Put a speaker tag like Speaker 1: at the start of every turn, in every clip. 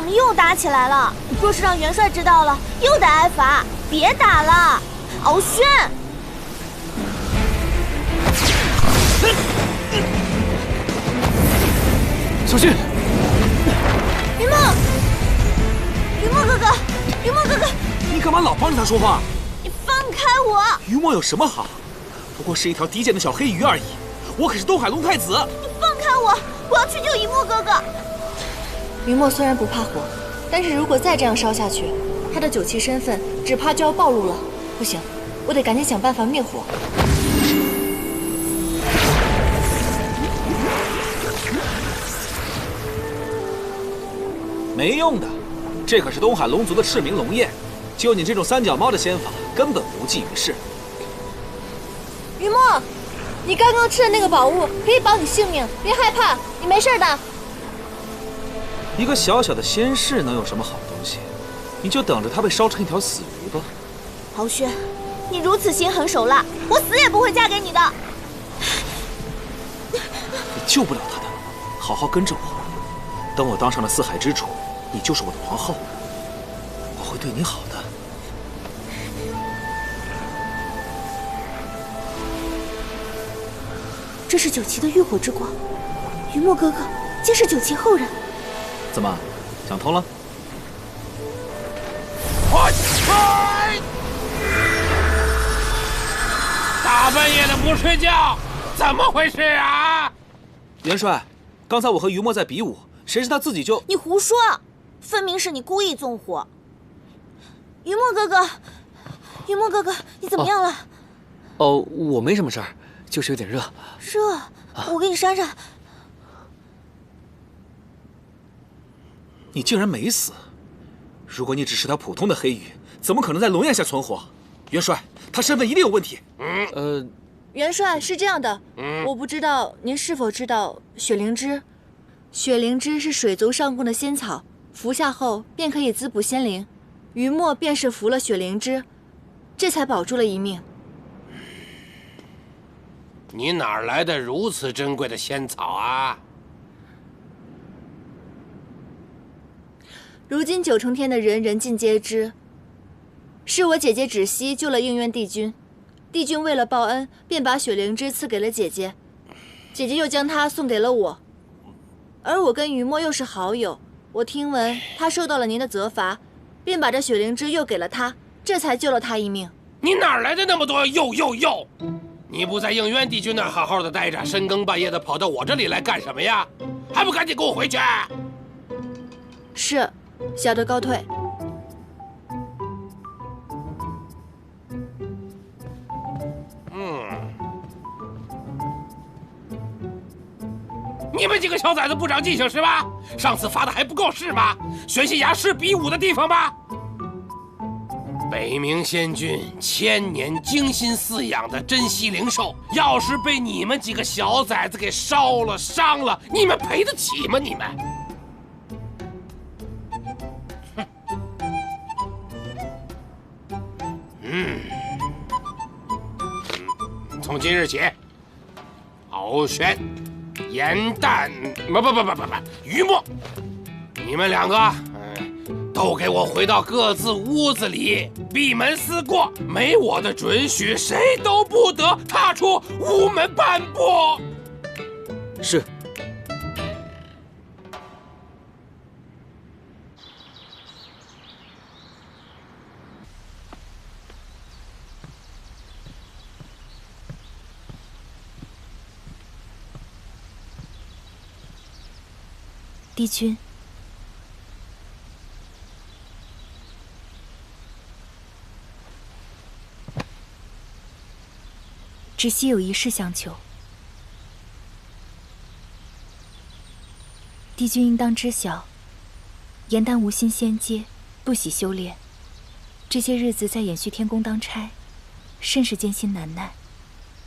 Speaker 1: 们又打起来了。若是让元帅知道了，又得挨罚。别打了，敖轩！
Speaker 2: 小心！
Speaker 1: 云墨，云墨哥哥，云墨哥哥，
Speaker 2: 你干嘛老帮着他说话？
Speaker 1: 你放开我！
Speaker 2: 于墨有什么好？不过是一条低贱的小黑鱼而已。我可是东海龙太子。
Speaker 1: 你放开我！我要去救云墨哥哥。
Speaker 3: 云墨虽然不怕火，但是如果再这样烧下去，他的九旗身份只怕就要暴露了。不行，我得赶紧想办法灭火。
Speaker 2: 没用的，这可是东海龙族的赤名龙焰，就你这种三脚猫的仙法，根本无济于事。
Speaker 3: 云墨，你刚刚吃的那个宝物可以保你性命，别害怕，你没事的。
Speaker 2: 一个小小的仙士能有什么好东西？你就等着它被烧成一条死鱼吧。
Speaker 1: 敖轩，你如此心狠手辣，我死也不会嫁给你的。
Speaker 2: 你救不了他的，好好跟着我。等我当上了四海之主，你就是我的皇后，我会对你好的。
Speaker 1: 这是九旗的浴火之光，云墨哥哥竟是九旗后人。
Speaker 2: 怎么，想通了？
Speaker 4: 大半夜的不睡觉，怎么回事啊？
Speaker 2: 元帅，刚才我和于墨在比武，谁知他自己就……
Speaker 1: 你胡说，分明是你故意纵火。云墨哥哥，云墨哥哥，你怎么样了？
Speaker 5: 哦，我没什么事儿，就是有点热。
Speaker 1: 热，我给你扇扇。
Speaker 2: 你竟然没死！如果你只是条普通的黑鱼，怎么可能在龙焰下存活？元帅，他身份一定有问题。
Speaker 3: 元帅是这样的，我不知道您是否知道雪灵芝。雪灵芝是水族上贡的仙草，服下后便可以滋补仙灵。于墨便是服了雪灵芝，这才保住了一命。
Speaker 4: 你哪儿来的如此珍贵的仙草啊？
Speaker 3: 如今九重天的人人尽皆知，是我姐姐芷溪救了应渊帝君，帝君为了报恩，便把雪灵芝赐给了姐姐，姐姐又将它送给了我。而我跟于墨又是好友，我听闻他受到了您的责罚，便把这雪灵芝又给了他，这才救了他一命。
Speaker 4: 你哪儿来的那么多又？你不在应渊帝君那儿好好的待着，深更半夜的跑到我这里来干什么呀？还不赶紧给我回去！
Speaker 3: 是，小的告退。
Speaker 4: 你们几个小崽子不长记性是吧？上次罚的还不够是吗？玄心崖是比武的地方吗？北冥仙君千年精心饲养的珍稀灵兽，要是被你们几个小崽子给烧了、伤了，你们赔得起吗？你们？从今日起，敖轩、严旦，不，于墨，你们两个，都给我回到各自屋子里，闭门思过。没我的准许，谁都不得踏出屋门半步。
Speaker 5: 是。
Speaker 3: 帝君，芷溪有一事相求。帝君应当知晓，严丹无心仙阶，不喜修炼，这些日子在延续天宫当差，甚是艰辛难耐。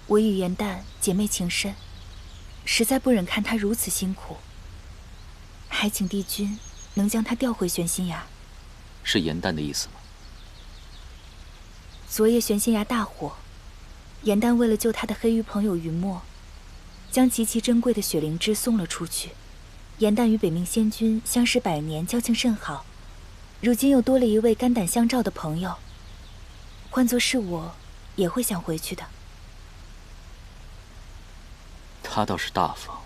Speaker 3: 我与严旦姐妹情深，实在不忍看她如此辛苦。还请帝君能将他调回玄心崖。
Speaker 5: 是严旦的意思吗？
Speaker 3: 昨夜玄心崖大火，严旦为了救他的黑鱼朋友云墨，将极其珍贵的雪灵芝送了出去，
Speaker 6: 颜淡与北冥仙君相识100年，交情甚好，如今又多了一位肝胆相照的朋友，换作是我，也会想回去的。
Speaker 5: 他倒是大方。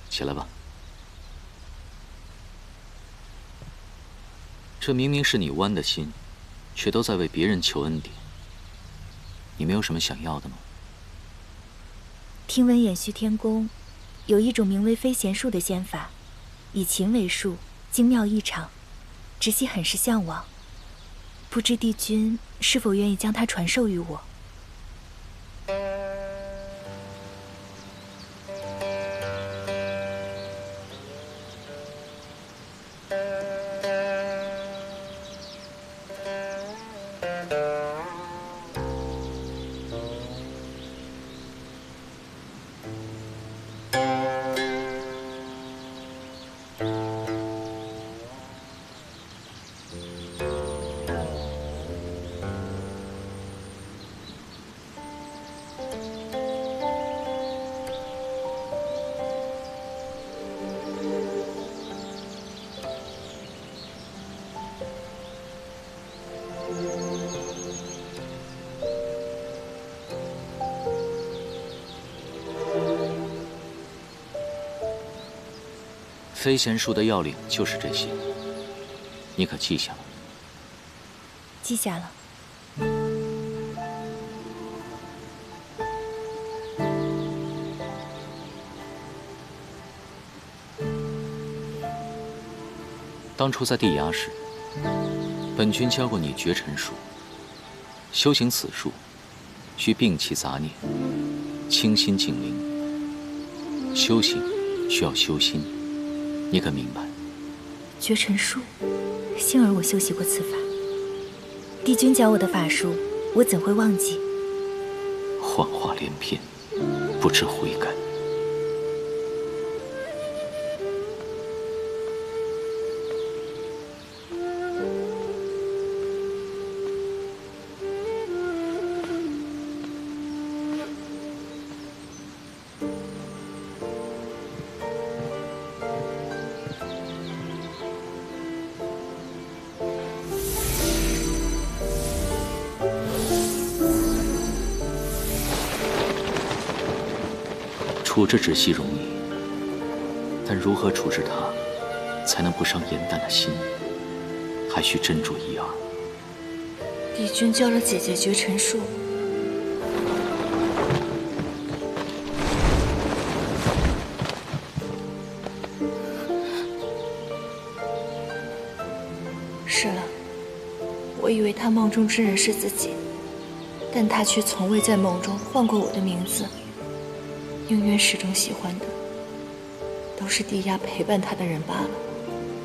Speaker 5: 起来吧。这明明是你弯的心，却都在为别人求恩典。你没有什么想要的吗？
Speaker 6: 听闻偃虚天宫有一种名为飞弦术的仙法，以琴为术，精妙异常，直系很是向往。不知帝君是否愿意将它传授于我？
Speaker 5: 飞弦术的要领就是这些，你可记下了？
Speaker 6: 记下了。
Speaker 5: 当初在地崖时，本君教过你绝尘术。修行此术，需摒弃杂念，清心静灵。修行需要修心。你可明白？
Speaker 6: 绝尘术，幸而我修习过此法。帝君教我的法术，我怎会忘记？
Speaker 5: 幻化连篇，不知悔改。处置芷溪容易，但如何处置他，才能不伤颜淡的心，还需斟酌一二。
Speaker 3: 帝君教了姐姐绝尘术，是了，我以为他梦中之人是自己，但他却从未在梦中唤过我的名字。宁渊始终喜欢的，都是帝压陪伴他的人罢了。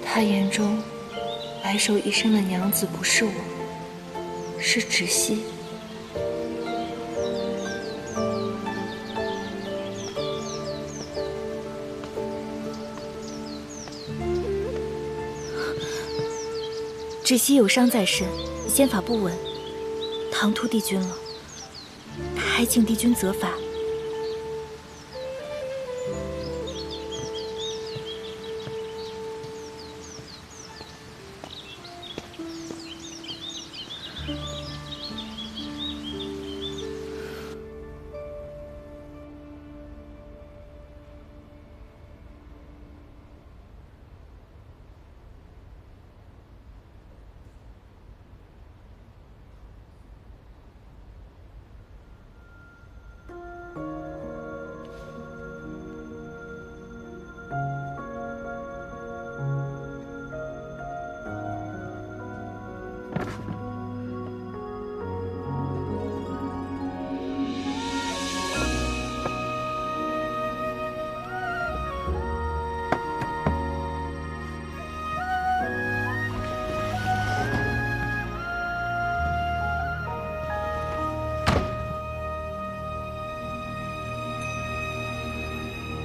Speaker 3: 他眼中，白首一生的娘子不是我，是芷溪。
Speaker 6: 芷溪有伤在身，仙法不稳，唐突帝君了，还请帝君责罚。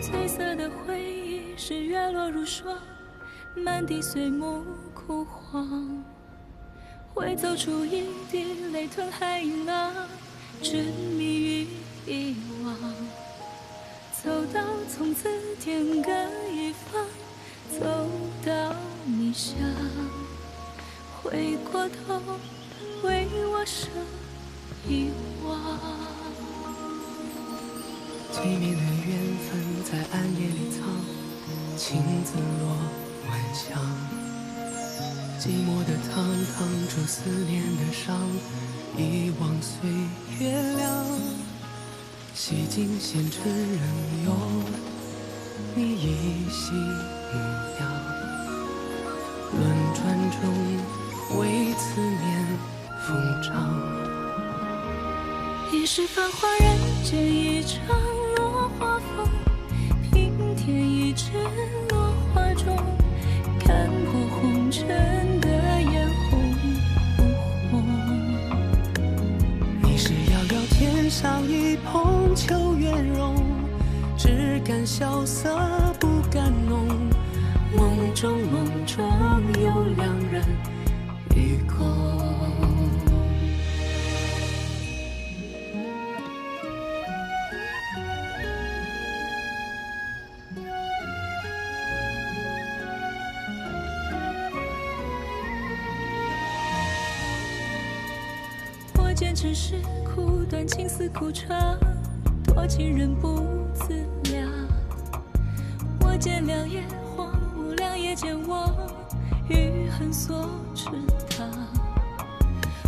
Speaker 7: 褪色的回忆是月落如霜，满地碎木枯黄，会走出一滴泪吞海银浪，执迷于遗忘。走到从此天头为我生一往。
Speaker 8: 最美的缘分在暗夜里藏，情字落晚香。寂寞的汤烫出思念的伤，遗忘岁月凉。洗尽纤尘仍有你依稀模样。轮转中为思念疯长。
Speaker 7: 一世繁华人间一场落花风，平添一枝落花中，看破红尘的眼红不红。
Speaker 8: 你是遥遥天上一捧秋月容，只感萧瑟不敢浓。梦中有两人与共。
Speaker 7: 我见尘世苦短，情丝苦长，多情人不自量。我见良夜荒芜，良夜见我余恨所持淌。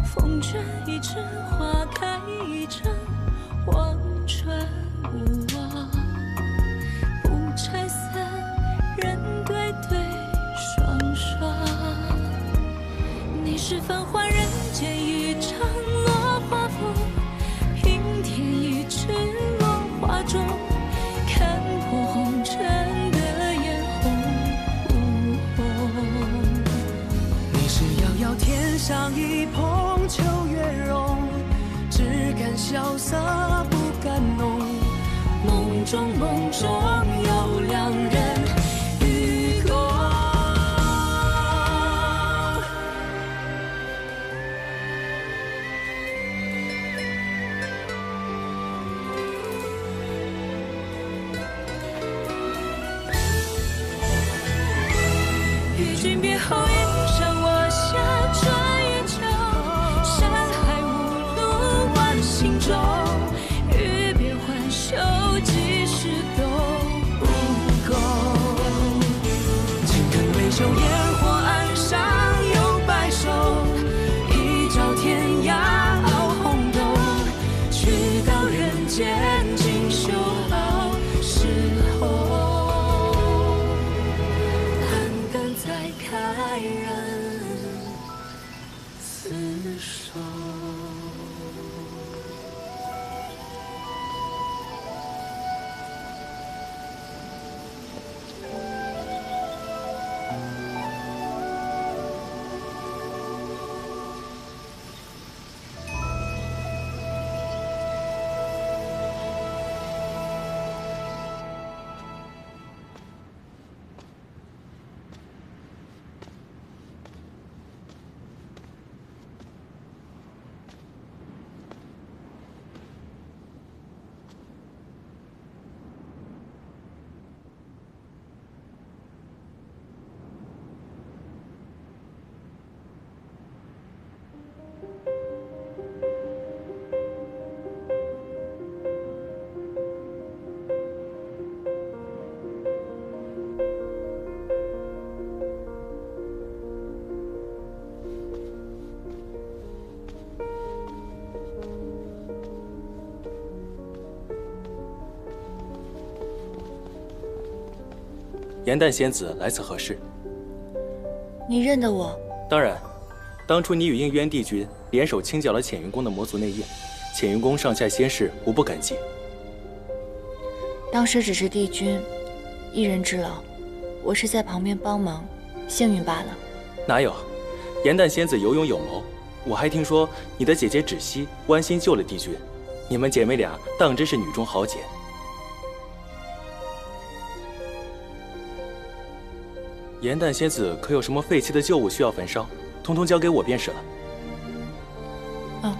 Speaker 7: 风卷一枝花开一场，望穿无望。不拆散，人对对双双。你是繁华人间一场落花风，平添一枝落花中，看破红尘的眼红不红。
Speaker 8: 你是遥遥天上一捧秋月容，只感萧瑟不敢浓。梦中有两人与共。
Speaker 7: 与君别后，一场我下穿越桥，山海无路万心中。欲别还休，几时都不够。
Speaker 8: 情根未休，烟火岸上有白首，一朝天涯熬红豆，去到人间锦绣好时候。胆敢再开人厮守。
Speaker 9: 颜淡仙子来此何事？
Speaker 3: 你认得我？
Speaker 9: 当然，当初你与应渊帝君联手清剿了浅云宫的魔族内应，浅云宫上下仙士无不感激。
Speaker 3: 当时只是帝君一人之劳，我是在旁边帮忙，幸运罢了。
Speaker 9: 哪有？颜淡仙子有勇有谋，我还听说你的姐姐芷溪弯心救了帝君，你们姐妹俩当真是女中豪杰。颜淡仙子可有什么废弃的旧物需要焚烧，通通交给我便是了。
Speaker 3: 嗯。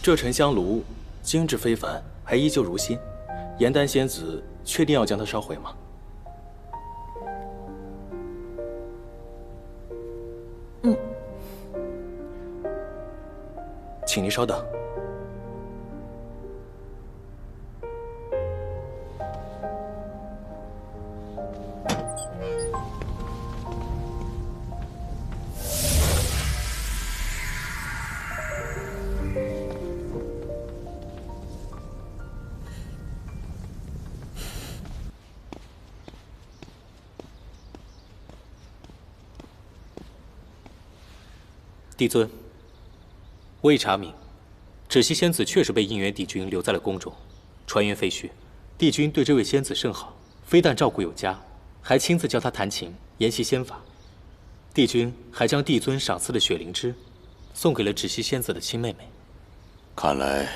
Speaker 9: 这沉香炉精致非凡，还依旧如新，颜丹仙子确定要将它烧毁吗？
Speaker 6: 嗯。
Speaker 9: 请您稍等。帝尊，我已查明，芷溪仙子确实被应元帝君留在了宫中，传言废墟。帝君对这位仙子甚好，非但照顾有加，还亲自教她弹琴，研习仙法。帝君还将帝尊赏赐的雪灵芝，送给了芷溪仙子的亲妹妹。
Speaker 10: 看来，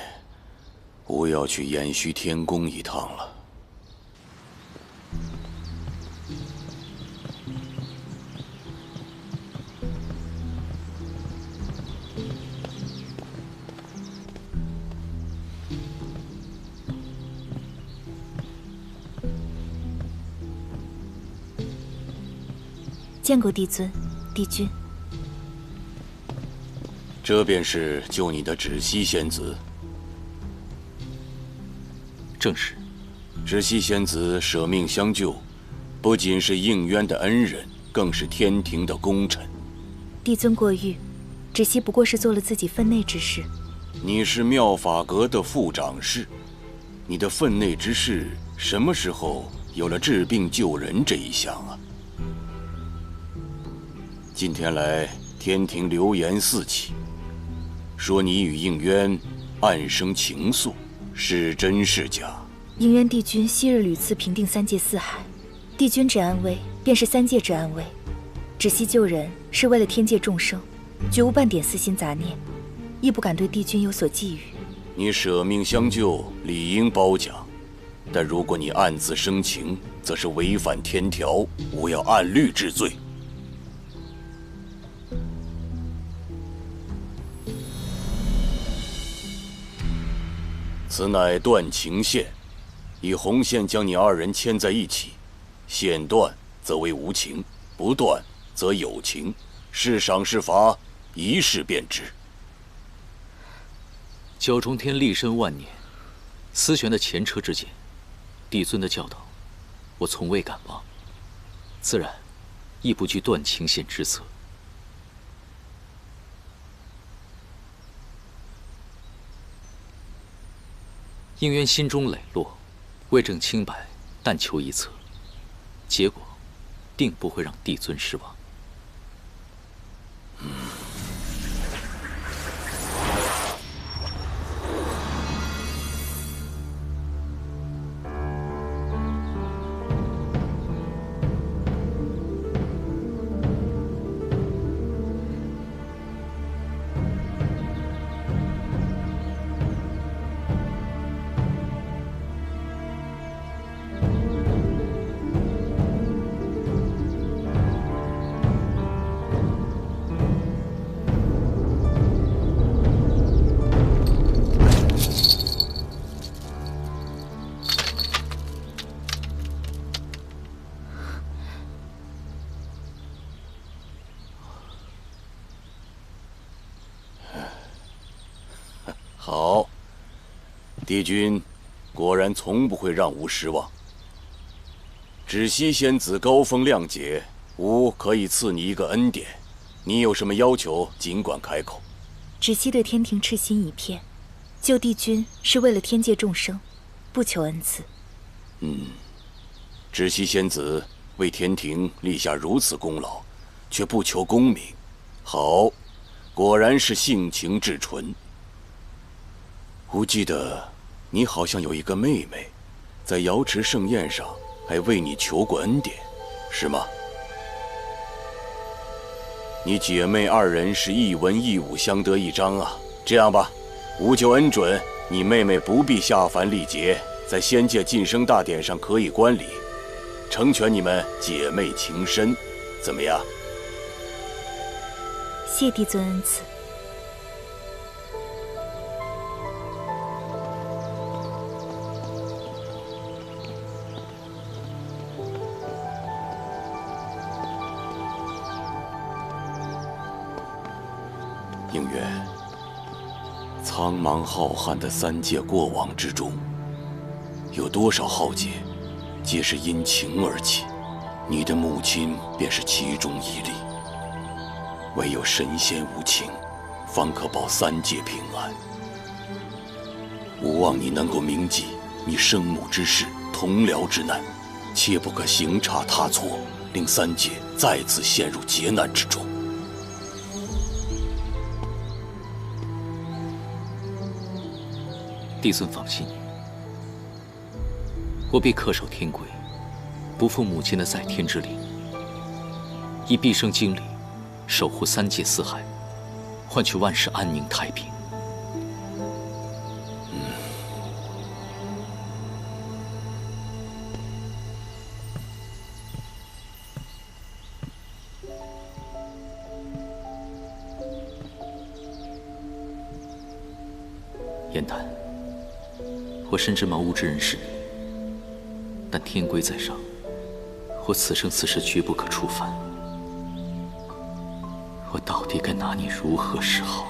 Speaker 10: 我要去偃虚天宫一趟了。
Speaker 6: 见过帝尊、帝君。
Speaker 10: 这便是救你的芷溪仙子。
Speaker 5: 正是。
Speaker 10: 芷溪仙子舍命相救，不仅是应渊的恩人，更是天庭的功臣。
Speaker 6: 帝尊过誉，芷溪不过是做了自己分内之事。
Speaker 10: 你是妙法阁的副掌事，你的分内之事什么时候有了治病救人这一项啊？近天来，天庭流言四起，说你与应渊暗生情愫，是真是假？
Speaker 6: 应渊帝君昔日屡次平定三界四海，帝君之安危，便是三界之安危。芷溪救人是为了天界众生，绝无半点私心杂念，亦不敢对帝君有所觊觎。
Speaker 10: 你舍命相救，理应褒奖。但如果你暗自生情，则是违反天条，吾要按律治罪。此乃断情线，以红线将你二人牵在一起，线断则为无情，不断则有情，是赏是罚，一试便知。
Speaker 5: 焦中天立身万年，思玄的前车之鉴，帝尊的教导，我从未敢忘，自然亦不惧断情线之责。应渊心中磊落，为证清白，但求一策，结果定不会让帝尊失望。
Speaker 10: 好，帝君果然从不会让吾失望。芷溪仙子高风亮节，吾可以赐你一个恩典。你有什么要求，尽管开口。
Speaker 6: 芷溪对天庭赤心一片，救帝君是为了天界众生，不求恩赐。
Speaker 10: 芷溪仙子为天庭立下如此功劳，却不求功名，好，果然是性情至纯。吾记得你好像有一个妹妹，在瑶池盛宴上还为你求过恩典，是吗？你姐妹二人是一文一武相得益彰啊。这样吧，吾就恩准你妹妹不必下凡历劫，在仙界晋升大典上可以观礼，成全你们姐妹情深，怎么样？
Speaker 6: 谢帝尊恩赐。
Speaker 10: 应元，苍茫浩瀚的3界过往之中，有多少浩劫，皆是因情而起。你的母亲便是其中一例。唯有神仙无情，方可保3界平安。吾望你能够铭记你生母之事，同僚之难，切不可行差踏错，令3界再次陷入劫难之中。
Speaker 5: 帝孙放心，我必恪守天规，不负母亲的在天之灵，以毕生精力守护3界4海，换取万世安宁太平。燕丹，我深知茅屋之人是你，但天规在上，我此生此世绝不可触犯。我到底该拿你如何是好？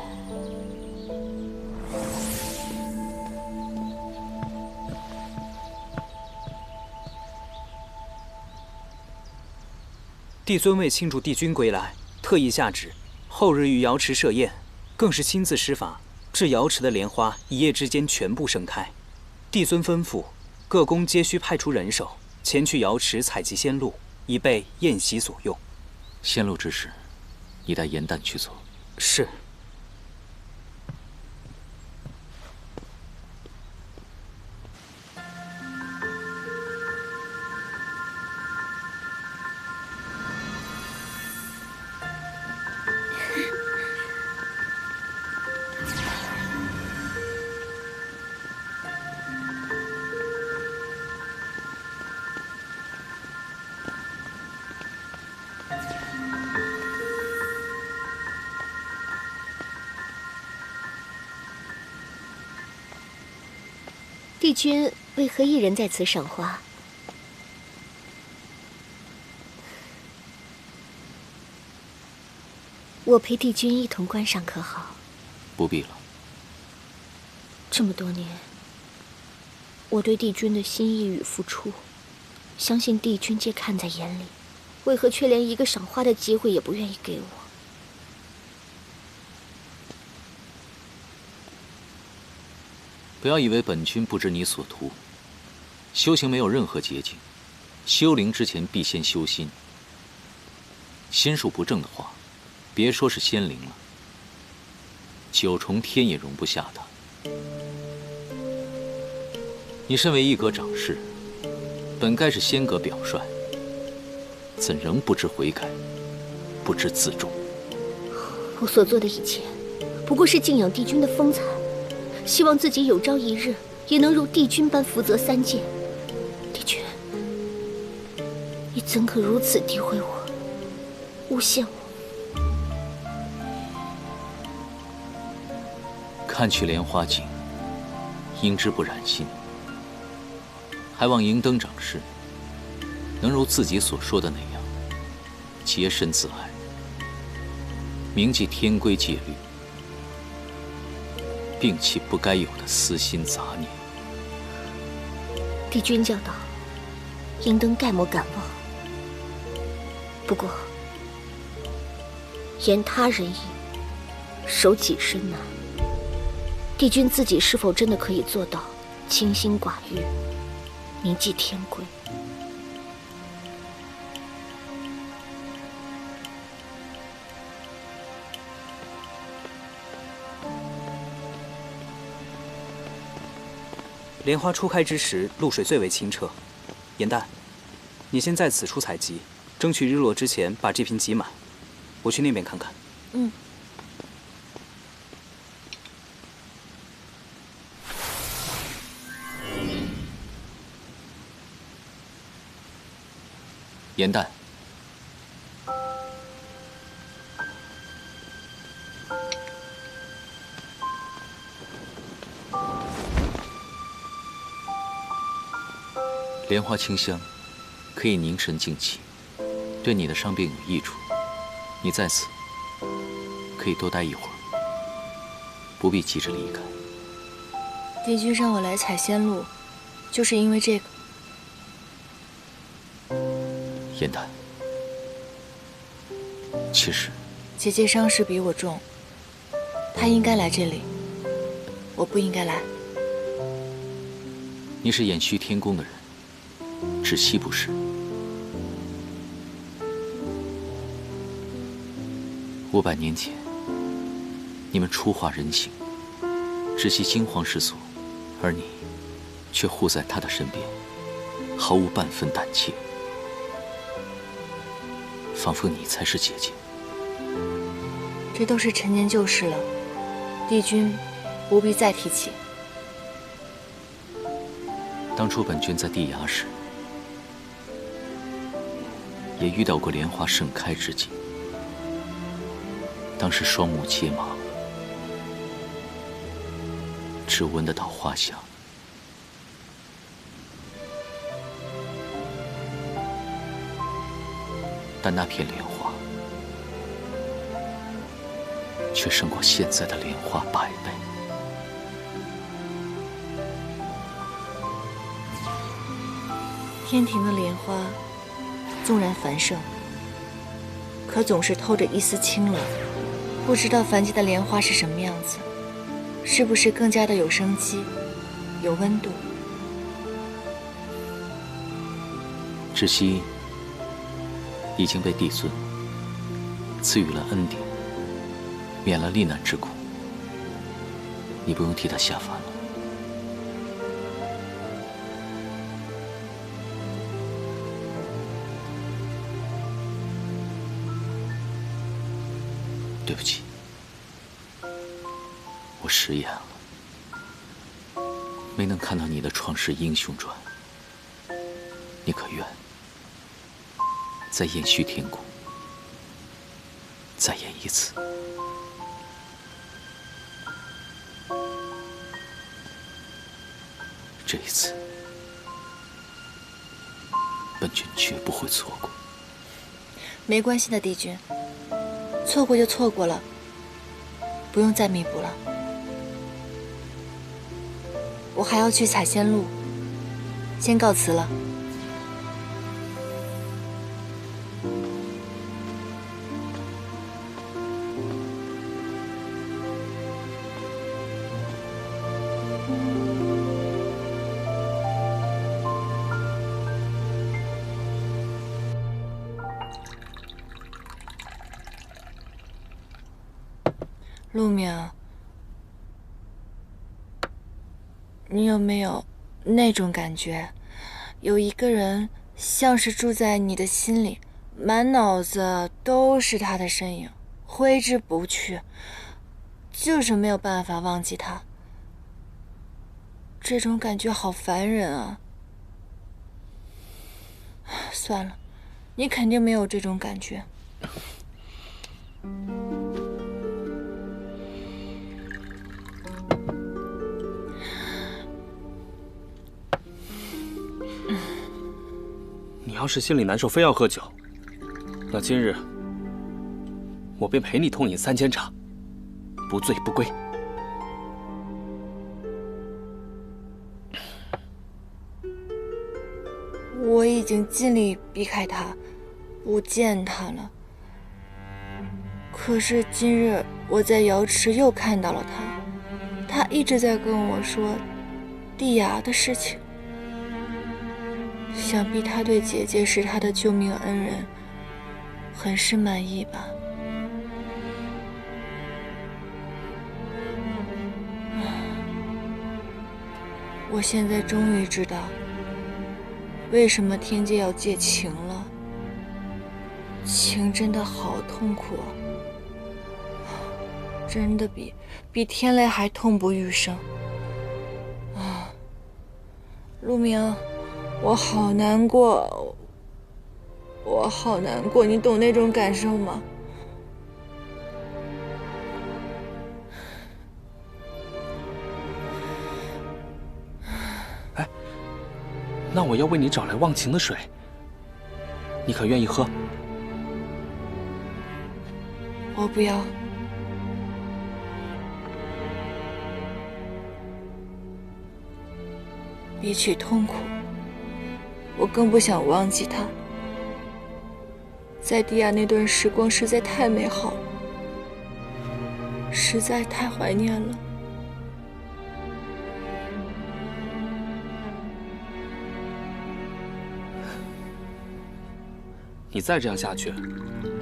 Speaker 11: 帝尊为庆祝帝君归来，特意下旨，后日于瑶池设宴，更是亲自施法，致瑶池的莲花一夜之间全部盛开。帝尊吩咐，各宫皆需派出人手前去瑶池采集仙露，以备宴席所用。
Speaker 5: 仙露之事，你带严旦去做。
Speaker 11: 是。
Speaker 12: 帝君为何一人在此赏花？我陪帝君一同观赏可好？
Speaker 5: 不必了。
Speaker 12: 这么多年，我对帝君的心意与付出，相信帝君皆看在眼里，为何却连一个赏花的机会也不愿意给我？
Speaker 5: 不要以为本君不知你所图。修行没有任何捷径，修灵之前必先修心。心术不正的话，别说是仙灵了，9重天也容不下他。你身为一阁长侍，本该是仙阁表率，怎仍不知悔改，不知自重？
Speaker 12: 我所做的一切，不过是敬仰帝君的风采。希望自己有朝一日也能如帝君般福泽3界。帝君，你怎可如此诋毁我，诬陷我？
Speaker 5: 看去莲花镜，应知不染心，还望银灯长侍能如自己所说的那样，洁身自爱，铭记天规戒律，摒弃不该有的私心杂念。
Speaker 12: 帝君教导，银灯概莫敢忘。不过，言他人意，守己身难。帝君自己是否真的可以做到清心寡欲，铭记天规？
Speaker 11: 莲花初开之时，露水最为清澈。严旦，你先在此处采集，争取日落之前把这瓶集满。我去那边看看。
Speaker 12: 嗯。
Speaker 5: 严旦，莲花清香，可以凝神静气，对你的伤病有益处。你在此可以多待一会儿。不必急着离开。
Speaker 3: 帝君让我来采仙路，就是因为这个。
Speaker 5: 燕丹，其实
Speaker 3: 姐姐伤势比我重，她应该来这里，我不应该来。
Speaker 5: 你是偃虚天宫的人，芷溪不是。500年前，你们初化人形，芷溪惊慌失措，而你却护在他的身边，毫无半分胆怯，仿佛你才是姐姐。
Speaker 3: 这都是陈年旧事了，帝君不必再提起。
Speaker 5: 当初本君在地衙时，也遇到过莲花盛开之际。当时双目皆盲，只闻得到花香。但那片莲花，却胜过现在的莲花100倍。
Speaker 3: 天庭的莲花，纵然繁盛，可总是透着一丝清冷。不知道凡间的莲花是什么样子，是不是更加的有生机，有温度？
Speaker 5: 芷溪已经被帝尊赐予了恩典，免了历难之苦，你不用替他下凡了。对不起，我食言了，没能看到你的《创世英雄传》。你可愿在偃虚天宫再演一次？这一次，本君绝不会错过。
Speaker 3: 没关系的，帝君。错过就错过了，不用再弥补了。我还要去采仙路，先告辞了。陆明，你有没有那种感觉，有一个人像是住在你的心里，满脑子都是他的身影，挥之不去，就是没有办法忘记他。这种感觉好烦人啊！算了，你肯定没有这种感觉。
Speaker 13: 你要是心里难受，非要喝酒，那今日我便陪你痛饮3千场，不醉不归。
Speaker 3: 我已经尽力避开他，不见他了。可是今日我在瑶池又看到了他，他一直在跟我说帝衙的事情。想必他对姐姐是他的救命恩人，很是满意吧。我现在终于知道，为什么天界要戒情了。情真的好痛苦啊，真的比天雷还痛不欲生啊！陆明。我好难过，我好难过，你懂那种感受吗？
Speaker 13: 哎，那我要为你找来忘情的水，你可愿意喝？
Speaker 3: 我不要。
Speaker 14: 比起痛苦，我更不想忘记他。在迪亚那段时光实在太美好了，实在太怀念了。
Speaker 13: 你再这样下去，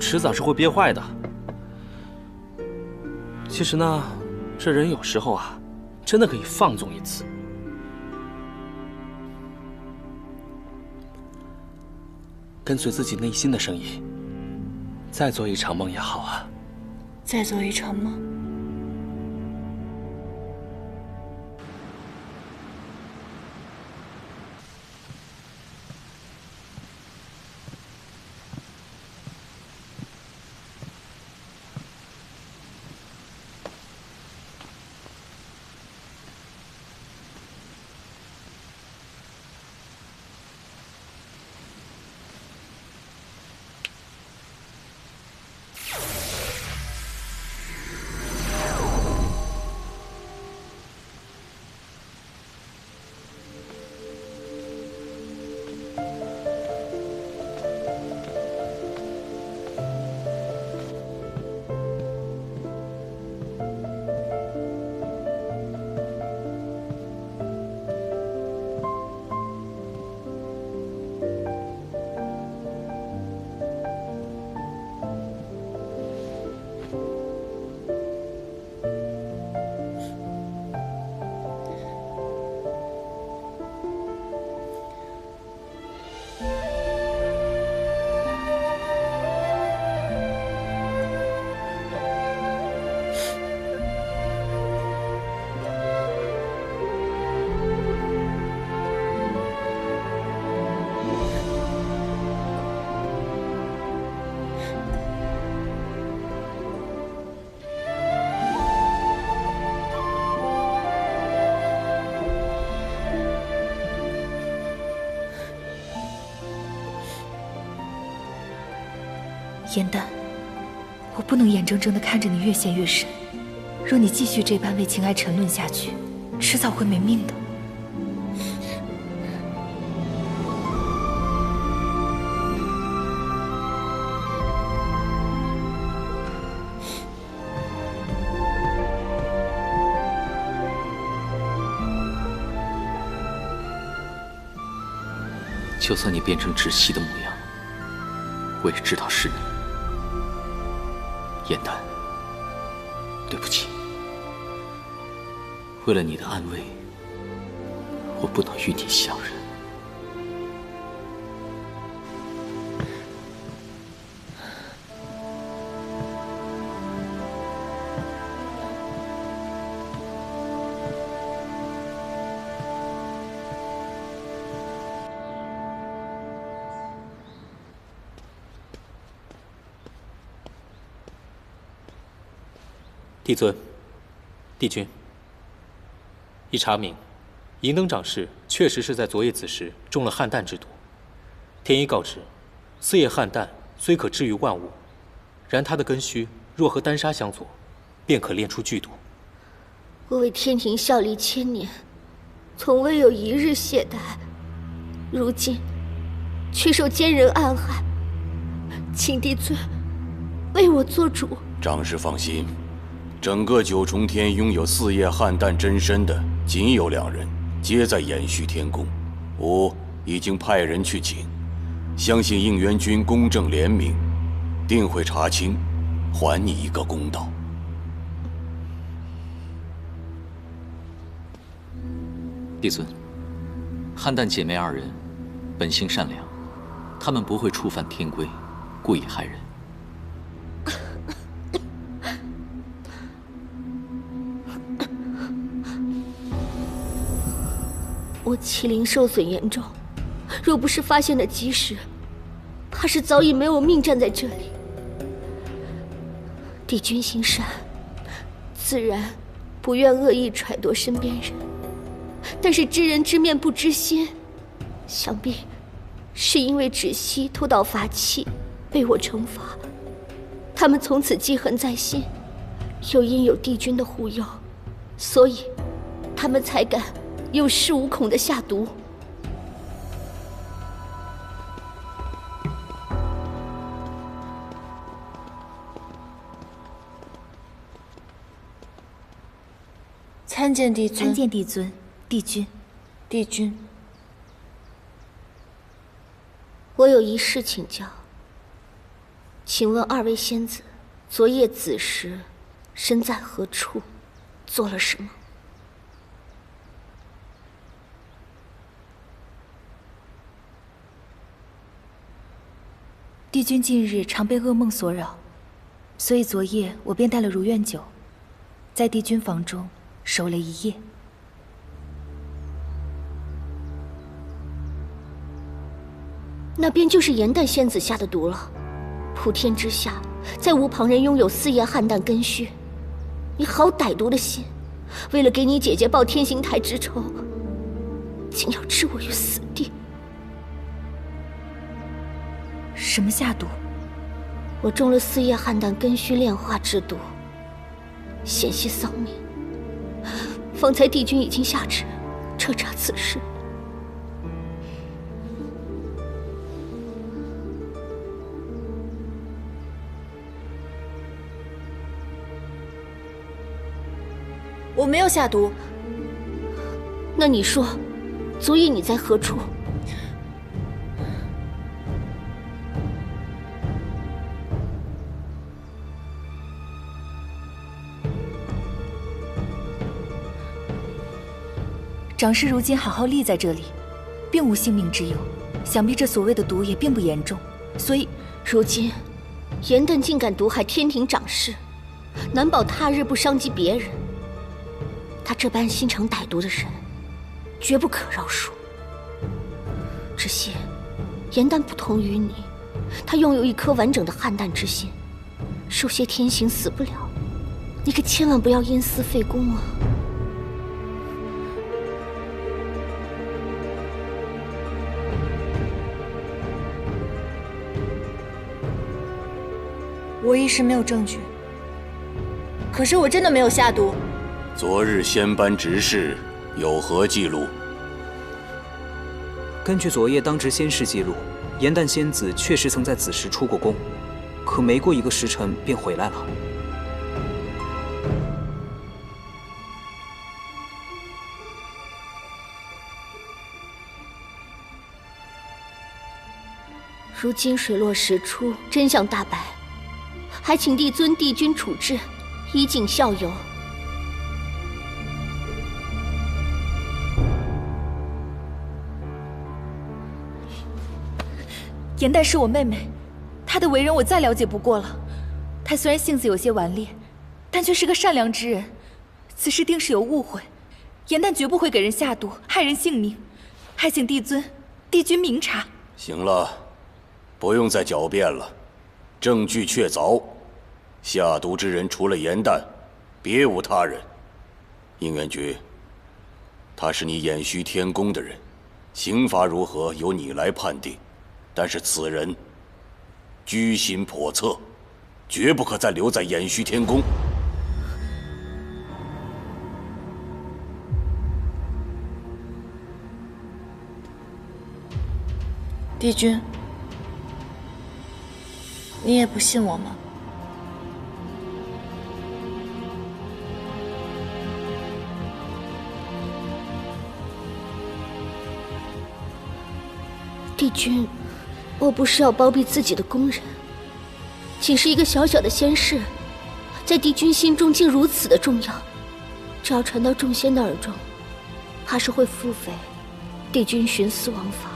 Speaker 13: 迟早是会憋坏的。其实呢，这人有时候啊，真的可以放纵一次。跟随自己内心的声音，再做一场梦也好啊。
Speaker 14: 再做一场梦。
Speaker 6: 颜淡，我不能眼睁睁地看着你越陷越深。若你继续这般为情爱沉沦下去，迟早会没命的。
Speaker 5: 就算你变成窒息的模样，我也知道是你。颜淡，对不起，为了你的安危，我不能与你相认。
Speaker 9: 帝尊，帝君，一查明，银灯长氏确实是在昨夜子时中了汉弹之毒。天医告知，四叶汉弹虽可治愈万物，然他的根须若和丹砂相佐，便可炼出剧毒。
Speaker 12: 我为天庭效力千年，从未有一日懈怠，如今却受奸人暗害，请帝尊为我做主。
Speaker 10: 长氏放心。整个九重天拥有四叶汉弹真身的，仅有2人，皆在延续天宫。吾已经派人去请，相信应元君公正廉明，定会查清，还你一个公道。
Speaker 5: 帝尊，汉弹姐妹2人本性善良，她们不会触犯天规，故意害人。
Speaker 12: 我麒麟受损严重，若不是发现的及时，怕是早已没有命站在这里。帝君心善，自然不愿恶意揣度身边人，但是知人知面不知心，想必是因为芷溪偷盗法器被我惩罚，他们从此记恨在心，又因有帝君的护佑，所以他们才敢有恃无恐的下毒。
Speaker 3: 参见帝尊。
Speaker 6: 参见帝尊，帝君。
Speaker 3: 帝君，
Speaker 12: 我有一事请教，请问二位仙子，昨夜子时身在何处，做了什么？
Speaker 6: 帝君近日常被噩梦所扰，所以昨夜我便带了如愿酒，在帝君房中守了一夜。
Speaker 12: 那便就是颜淡仙子下的毒了。普天之下，再无旁人拥有四叶汉淡根须。你好歹毒的心，为了给你姐姐报天刑台之仇，竟要置我于死地。
Speaker 6: 什么下毒？
Speaker 12: 我中了四叶汉淡根须炼化之毒，险些丧命。方才帝君已经下旨彻查此事。
Speaker 3: 我没有下毒。
Speaker 12: 那你说，昨夜你在何处？
Speaker 6: 长师如今好好立在这里，并无性命之忧，想必这所谓的毒也并不严重，所以
Speaker 12: 如今颜淡竟敢毒害天庭长师，难保他日不伤及别人。他这般心肠歹毒的人，绝不可饶恕。只惜颜淡不同于你，他拥有一颗完整的汉淡之心，受些天刑死不了。你可千万不要因私废公啊！
Speaker 3: 我一时没有证据，可是我真的没有下毒。
Speaker 10: 昨日仙班执事有何记录？
Speaker 11: 根据昨夜当值仙士记录，颜淡仙子确实曾在子时出过宫，可没过一个时辰便回来了。
Speaker 12: 如今水落石出，真相大白，还请帝尊帝君处置，以儆效尤。
Speaker 6: 颜淡是我妹妹，她的为人我再了解不过了。她虽然性子有些顽劣，但却是个善良之人。此事定是有误会，颜淡绝不会给人下毒，害人性命。还请帝尊、帝君明察。
Speaker 10: 行了，不用再狡辩了，证据确凿，下毒之人除了颜淡，别无他人。应元君，他是你偃虚天宫的人，刑罚如何由你来判定。但是此人居心叵测，绝不可再留在偃虚天宫。
Speaker 3: 帝君，你也不信我吗？
Speaker 12: 帝君，我不是要包庇自己的宫人，仅是一个小小的仙士，在帝君心中竟如此的重要，这要传到众仙的耳中，怕是会腹诽帝君徇私枉法。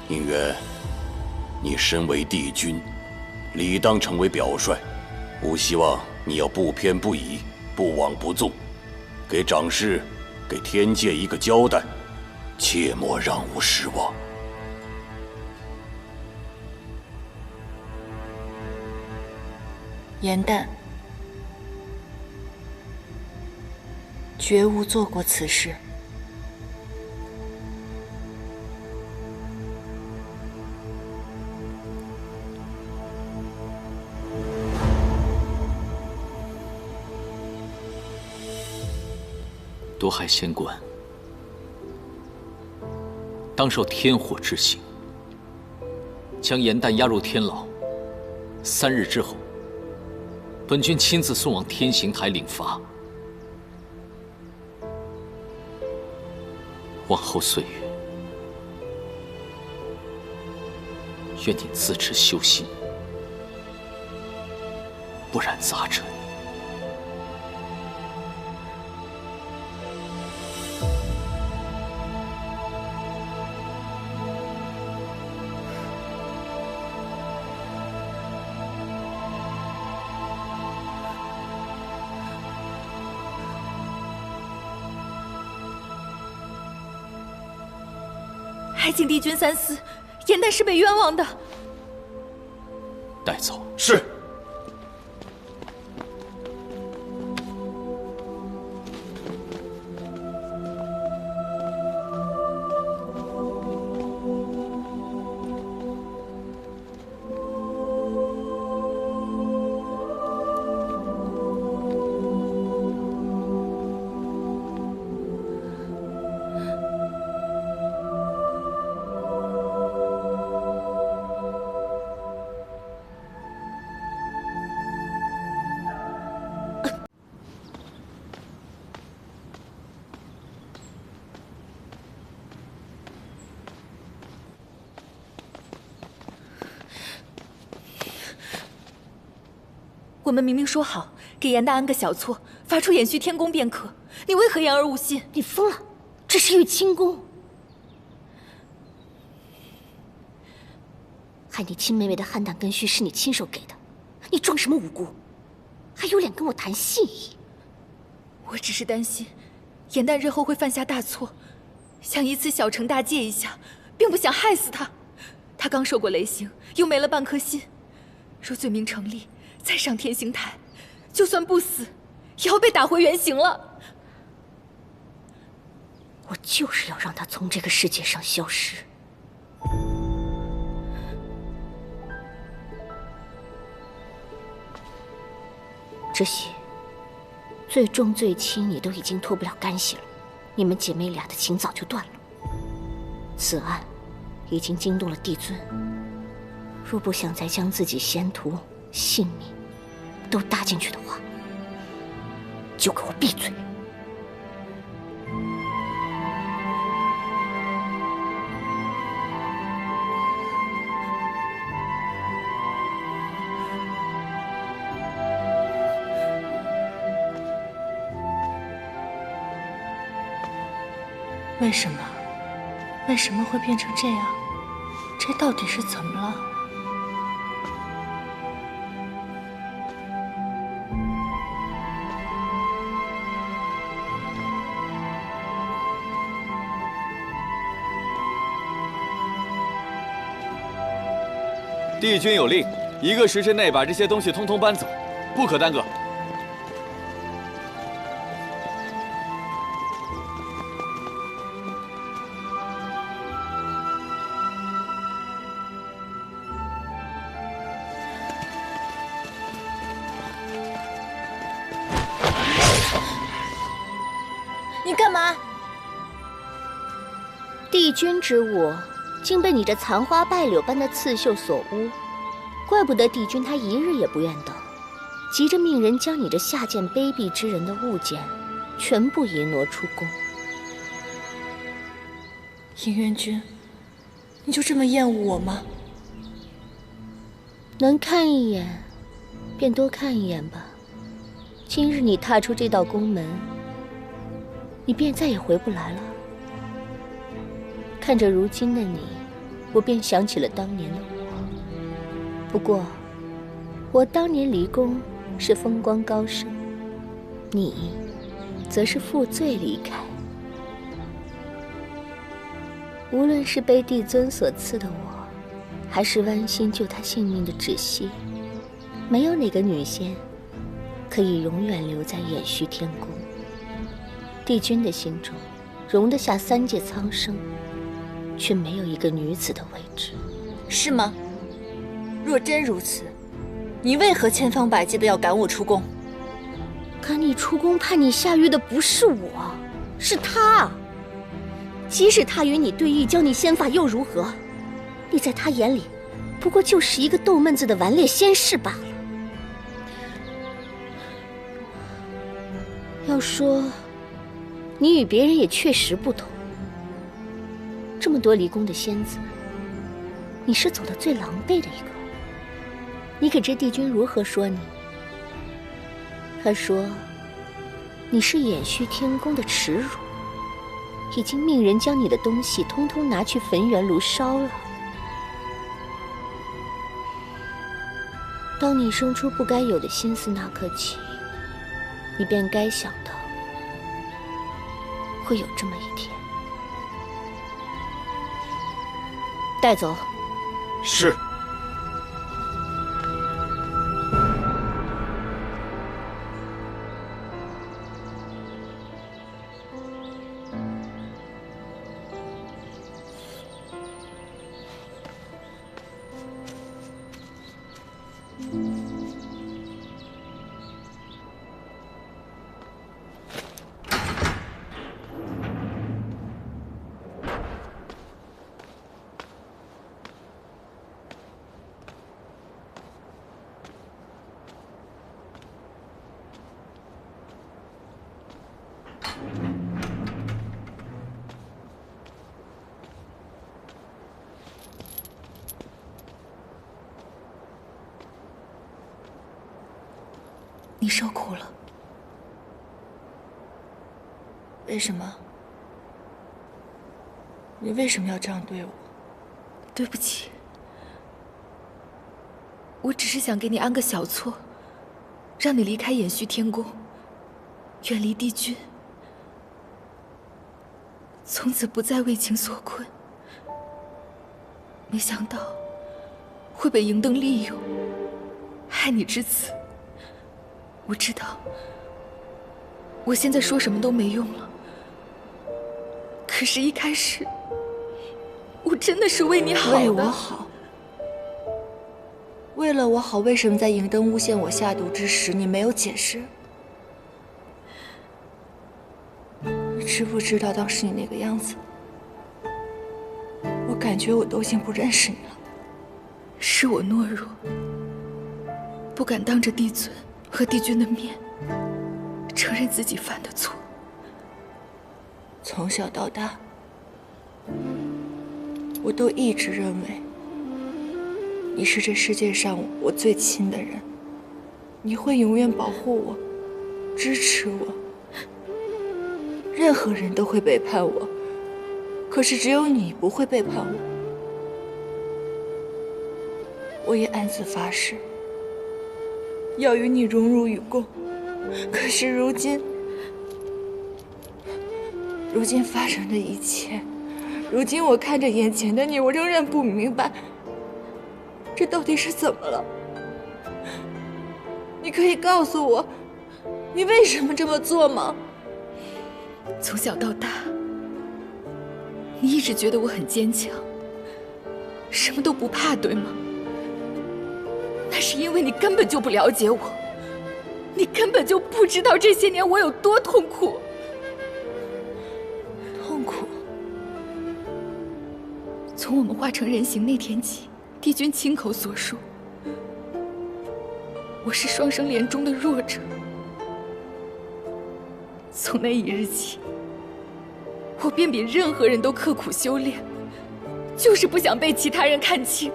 Speaker 10: 宁渊，你身为帝君，理当成为表率，吾希望你要不偏不倚，不枉不纵，给长师、给天界一个交代，切莫让吾失望。
Speaker 3: 颜淡，绝无做过此事。
Speaker 5: 夺海仙官，当受天火之刑，将严旦押入天牢。3日之后，本君亲自送往天刑台领罚。往后岁月，愿你自持修心，不然杂者。
Speaker 6: 还请帝君三思，严旦是被冤枉的。
Speaker 5: 带走。
Speaker 10: 是。
Speaker 6: 我们明明说好给严旦安个小错，发出延续天宫便可，你为何言而无信？
Speaker 12: 你疯了！这是玉清宫，害你亲妹妹的汉胆根须是你亲手给的，你装什么无辜？还有脸跟我谈信义？
Speaker 6: 我只是担心严旦日后会犯下大错，想以此小惩大戒一下，并不想害死他。他刚受过雷刑，又没了半颗心，若罪名成立，再上天刑台，就算不死，也要被打回原形了。
Speaker 12: 我就是要让他从这个世界上消失。这些最重最轻，你都已经脱不了干系了。你们姐妹俩的情早就断了。此案已经惊动了帝尊，若不想再将自己前途、性命都搭进去的话，就给我闭嘴！
Speaker 6: 为什么？为什么会变成这样？这到底是怎么了？
Speaker 15: 帝君有令，1个时辰内把这些东西通通搬走，不可耽搁。
Speaker 1: 你干嘛？
Speaker 12: 帝君之我，竟被你这残花败柳般的刺绣所污，怪不得帝君他一日也不愿等，急着命人将你这下贱卑鄙之人的物件全部移挪出宫。
Speaker 6: 银元君，你就这么厌恶我吗？
Speaker 12: 能看一眼，便多看一眼吧。今日你踏出这道宫门，你便再也回不来了。看着如今的你，我便想起了当年的我。不过，我当年离宫是风光高升，你则是负罪离开。无论是被帝尊所赐的我，还是剜心救他性命的芷溪，没有哪个女仙可以永远留在延续天宫。帝君的心中容得下3界苍生，却没有一个女子的位置，
Speaker 6: 是吗？若真如此，你为何千方百计的要赶我出宫？
Speaker 12: 赶你出宫，盼你下狱的不是我，是他。即使他与你对弈，教你仙法又如何？你在他眼里，不过就是一个逗闷子的顽劣仙士罢了。要说，你与别人也确实不同。这么多离宫的仙子，你是走得最狼狈的一个。你可知帝君如何说你？他说，你是延续天宫的耻辱，已经命人将你的东西通通拿去焚元炉烧了。当你生出不该有的心思那刻起，你便该想到会有这么一天。带走。
Speaker 2: 是。
Speaker 6: 你受苦了。
Speaker 14: 为什么？你为什么要这样对我？
Speaker 6: 对不起，我只是想给你安个小错，让你离开延续天宫，远离帝君，从此不再为情所困。没想到会被银灯利用，害你至此。我知道，我现在说什么都没用了。可是，一开始，我真的是为你好的。
Speaker 14: 为我好？为了我好，为什么在银灯诬陷我下毒之时，你没有解释？你知不知道当时你那个样子？我感觉我都已经不认识你了。
Speaker 6: 是我懦弱，不敢当着帝尊和帝君的面承认自己犯的错。
Speaker 14: 从小到大，我都一直认为你是这世界上我最亲的人，你会永远保护我，支持我。任何人都会背叛我，可是只有你不会背叛我。我也暗自发誓，要与你荣辱与共。可是如今发生的一切，如今我看着眼前的你，我仍然不明白，这到底是怎么了？你可以告诉我，你为什么这么做吗？
Speaker 6: 从小到大，你一直觉得我很坚强，什么都不怕，对吗？那是因为你根本就不了解我，你根本就不知道这些年我有多痛苦。
Speaker 14: 痛苦？
Speaker 6: 从我们化成人形那天起，帝君亲口所述，我是双生莲中的弱者。从那一日起，我便比任何人都刻苦修炼，就是不想被其他人看清。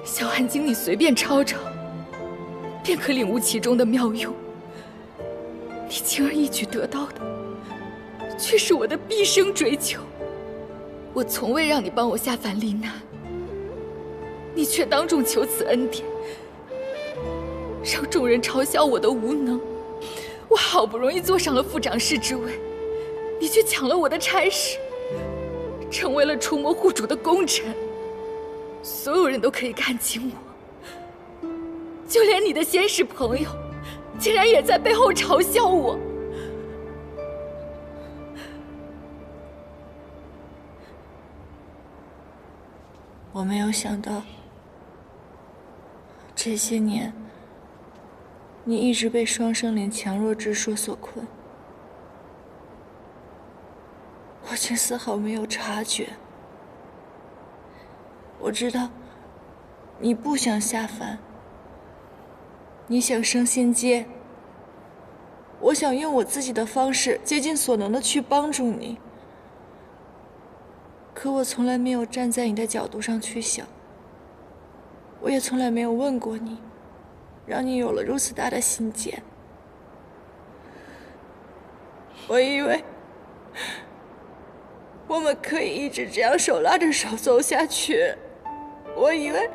Speaker 6: 小寒经你随便抄抄，便可领悟其中的妙用。你轻而易举得到的，却是我的毕生追求。我从未让你帮我下凡历难，你却当众求此恩典，让众人嘲笑我的无能。我好不容易坐上了副长侍之位，你却抢了我的差事，成为了出没护主的功臣。所有人都可以看清我，就连你的仙士朋友，竟然也在背后嘲笑我。
Speaker 14: 我没有想到，这些年你一直被双生灵强弱之说所困，我竟丝毫没有察觉。我知道你不想下凡，你想升仙阶。我想用我自己的方式，竭尽所能的去帮助你。可我从来没有站在你的角度上去想，我也从来没有问过你，让你有了如此大的心结。我以为我们可以一直这样手拉着手走下去，我以为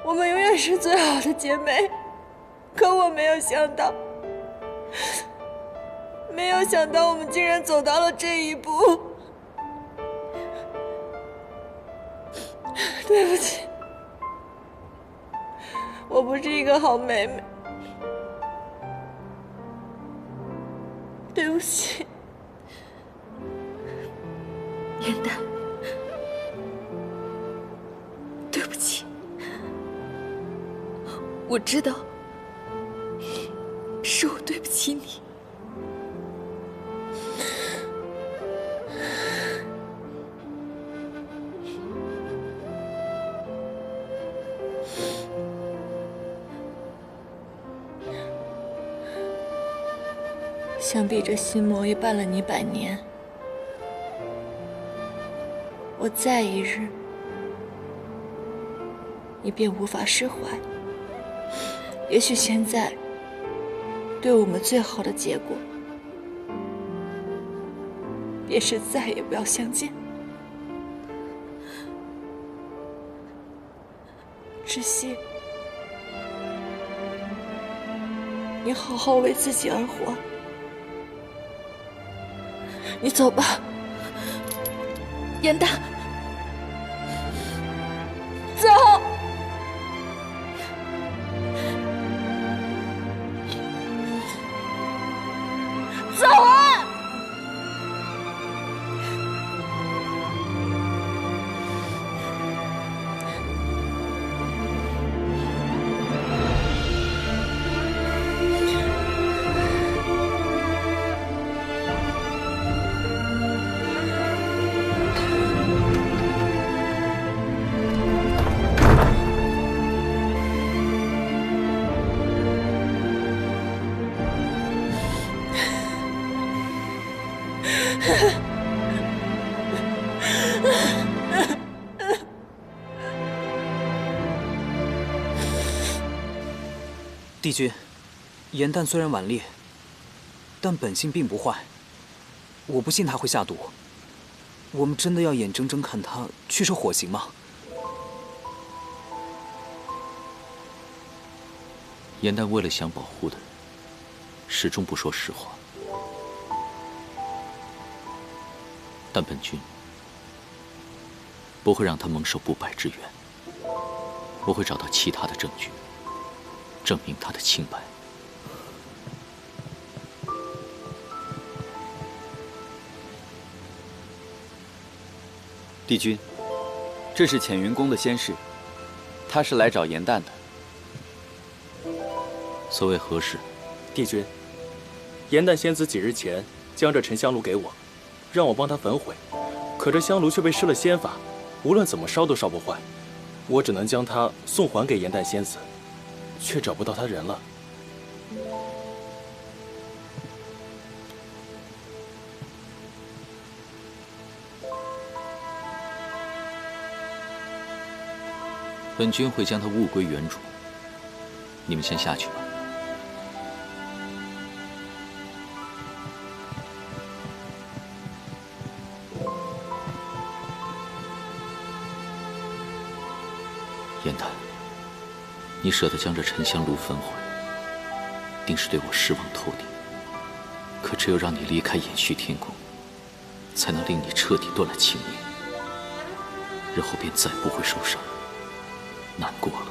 Speaker 14: 我们永远是最好的姐妹，可我没有想到，我们竟然走到了这一步。对不起，我不是一个好妹妹，对不起。
Speaker 6: 元旦，对不起，我知道是我对不起你。
Speaker 14: 想必这心魔也伴了你100年，我再一日，你便无法释怀。也许现在，对我们最好的结果，便是再也不要相见。芷溪，你好好为自己而活。你走吧，
Speaker 6: 元旦，
Speaker 14: 走。走啊！
Speaker 11: 帝君，严旦虽然顽劣，但本性并不坏。我不信他会下毒。我们真的要眼睁睁看他去受火刑吗？
Speaker 5: 严旦为了想保护的，始终不说实话。但本君不会让他蒙受不白之冤。我会找到其他的证据，证明他的清白。
Speaker 15: 帝君，这是浅云宫的仙士，他是来找严旦的。
Speaker 5: 所谓何事？
Speaker 9: 帝君，严旦仙子几日前将这沉香炉给我，让我帮他焚毁，可这香炉却被施了仙法，无论怎么烧都烧不坏。我只能将它送还给严旦仙子，却找不到他人了。
Speaker 5: 本君会将它物归原主。你们先下去吧。严旦，你舍得将这沉香炉焚毁，定是对我失望透顶。可只有让你离开延续天宫，才能令你彻底断了情念，日后便再不会受伤。难过了。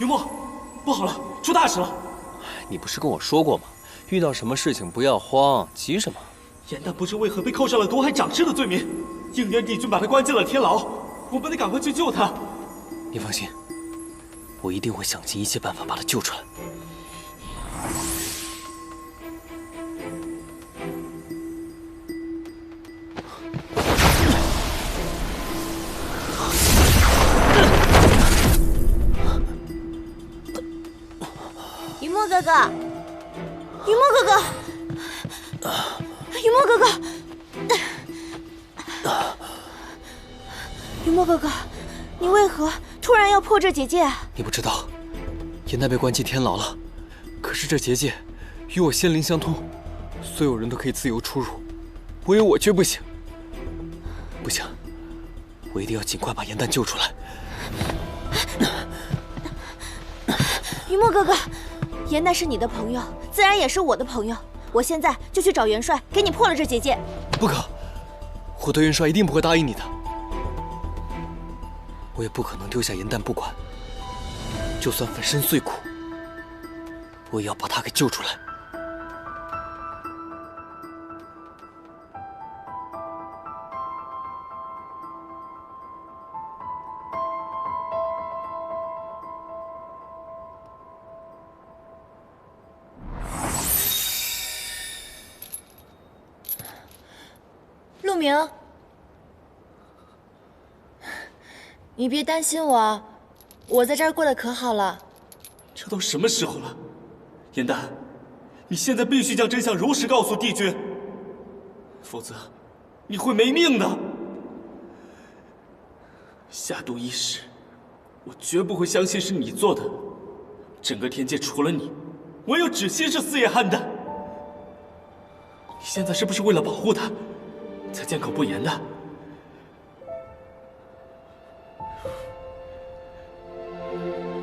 Speaker 13: 雨墨，不好了，出大事了！
Speaker 16: 你不是跟我说过吗？遇到什么事情不要慌，急什么？
Speaker 13: 严旦不知为何被扣上了毒害长氏的罪名，应渊帝君把他关进了天牢，我们得赶快去救他。
Speaker 16: 你放心，我一定会想尽一切办法把他救出来。
Speaker 1: 雨墨哥哥，雨墨哥哥，雨墨哥哥，雨墨哥哥，你为何突然要破这结界啊？
Speaker 16: 你不知道，严旦被关进天牢了。可是这结界与我仙灵相通，所有人都可以自由出入，唯有我却不行。不行，我一定要尽快把严旦救出来。
Speaker 1: 雨墨哥哥，严旦是你的朋友，自然也是我的朋友。我现在就去找元帅，给你破了这结界。
Speaker 16: 不可，我对元帅一定不会答应你的。我也不可能丢下严旦不管，就算粉身碎骨，我也要把他给救出来。
Speaker 3: 陆明，你别担心我，我在这儿过得可好了。
Speaker 13: 这都什么时候了？严旦，你现在必须将真相如实告诉帝君，否则你会没命的。下毒一事，我绝不会相信是你做的。整个天界除了你，唯有芷溪是四叶憨的。你现在是不是为了保护他，才缄口不言的？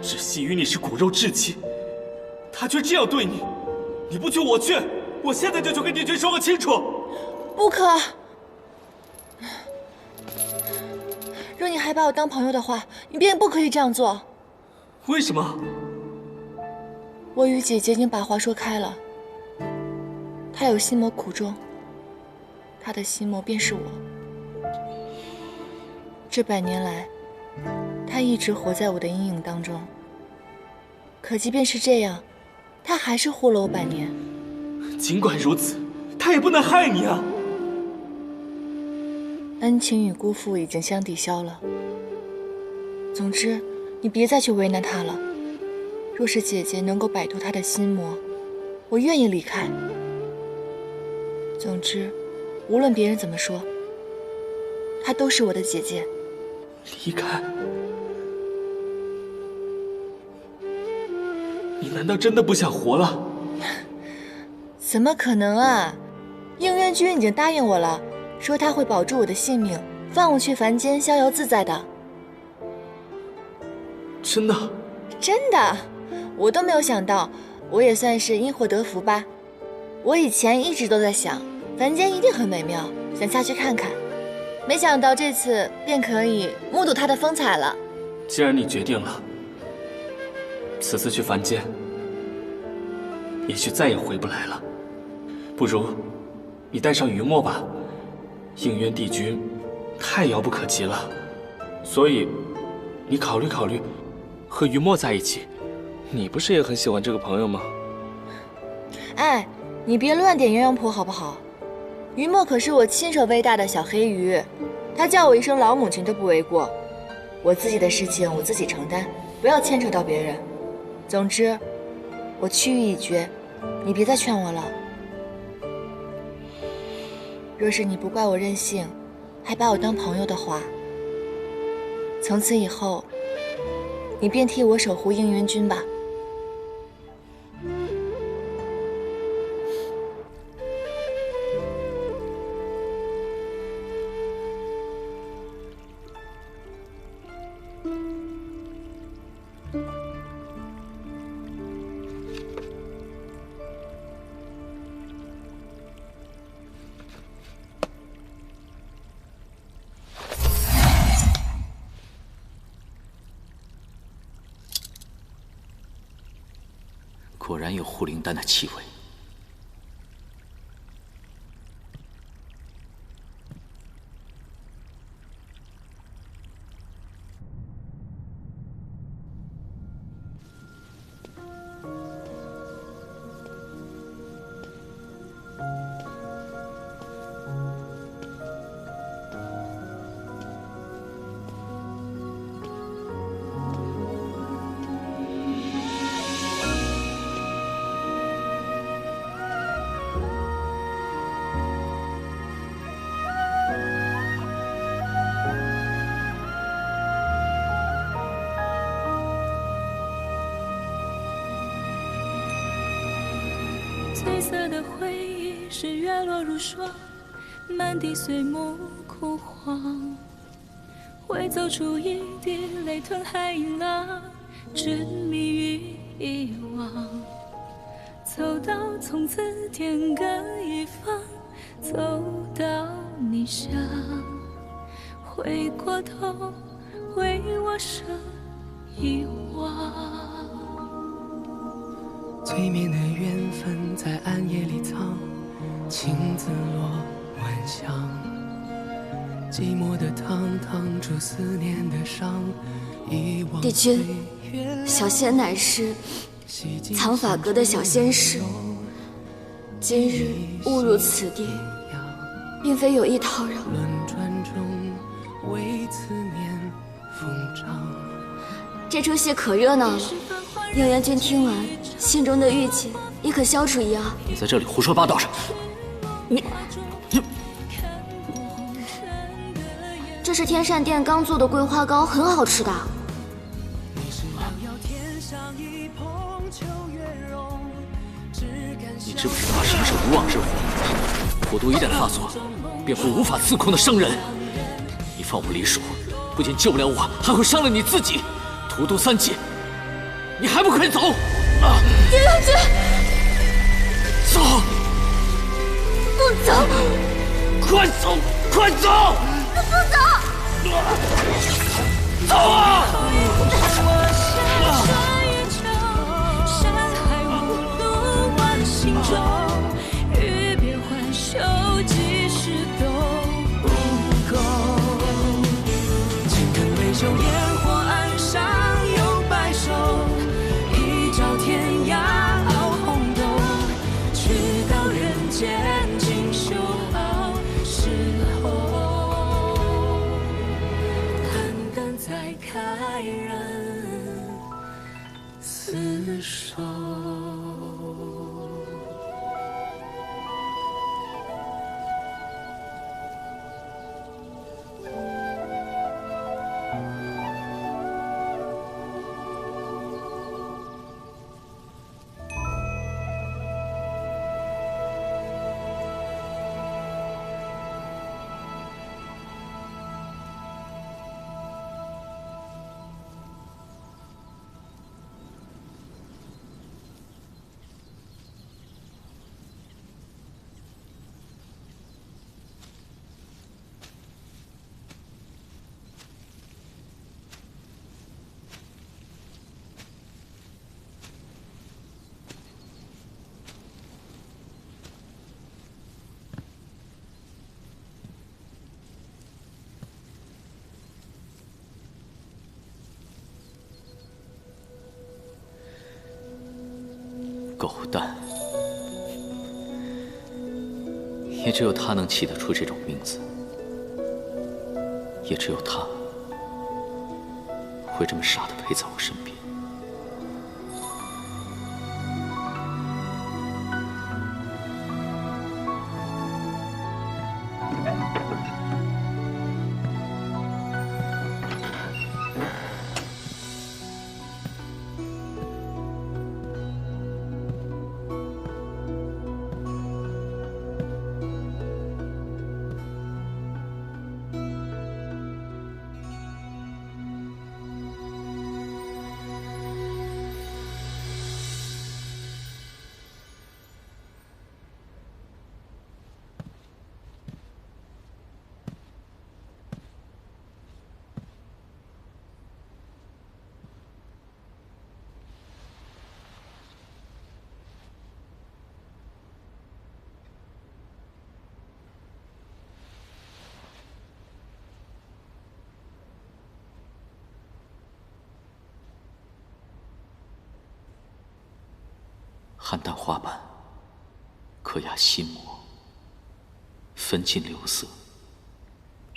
Speaker 13: 芷溪与你是骨肉至亲，他却这样对你，你不去我去，我现在就去跟帝君说个清楚。
Speaker 3: 不可！若你还把我当朋友的话，你便不可以这样做。
Speaker 13: 为什么？
Speaker 3: 我与姐姐已经把话说开了，她有心魔苦衷，她的心魔便是我。这100年来，她一直活在我的阴影当中。可即便是这样，她还是护了我100年。
Speaker 13: 尽管如此，她也不能害你啊！
Speaker 3: 恩情与辜负已经相抵消了。总之，你别再去为难她了。若是姐姐能够摆脱她的心魔，我愿意离开。总之，无论别人怎么说，她都是我的姐姐。
Speaker 13: 离开？你难道真的不想活了？
Speaker 3: 怎么可能啊！应渊君已经答应我了，说他会保住我的性命，放我去凡间逍遥自在的。
Speaker 13: 真的？
Speaker 3: 真的，我都没有想到，我也算是因祸得福吧。我以前一直都在想，凡间一定很美妙，想下去看看，没想到这次便可以目睹它的风采了。
Speaker 13: 既然你决定了，此次去凡间，也许再也回不来了。不如你带上雨墨吧，应渊帝君太遥不可及了，所以你考虑考虑，和雨墨在一起。你不是也很喜欢这个朋友吗？
Speaker 3: 哎，你别乱点鸳鸯谱好不好？于墨可是我亲手喂大的小黑鱼，他叫我一声老母亲都不为过。我自己的事情我自己承担，不要牵扯到别人。总之，我去意已决，你别再劝我了。若是你不怪我任性，还把我当朋友的话，从此以后，你便替我守护应渊君吧。
Speaker 5: 果然有护灵丹的气味。
Speaker 7: 褪色的回忆是月落如霜，满地碎木枯黄。会走出一滴泪吞海银浪，执迷于遗忘。走到从此天各一方，走到你乡，回过头为我生遗忘。
Speaker 8: 催眠的缘分在暗夜里藏，青子落晚香。寂寞的汤烫出思念的伤，遗忘
Speaker 3: 帝君，小仙乃是藏法阁的小仙士，今日误入此地，并非有意叨扰。
Speaker 8: 轮转中为思念疯长。
Speaker 3: 这出戏可热闹了，应元君听完，心中的郁结也可消除一二。
Speaker 5: 你在这里胡说八道什么？
Speaker 3: 这是天善殿刚做的桂花糕，很好吃的。
Speaker 5: 你知不知道什么是无妄之悔？蛊毒一旦发作，便会无法自控的伤人。你放我离蜀，不仅救不了我，还会伤了你自己。荼毒3界，你还不快走！
Speaker 3: 叶元君，
Speaker 5: 走！
Speaker 3: 不走！
Speaker 5: 快走！快走！
Speaker 3: 不走！
Speaker 5: 走啊！
Speaker 7: 欲别还休，几时都不够。
Speaker 8: 青藤微秀，烟火岸上有白首，一朝天涯熬红豆，去到人间尽修好时候。
Speaker 7: 淡淡再开人厮守。
Speaker 5: 狗蛋，也只有他能起得出这种名字，也只有他会这么傻的陪在我身边。菡萏花瓣，可压心魔，焚尽流色，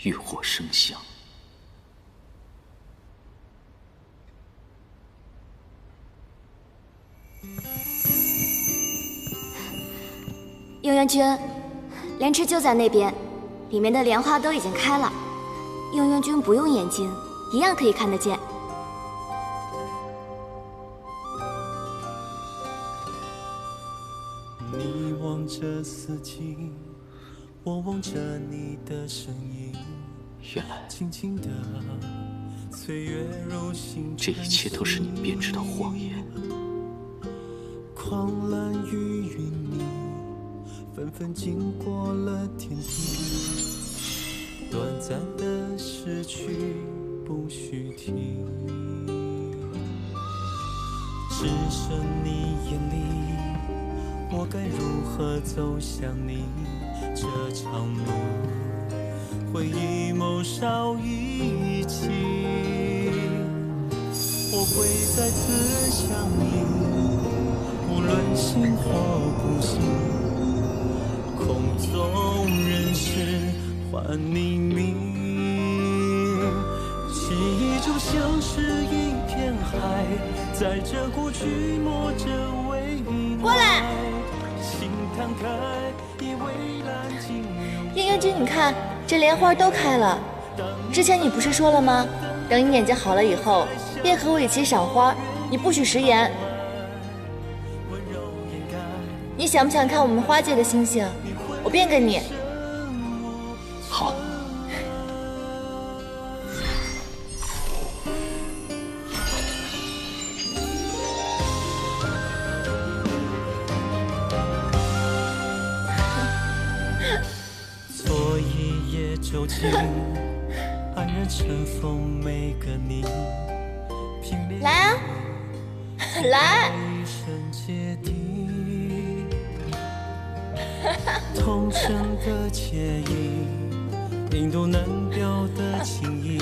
Speaker 5: 欲火生香。
Speaker 17: 应元君，莲池就在那边，里面的莲花都已经开了。应元君不用眼睛，一样可以看得见。
Speaker 18: 你望着四季，我望着你的身影。
Speaker 5: 原来，
Speaker 18: 轻轻的岁月如星
Speaker 5: 这一切都是你编织的谎言。
Speaker 18: 狂澜与云霓，纷纷经过了天地，短暂的失去不许提。只剩你眼里，我该如何走向你？这场路，回忆谋少一起，我会再次相遇。无论醒或不醒，空中人世换黎明。记忆就像是一片海，在这过去摸着未来。
Speaker 3: 过来，
Speaker 18: 心摊开，以蔚蓝尽有。
Speaker 3: 应元君，你看，这莲花都开了。之前你不是说了吗？等你眼睛好了以后，便和我一起赏花，你不许食言。你想不想看我们花界的星星？我变给你。
Speaker 5: 好。
Speaker 18: 做一夜酒精，安然尘封每个你。
Speaker 3: 来啊，来！
Speaker 18: 同城的惬意，印度难表的情谊。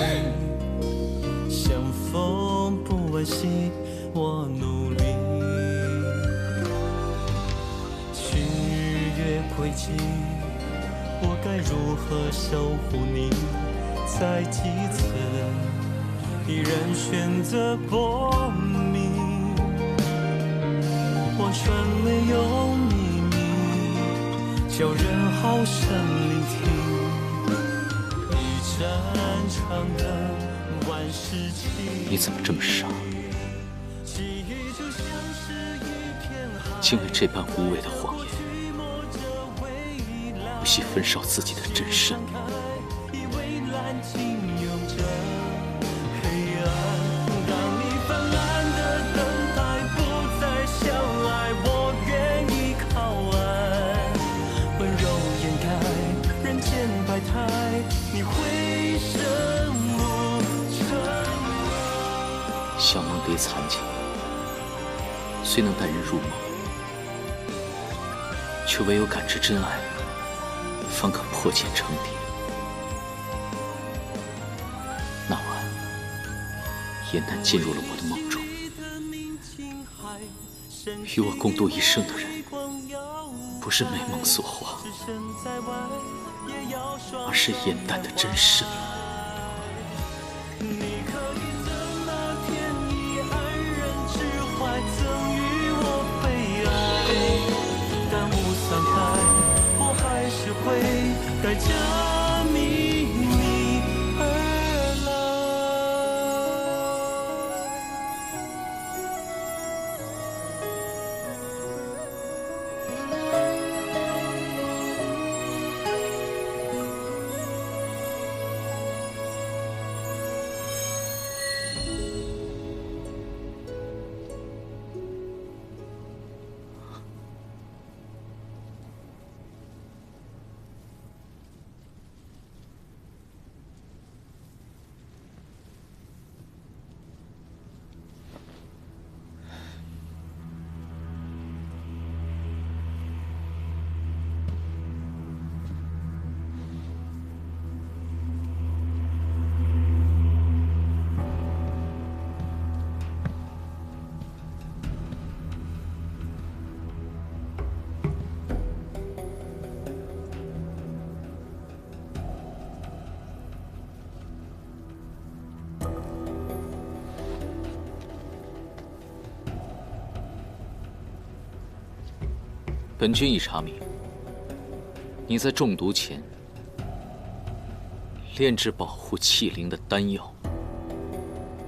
Speaker 18: 相逢不惋惜，我努力。去越轨迹，我该如何守护你？在几次，依然选择薄命。望穿没有秘密，叫人好生聆听。一盏长灯，万事清。
Speaker 5: 你怎么这么傻？竟为这般无谓的谎言，不惜焚烧自己的真身。小梦蝶残景，虽能带人入梦，却唯有感知真爱，方可破茧成蝶。那晚，颜淡进入了我的梦中，与我共度一生的人，不是美梦所化，而是颜淡的真身。
Speaker 18: 会带着秘密而
Speaker 5: 本君已查明，你在中毒前炼制保护气灵的丹药，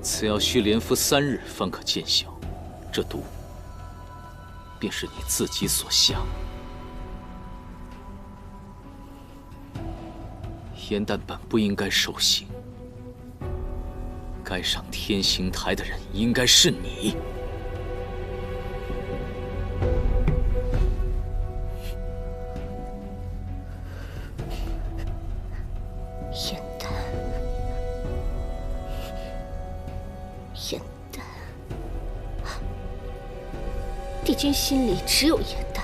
Speaker 5: 此药需连服3日方可见效。这毒便是你自己所下。严旦本不应该受刑，该上天刑台的人应该是你。
Speaker 12: 严旦，严旦，帝君心里只有严旦。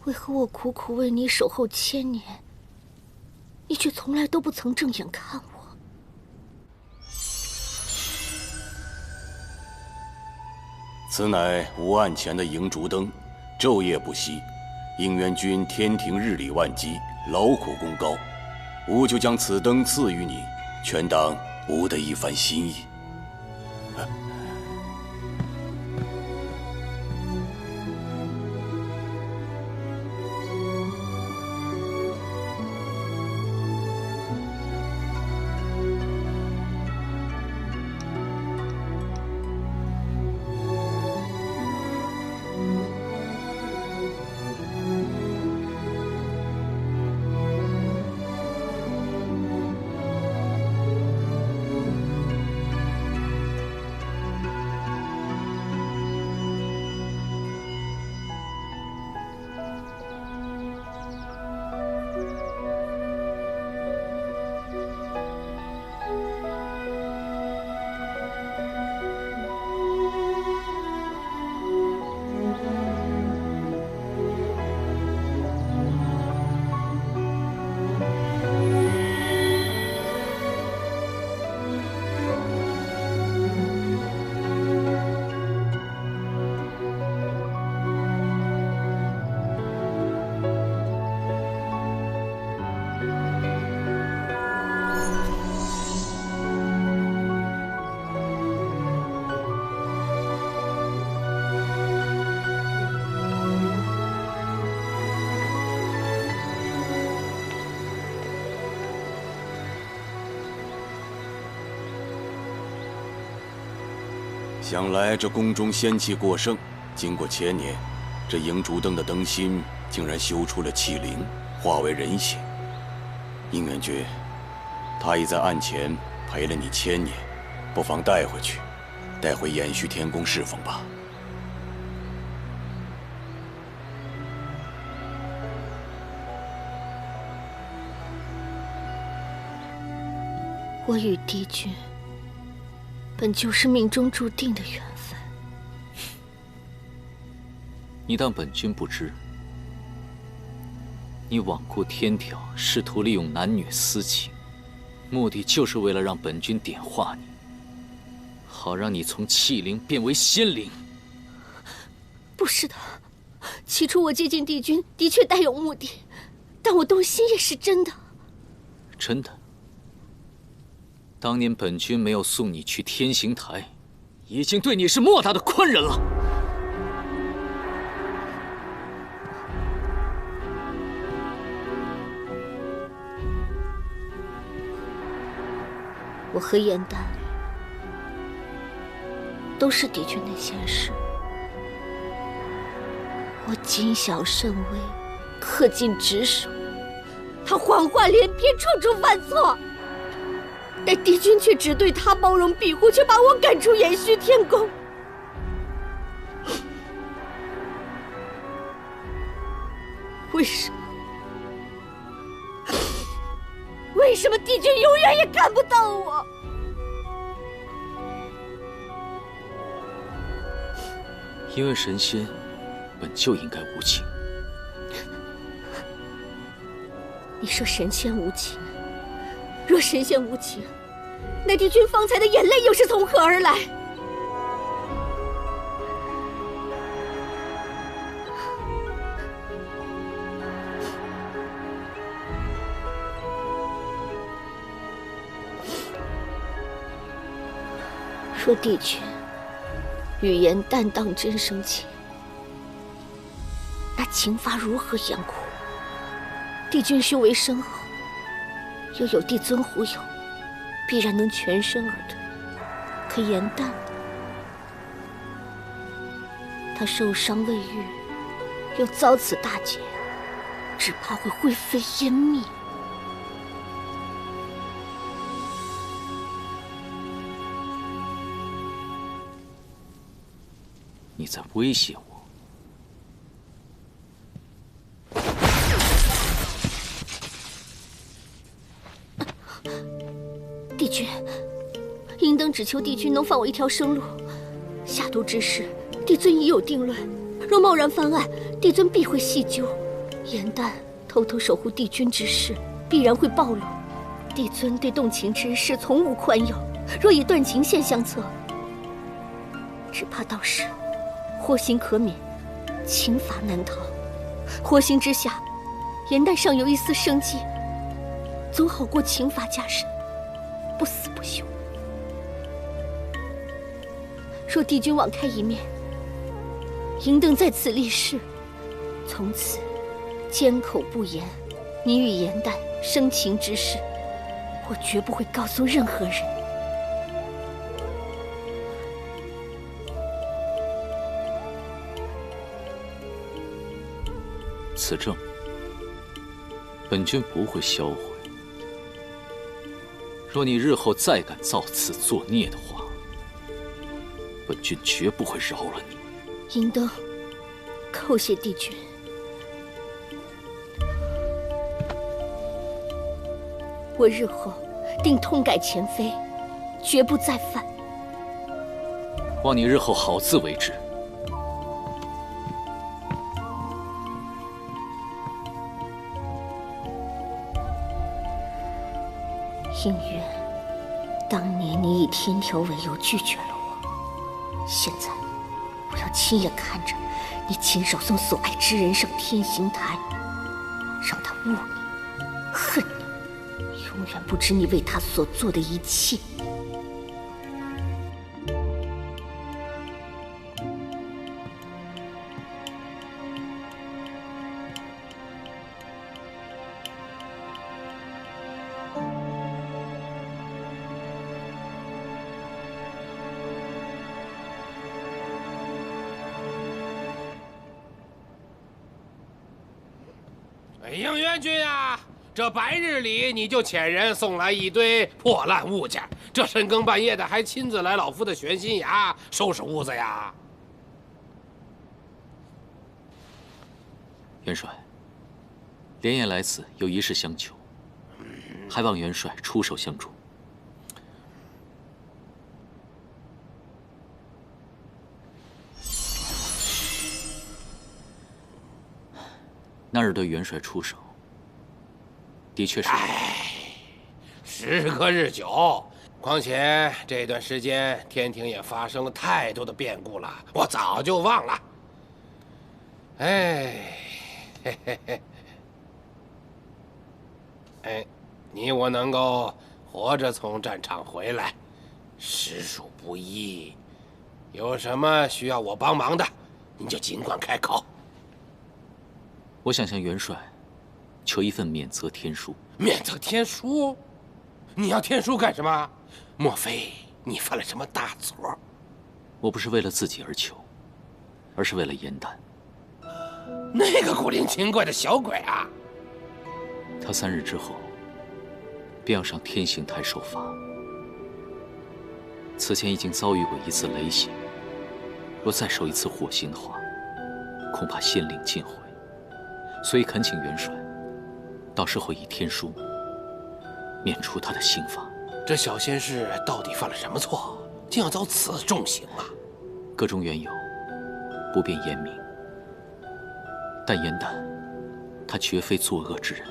Speaker 12: 为何我苦苦为你守候千年，你却从来都不曾正眼看我？
Speaker 10: 此乃吾案前的银烛灯，昼夜不息。应元君天庭日理万机，劳苦功高，吾就将此灯赐予你，全当吾的一番心意。想来这宫中仙气过剩，经过千年，这银烛灯的灯芯竟然修出了气灵，化为人形。应元君，他已在案前陪了你1000年，不妨带回去，带回延续天宫侍奉吧。
Speaker 12: 我与帝君本就是命中注定的缘分。
Speaker 5: 你当本君不知？你罔顾天条，试图利用男女私情，目的就是为了让本君点化你，好让你从气灵变为仙灵。
Speaker 12: 不是的，起初我接近帝君的确带有目的，但我动心也是真的。
Speaker 5: 真的？当年本君没有送你去天刑台，已经对你是莫大的宽仁了。
Speaker 12: 我和严旦都是帝君的仙士，我谨小慎微，恪尽职守，他谎话连篇，处处犯错。但帝君却只对他包容庇护，却把我赶出延续天宫。为什么？为什么帝君永远也看不到我？
Speaker 5: 因为神仙本就应该无情。
Speaker 12: 你说神仙无情？若神仙无情，那帝君方才的眼泪又是从何而来？若帝君语言担当真生前，那刑罚如何严酷？帝君修为深厚，又有帝尊护佑，必然能全身而退。可颜淡，他受伤未愈，又遭此大劫，只怕会灰飞烟灭。
Speaker 5: 你在威胁我？
Speaker 12: 帝君，银灯只求帝君能放我一条生路。下毒之事，帝尊已有定论。若贸然翻案，帝尊必会细究。颜淡偷偷守护帝君之事，必然会暴露。帝尊对动情之事从无宽宥，若以断情线相测，只怕到时祸心可免，情罚难逃。祸心之下，颜淡尚有一丝生机，总好过情罚加身，不死不休。若帝君网开一面，银灯在此立誓，从此缄口不言你与颜淡生情之事，我绝不会告诉任何人。
Speaker 5: 此证，本君不会销毁。若你日后再敢造次作孽的话，本君绝不会饶了你。
Speaker 12: 银灯，叩谢帝君。我日后定痛改前非，绝不再犯。
Speaker 5: 望你日后好自为之。
Speaker 12: 应渊，当年你以天条为由拒绝了我，现在我要亲眼看着你亲手送所爱之人上天刑台，让他恶你、恨你，永远不知你为他所做的一切。
Speaker 4: 应元君啊，这白日里你就遣人送来一堆破烂物件，这深更半夜的还亲自来老夫的玄心崖收拾屋子呀？
Speaker 5: 元帅，连夜来此有一事相求，还望元帅出手相助。那日对元帅出手，的确是。
Speaker 4: 时隔日久，况且这段时间天庭也发生了太多的变故了，我早就忘了。嘿嘿嘿，哎，你我能够活着从战场回来，实属不易。有什么需要我帮忙的，你就尽管开口。
Speaker 5: 我想向元帅求一份免责天书。
Speaker 4: 免责天书？你要天书干什么？莫非你犯了什么大错？
Speaker 5: 我不是为了自己而求，而是为了颜淡。
Speaker 4: 那个古灵精怪的小鬼啊！
Speaker 5: 他3日之后便要上天刑台受罚。此前已经遭遇过一次雷刑，若再受一次火刑的话，恐怕先灵尽毁。所以恳请元帅，到时候以天书免除他的刑罚。
Speaker 4: 这小仙士到底犯了什么错，竟要遭此重刑啊？
Speaker 5: 个中缘由，不便言明。但颜淡，他绝非作恶之人。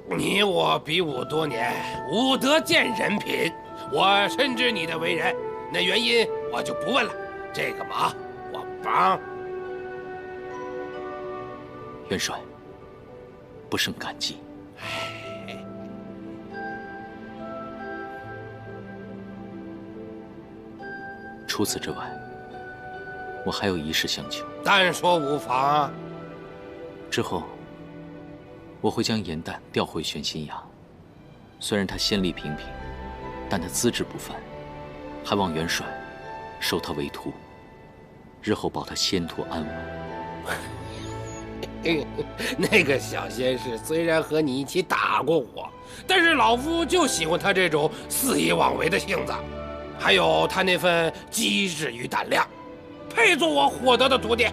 Speaker 4: 你我比武多年，武德见人品，我深知你的为人。那原因我就不问了，这个忙我帮。
Speaker 5: 元帅，不胜感激。除此之外，我还有一事相求。
Speaker 4: 但说无妨啊。
Speaker 5: 之后，我会将严旦调回玄心崖。虽然他仙力平平，但他资质不凡，还望元帅收他为徒，日后保他仙途安稳。
Speaker 4: 那个小仙士虽然和你一起打过我，但是老夫就喜欢他这种肆意妄为的性子，还有他那份机智与胆量，配做我火德的徒弟。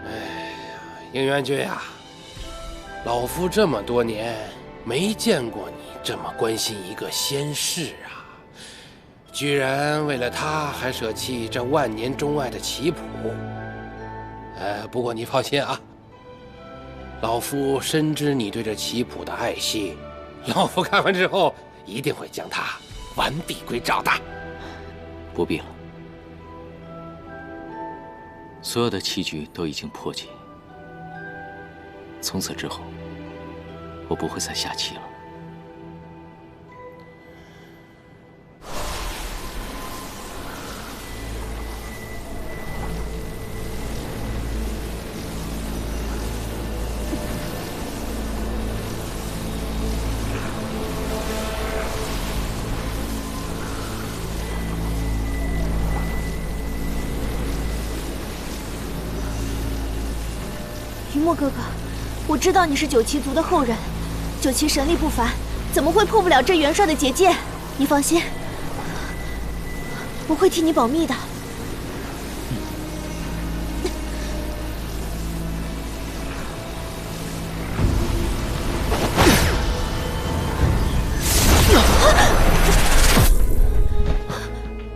Speaker 4: 哎呀，应元君呀，老夫这么多年没见过你这么关心一个仙士啊！居然为了他还舍弃这万年钟爱的棋谱。不过你放心啊，老夫深知你对这棋谱的爱惜，老夫看完之后一定会将它完璧归赵的。
Speaker 5: 不必了，所有的棋局都已经破解，从此之后，我不会再下棋了。
Speaker 1: 云墨哥哥，我知道你是九旗族的后人，九旗神力不凡，怎么会破不了这元帅的结界？你放心，我会替你保密的。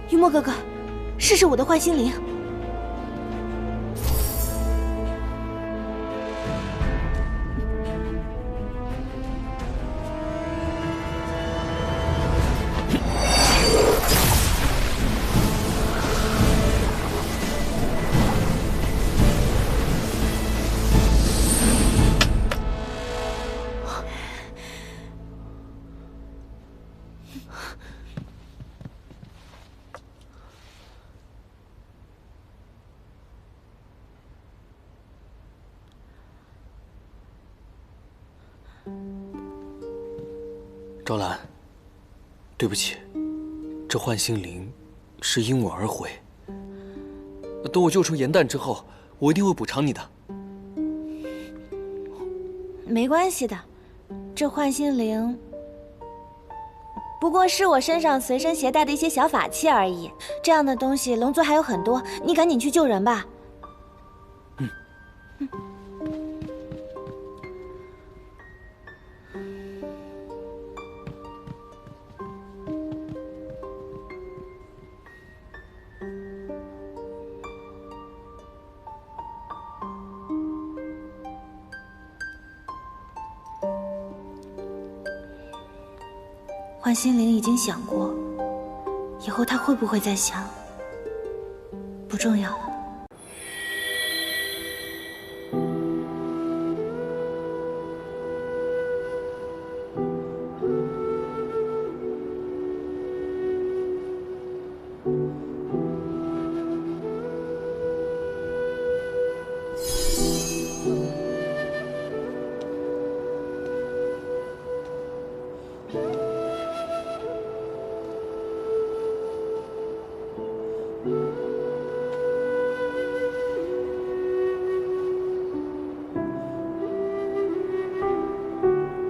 Speaker 1: 云墨哥哥，试试我的幻心灵。
Speaker 16: 赵兰，对不起，这幻心灵是因我而毁。等我救出严旦之后，我一定会补偿你的。
Speaker 1: 没关系的，这幻心灵不过是我身上随身携带的一些小法器而已。这样的东西龙族还有很多，你赶紧去救人吧。幻心灵已经想过，以后他会不会再想，不重要了。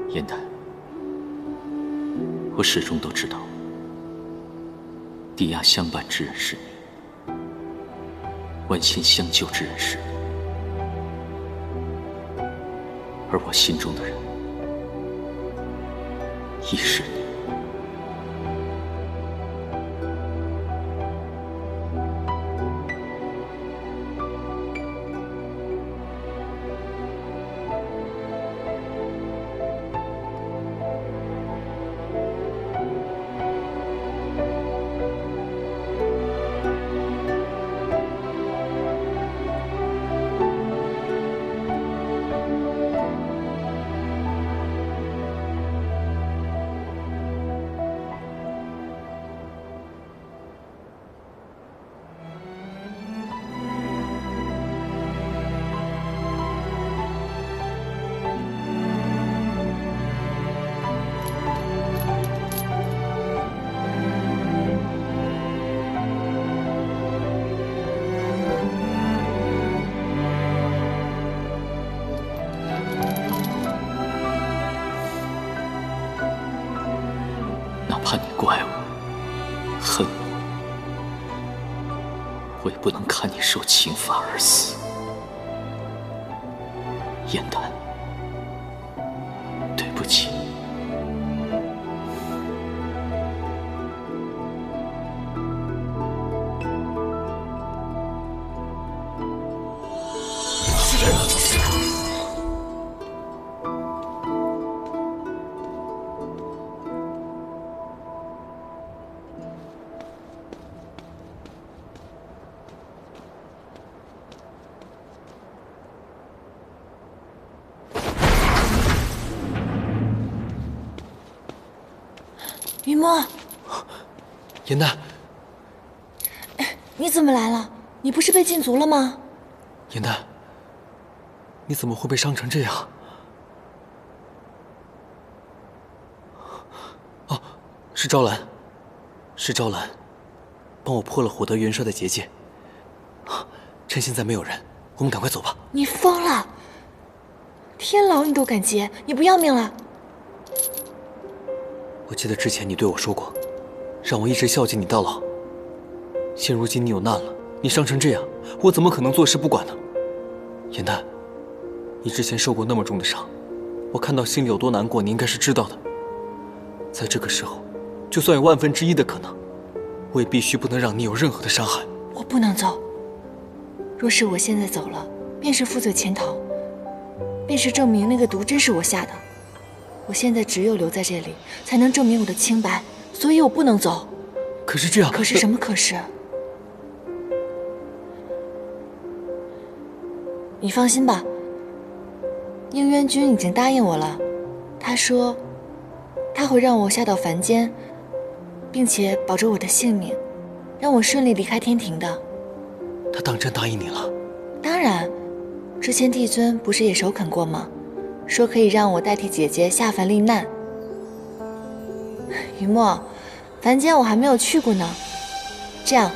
Speaker 5: 严旦，我始终都知道，抵押相伴之人是你，剜心相救之人是你，而我心中的人亦是你。怕你怪我、恨我，我也不能看你受刑罚而死。燕丹，对不起。
Speaker 3: 云墨，
Speaker 16: 严丹，
Speaker 3: 你怎么来了？你不是被禁足了吗？
Speaker 16: 严丹，你怎么会被伤成这样？哦，是昭兰，是昭兰，帮我破了火德元帅的结界。趁现在没有人，我们赶快走吧。
Speaker 3: 你疯了！天牢你都敢劫，你不要命了？
Speaker 16: 我记得之前你对我说过，让我一直孝敬你到老。现如今你有难了，你伤成这样，我怎么可能坐视不管呢？严丹，你之前受过那么重的伤，我看到心里有多难过，你应该是知道的。在这个时候，就算有1/1000的可能，我也必须不能让你有任何的伤害。
Speaker 3: 我不能走。若是我现在走了，便是负罪潜逃，便是证明那个毒真是我下的。我现在只有留在这里，才能证明我的清白，所以我不能走。
Speaker 16: 可是这样，
Speaker 3: 可是什么可是？你放心吧，应渊君已经答应我了，他说他会让我下到凡间，并且保着我的性命，让我顺利离开天庭的。
Speaker 16: 他当真答应你了？
Speaker 3: 当然，之前帝尊不是也首肯过吗？说可以让我代替姐姐下凡历难。云墨，凡间我还没有去过呢。这样，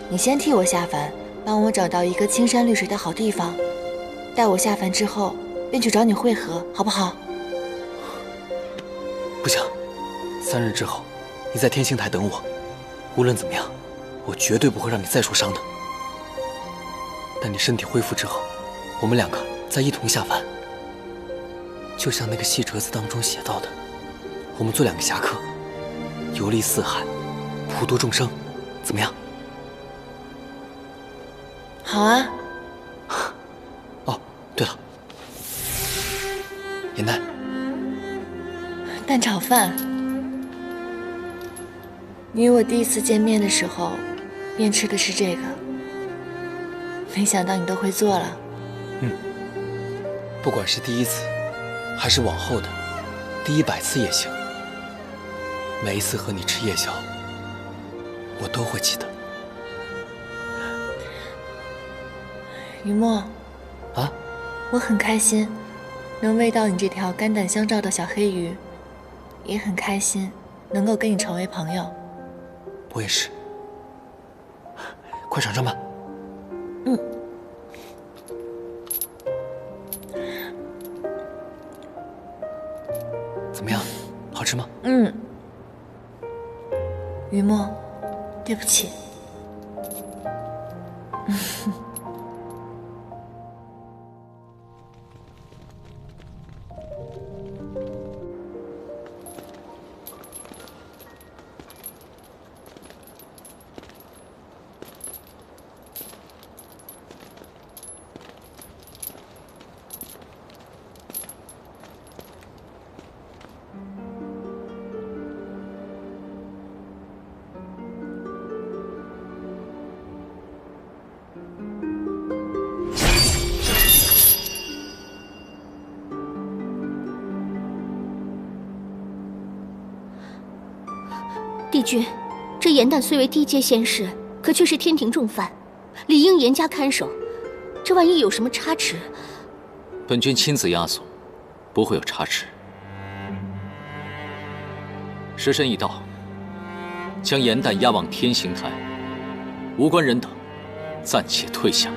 Speaker 3: 你先替我下凡，帮我找到一个青山绿水的好地方。待我下凡之后，便去找你会合，好不好？
Speaker 16: 不行，3日之后，你在天星台等我。无论怎么样，我绝对不会让你再受伤的。待你身体恢复之后，我们2个再一同下凡。就像那个细折子当中写到的，我们做2个侠客，游历四海，普度众生，怎么样？
Speaker 3: 好啊。
Speaker 16: 哦，对了，严丹，
Speaker 3: 蛋炒饭。你与我第一次见面的时候，便吃的是这个，没想到你都会做了。
Speaker 16: 不管是第一次，还是往后的第100次也行，每一次和你吃夜宵，我都会记得。
Speaker 3: 雨墨，
Speaker 16: 啊，
Speaker 3: 我很开心能喂到你这条肝胆相照的小黑鱼，也很开心能够跟你成为朋友。
Speaker 16: 我也是。快尝尝吧。怎么样，好吃吗？
Speaker 3: 雨墨，对不起。
Speaker 12: 帝君，这严旦虽为低阶仙士，可却是天庭重犯，理应严加看守。这万一有什么差池，
Speaker 5: 本君亲自押送，不会有差池。时辰已到，将严旦押往天刑台，无关人等暂且退下。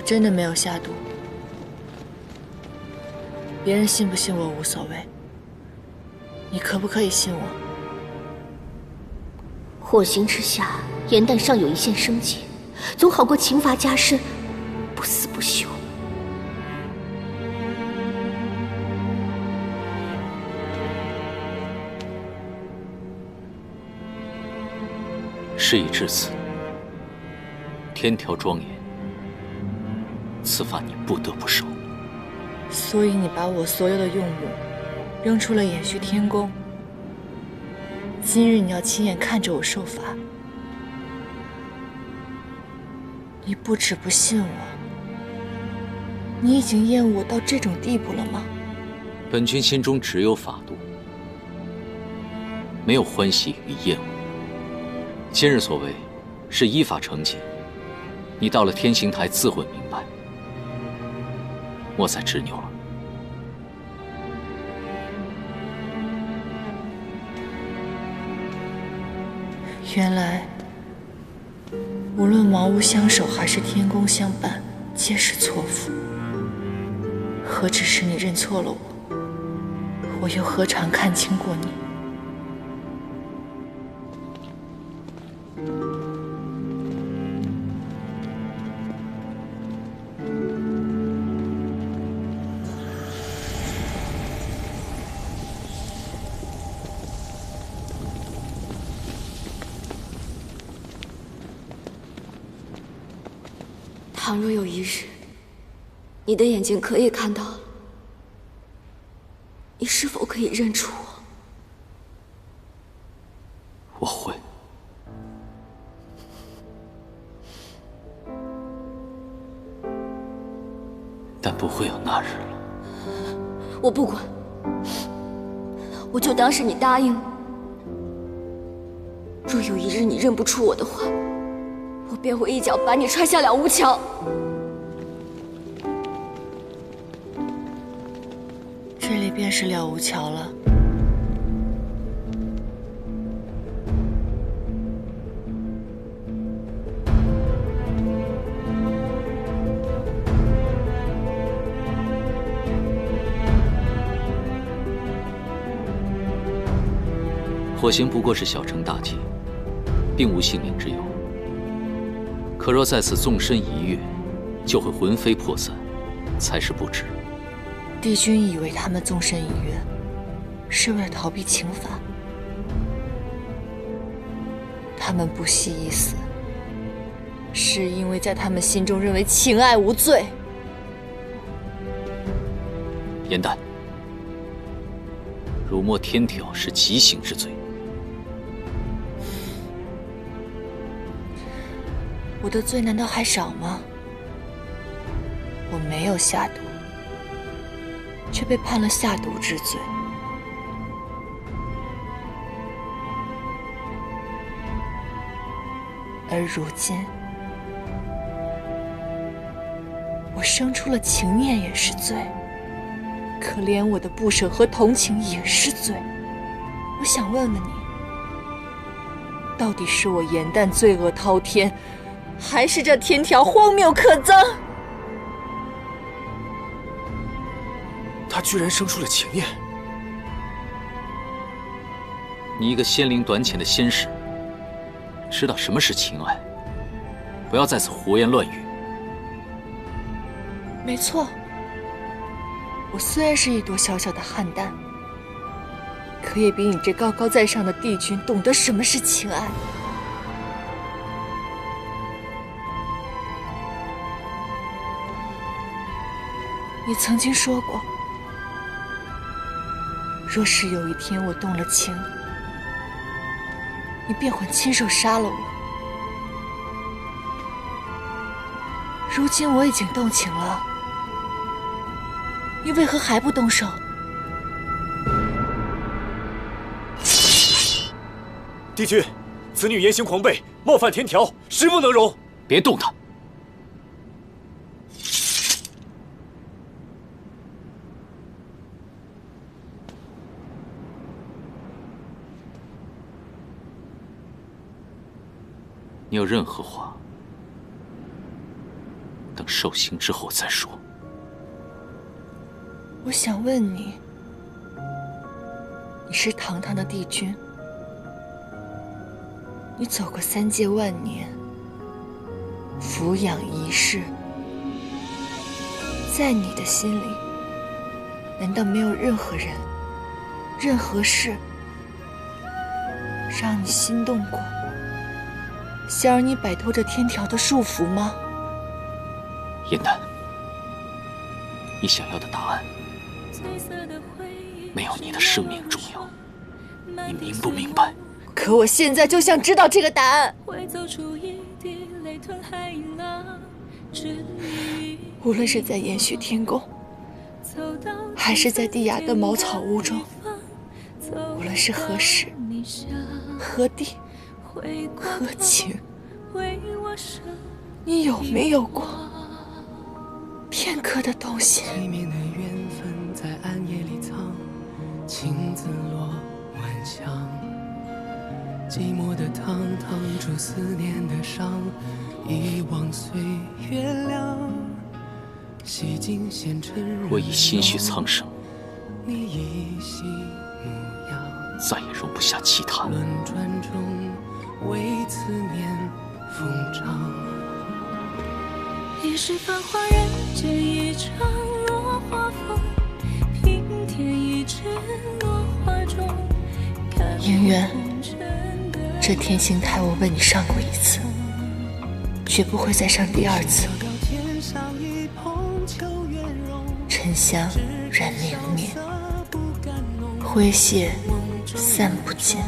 Speaker 3: 真的没有下毒，别人信不信我无所谓，你可不可以信我？
Speaker 12: 火刑之下，严旦尚有一线生机，总好过刑罚加深，不死不休。
Speaker 5: 事已至此，天条庄严，此法你不得不受。
Speaker 3: 所以你把我所有的用武扔出了延续天宫，今日你要亲眼看着我受罚。你不止不信我，你已经厌恶我到这种地步了吗？
Speaker 5: 本君心中只有法度，没有欢喜与厌恶。今日所为是依法惩戒，你到了天刑台自会明白，莫再执拗了。
Speaker 3: 原来，无论茅屋相守还是天宫相伴，皆是错付。何止是你认错了我，我又何尝看清过你？
Speaker 17: 倘若有一日，你的眼睛可以看到了，你是否可以认出我？
Speaker 5: 我会。但不会有那日了。
Speaker 17: 我不管，我就当是你答应了。若有一日你认不出我的话，我便会一脚把你踹下了吴桥。
Speaker 3: 这里便是了无桥了。
Speaker 5: 火刑不过是小惩大戒，并无性命之忧。可若在此纵身一跃，就会魂飞魄散，才是不知。
Speaker 3: 帝君以为他们纵身一跃，是为了逃避刑罚。他们不惜一死，是因为在他们心中认为情爱无罪。
Speaker 5: 严旦，辱没天条是极刑之罪。
Speaker 3: 我的罪难道还少吗？我没有下毒，却被判了下毒之罪。而如今，我生出了情念也是罪，可怜我的不舍和同情也是罪。我想问问你，到底是我严旦罪恶滔天，还是这天条荒谬可憎？
Speaker 2: 他居然生出了情念！
Speaker 5: 你一个仙龄短浅的仙士，知道什么是情爱？不要在此胡言乱语。
Speaker 3: 没错，我虽然是一朵小小的菡萏，可也比你这高高在上的帝君懂得什么是情爱。你曾经说过，若是有一天我动了情，你便会亲手杀了我。如今我已经动情了，你为何还不动手？
Speaker 16: 帝君，此女言行狂悖，冒犯天条，实不能容。
Speaker 5: 别动她！你有任何话，等受刑之后再说。
Speaker 14: 我想问你，你是堂堂的帝君，你走过3界万年，俯仰一世，在你的心里，难道没有任何人、任何事让你心动过，想让你摆脱这天条的束缚吗？
Speaker 5: 燕丹，你想要的答案没有你的生命重要，你明不明白？
Speaker 14: 可我现在就想知道这个答案。无论是在延续天宫，还是在地崖的茅草屋中，无论是何时、何地、何情，你有没有过片刻的动心？
Speaker 8: 体面的缘分在暗夜里藏，情字落晚香。寂寞的汤烫出思念的伤，遗忘岁月凉。洗尽纤尘，
Speaker 5: 我已心绪苍生，
Speaker 8: 你依稀模样，
Speaker 5: 再也容不下其他。
Speaker 8: 轮转中为思念疯长。
Speaker 7: 也是繁华人间一场落花风，平添一纸落花中。
Speaker 14: 姻缘，这天星台我为你上过1次，绝不会再上第2次。沉香染绵绵，灰屑散不尽。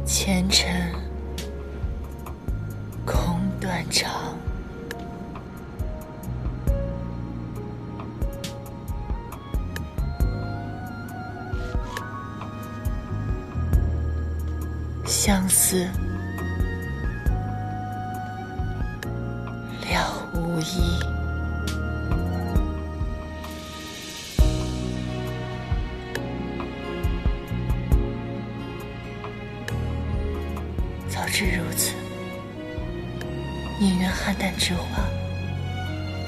Speaker 14: 前尘空断肠，相思了无遗。早知如此，宁愿邯郸之花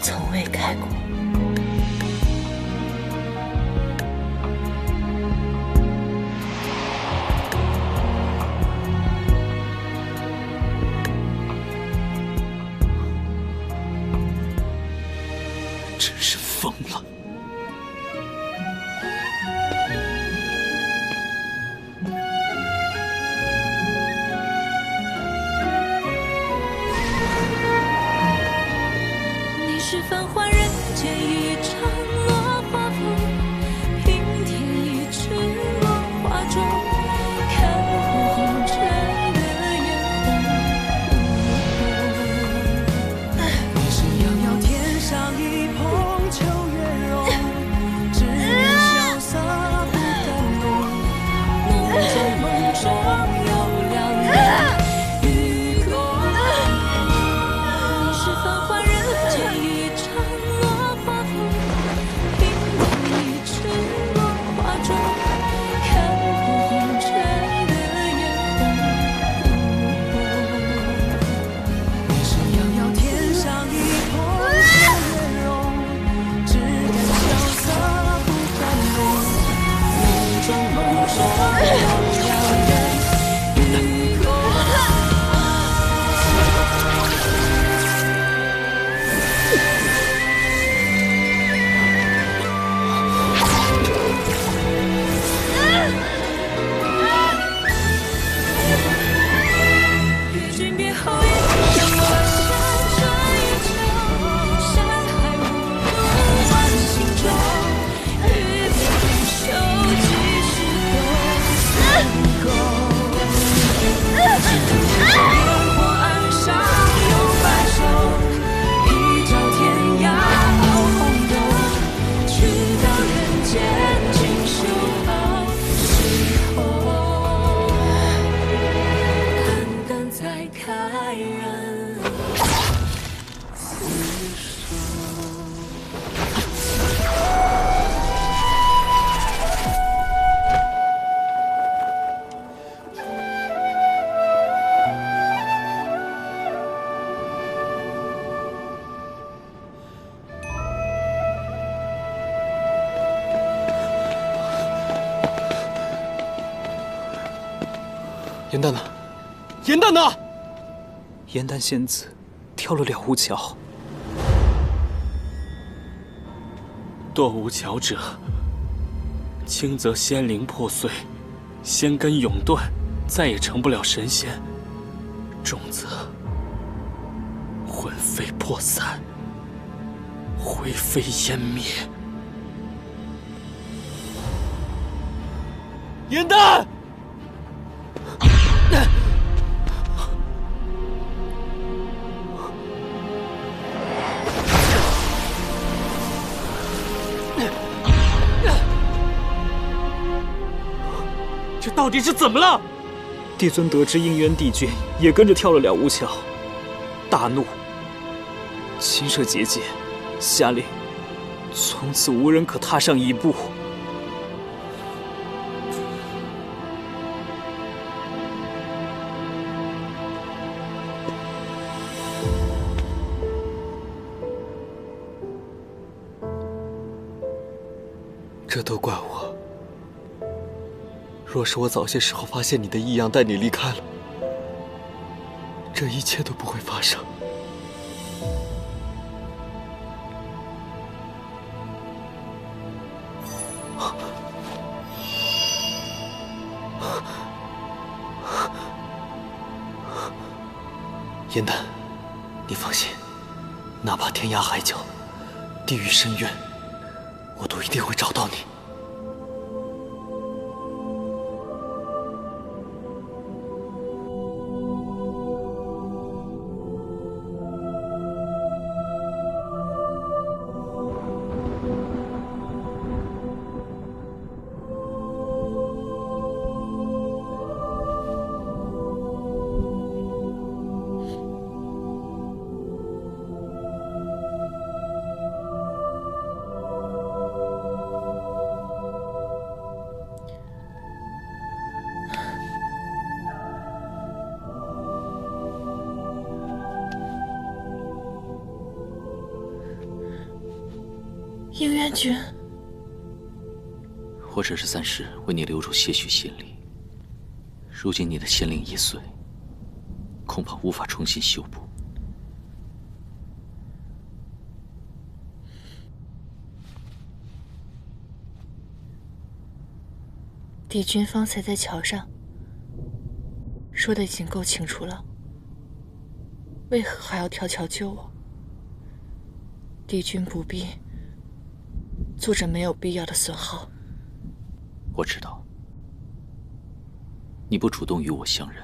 Speaker 14: 从未开过。
Speaker 5: 真是疯了。
Speaker 7: 是繁华人间一场落花风，平添一纸落花中，看红红尘的眼红。
Speaker 8: 你是遥遥天上一捧秋
Speaker 7: 爱人。
Speaker 16: 颜淡呢？颜淡呢？
Speaker 11: 颜淡仙子跳了了无桥。
Speaker 13: 堕无桥者，轻则仙灵破碎，仙根永断，再也成不了神仙；重则魂飞魄散，灰飞烟灭。
Speaker 16: 颜淡！
Speaker 13: 这到底是怎么了？
Speaker 11: 帝尊得知应渊帝君也跟着跳了了无桥，大怒，亲赦结界，下令从此无人可踏上一步。
Speaker 16: 这都怪我。若是我早些时候发现你的异样，带你离开了，这一切都不会发生。颜淡，你放心，哪怕天涯海角，地狱深渊，我都一定会找到你。
Speaker 14: 应渊君，
Speaker 5: 我只是暂时为你留住些许仙力。如今你的仙灵已碎，恐怕无法重新修补。
Speaker 14: 帝君方才在桥上说的已经够清楚了，为何还要跳桥救我？帝君不必做着没有必要的损耗。
Speaker 5: 我知道，你不主动与我相认，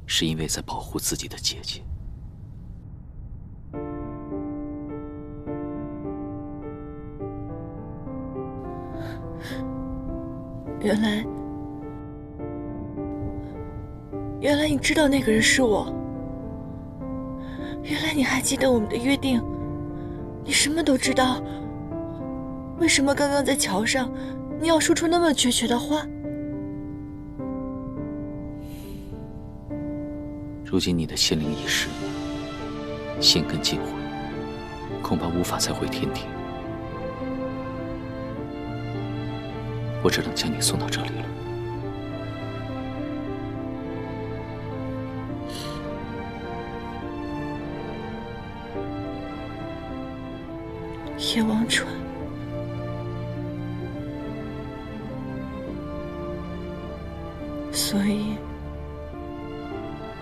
Speaker 5: 是因为在保护自己的姐姐。
Speaker 14: 原来你知道那个人是我。原来你还记得我们的约定，你什么都知道。为什么刚刚在桥上，你要说出那么决绝的话？
Speaker 5: 如今你的仙灵已逝，仙根尽毁，恐怕无法再回天庭。我只能将你送到这里了。
Speaker 14: 叶王川，所以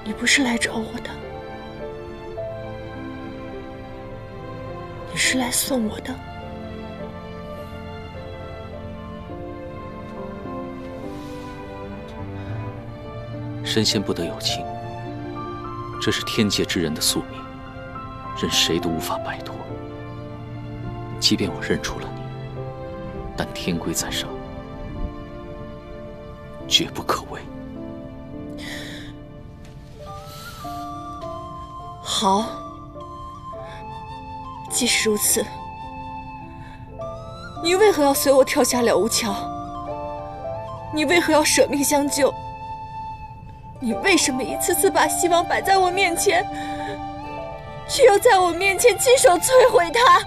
Speaker 14: 你不是来找我的，你是来送我的。
Speaker 5: 神仙不得有情，这是天界之人的宿命，任谁都无法摆脱。即便我认出了你，但天规在上，绝不可违。
Speaker 14: 好，即使如此，你为何要随我跳下了无桥？你为何要舍命相救？你为什么一次次把希望摆在我面前，却要在我面前亲手摧毁它？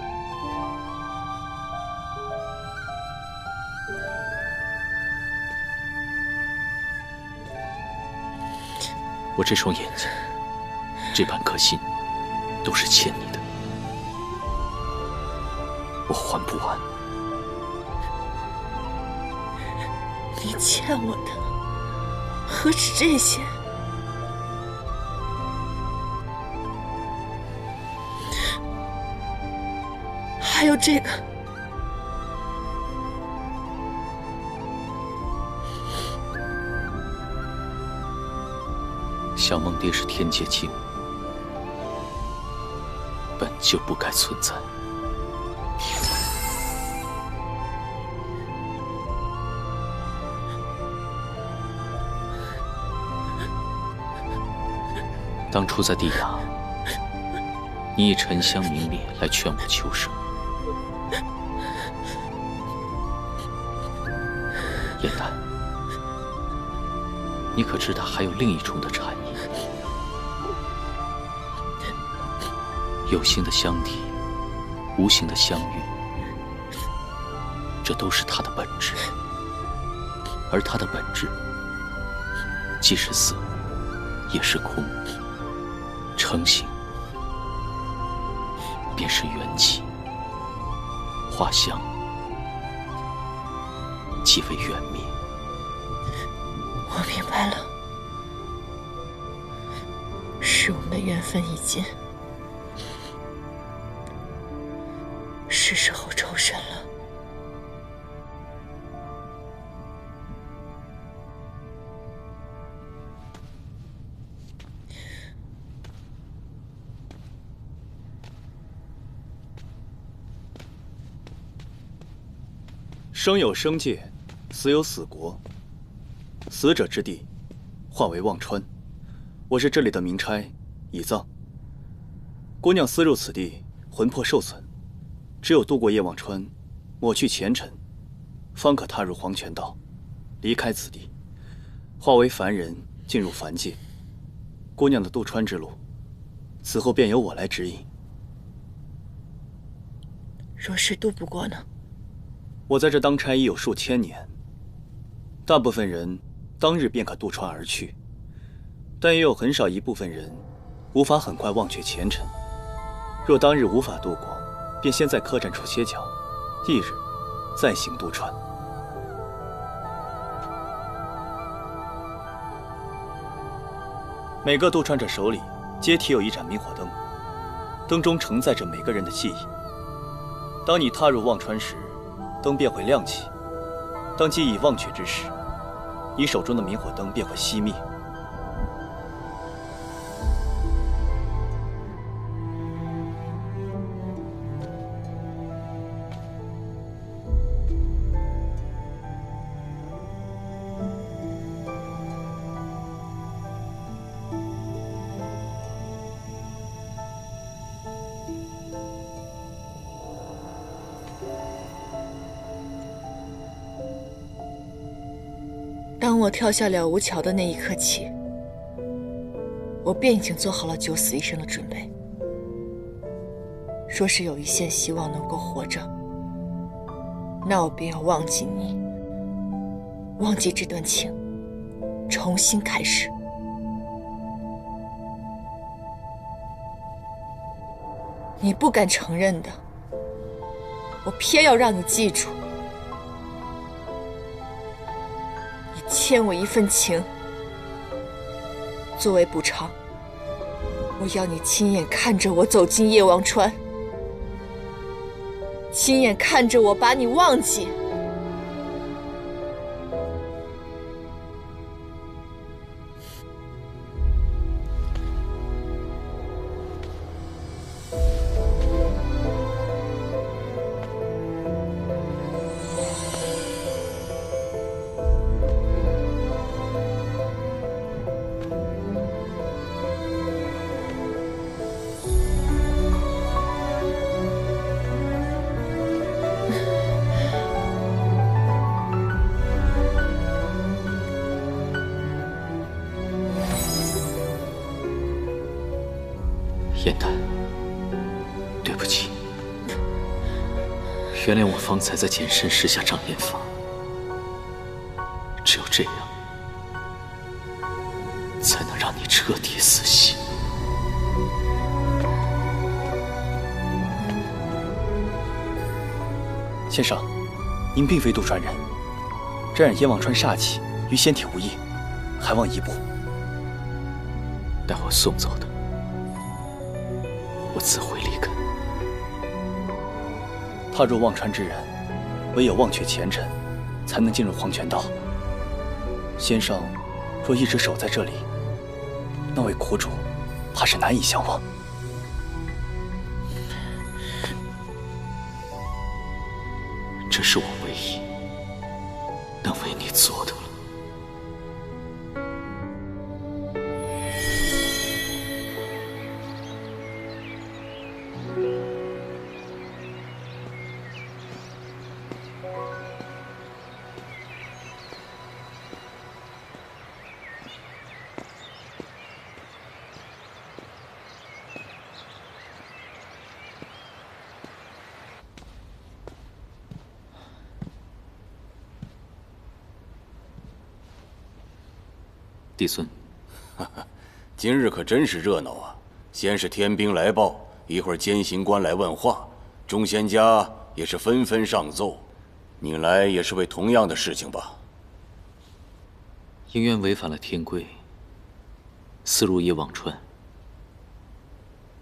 Speaker 5: 我这双眼睛，这半颗心，都是欠你的，我还不完。
Speaker 14: 你欠我的何止这些？还有这个。
Speaker 5: 小梦蝶是天界精，本就不该存在。当初在地崖，你以沉香明烈来劝我求生。燕丹，你可知道还有另一重的禅意？有形的相替，无形的相遇，这都是它的本质。而它的本质，既是色，也是空。成形便是缘起，化相即为缘灭。
Speaker 14: 我明白了，是我们的缘分已尽，是时候抽身了。
Speaker 15: 生有生界，死有死国。死者之地，化为忘川。我是这里的民差，已葬。姑娘私入此地，魂魄受损，只有渡过夜忘川，抹去前尘，方可踏入黄泉道，离开此地，化为凡人，进入凡界。姑娘的渡川之路，此后便由我来指引。
Speaker 14: 若是渡不过呢？
Speaker 15: 我在这当差已有数千年，大部分人当日便可渡船而去，但也有很少一部分人无法很快忘却前尘。若当日无法渡过，便先在客栈处歇脚，翌日再行渡船。每个渡船者手里皆提有一盏明火灯，灯中承载着每个人的记忆。当你踏入忘川时，灯便会亮起；当记忆忘却之时，你手中的明火灯便会熄灭。
Speaker 14: 当我跳下了无桥的那一刻起，我便已经做好了九死一生的准备。若是有一线希望能够活着，那我便要忘记你，忘记这段情，重新开始。你不敢承认的，我偏要让你记住。欠我一份情，作为补偿，我要你亲眼看着我走进夜忘川，亲眼看着我把你忘记。
Speaker 5: 燕丹，对不起，原谅我方才在简身施下障眼法。只有这样，才能让你彻底死心。
Speaker 15: 先生，您并非杜川人，沾染燕望川煞气，与仙体无异，还望一步。
Speaker 5: 待我送走他，我自会离开。
Speaker 15: 踏入忘川之人，唯有忘却前尘，才能进入黄泉道。先生若一直守在这里，那位苦主怕是难以相忘。
Speaker 5: 这是我唯一能为你做的了。帝孙，
Speaker 10: 今日可真是热闹啊！先是天兵来报，一会儿监刑官来问话，众仙家也是纷纷上奏。你来也是为同样的事情吧？
Speaker 5: 应渊违反了天规，私入叶忘川，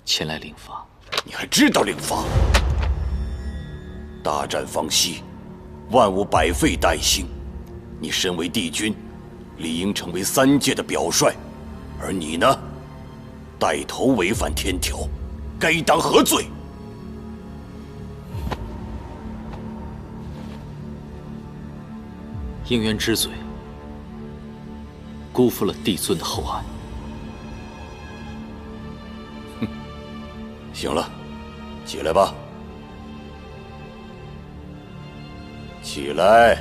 Speaker 5: 前来领罚。
Speaker 10: 你还知道领罚？大战方息，万物百废待兴。你身为帝君，理应成为3界的表率，而你呢，带头违反天条，该当何罪？
Speaker 5: 应渊之罪，辜负了帝尊的厚爱。
Speaker 10: 哼，行了，起来吧，起来。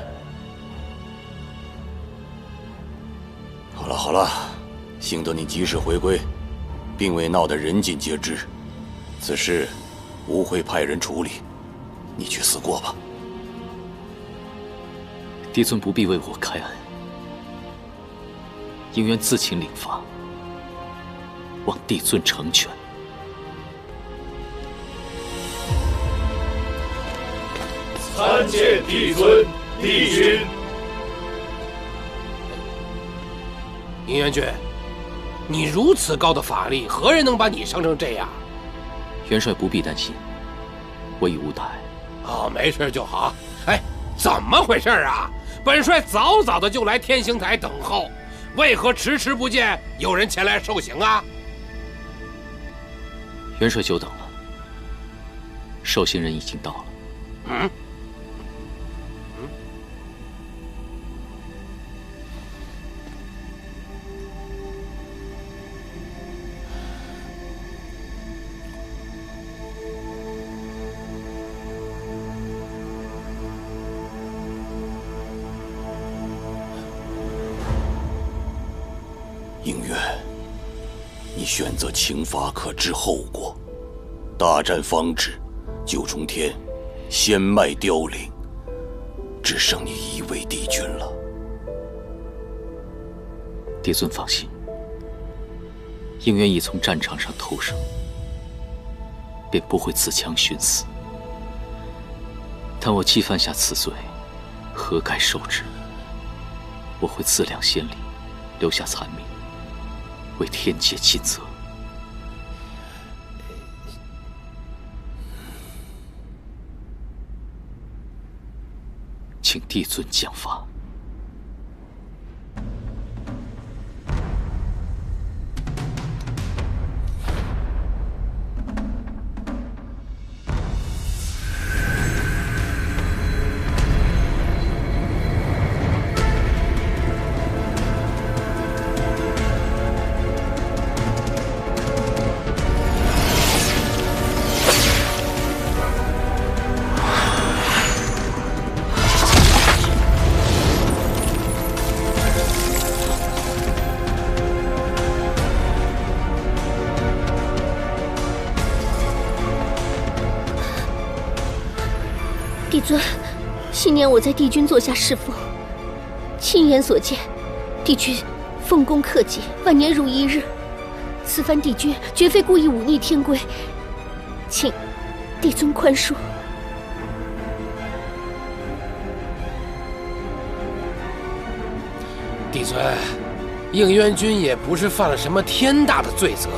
Speaker 10: 好了好了，幸得你及时回归，并未闹得人尽皆知。此事吾会派人处理，你去思过吧。
Speaker 5: 帝尊不必为我开恩，应渊自请领罚，望帝尊成全。
Speaker 19: 参见帝尊，帝君。
Speaker 4: 应元君，你如此高的法力，何人能把你伤成这样？
Speaker 5: 元帅不必担心，我已无大碍。
Speaker 4: 哦，没事就好。哎，怎么回事啊？本帅早早的就来天刑台等候，为何迟迟不见有人前来受刑啊？
Speaker 5: 元帅久等了，受刑人已经到了。
Speaker 4: 嗯。
Speaker 10: 应渊，你选择轻罚可知后果。大战方止，九重天仙脉凋零，只剩你一位帝君了。
Speaker 5: 帝尊放心，应渊已从战场上偷生，便不会自强寻死。但我既犯下此罪，何该受之？我会自量先例，留下残命，为天界尽责。请帝尊降罚。
Speaker 12: 尊，昔年我在帝君座下侍奉，亲眼所见，帝君奉公克己，万年如一日。此番帝君绝非故意忤逆天规，请帝尊宽恕。
Speaker 4: 帝尊，应渊君也不是犯了什么天大的罪责，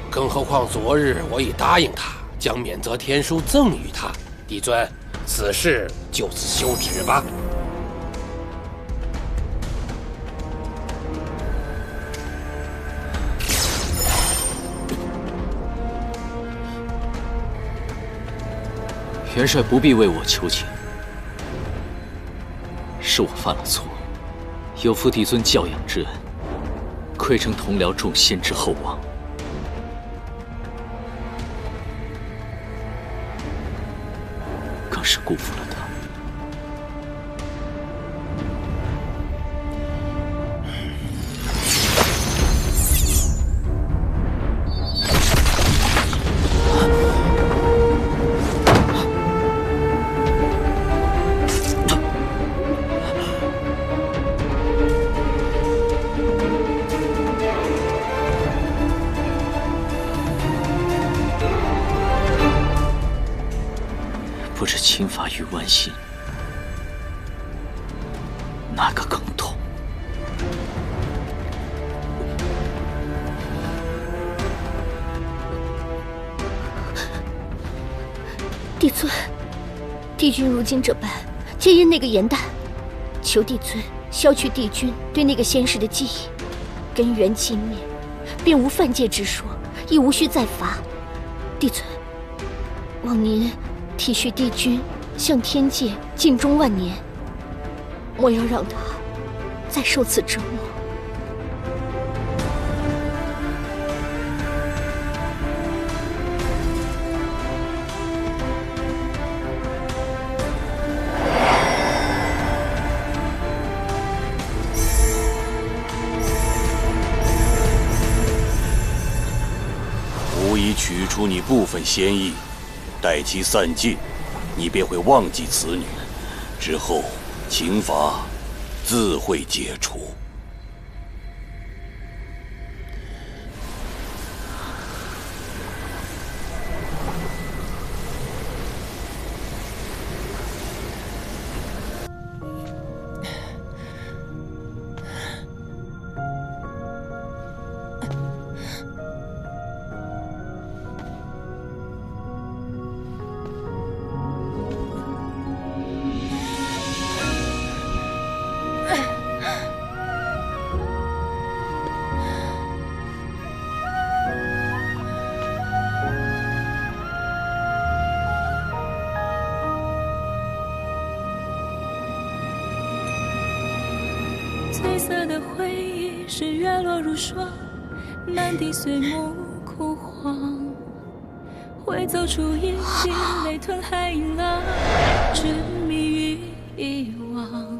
Speaker 4: 更何况昨日我已答应他将免责天书赠予他。帝尊，此事就此休止吧。
Speaker 5: 元帅不必为我求情，是我犯了错，有负帝尊教养之恩，亏称同僚众先知厚望，更是辜负了他。不知侵伐于剜心，哪个更痛？
Speaker 12: 帝尊，帝君如今这般，皆因那个严旦，求帝尊消去帝君对那个仙士的记忆，根源尽灭，便无犯戒之说，亦无需再罚。帝尊，望您体恤帝君向天界尽忠万年，莫要让他再受此折磨。
Speaker 10: 吾已取出你部分仙意，待其散尽，你便会忘记此女，之后刑罚自会解除。
Speaker 7: 褪色的回忆是月落如霜，满地碎木枯黄，会走出一滴泪吞海银浪，执迷于遗忘，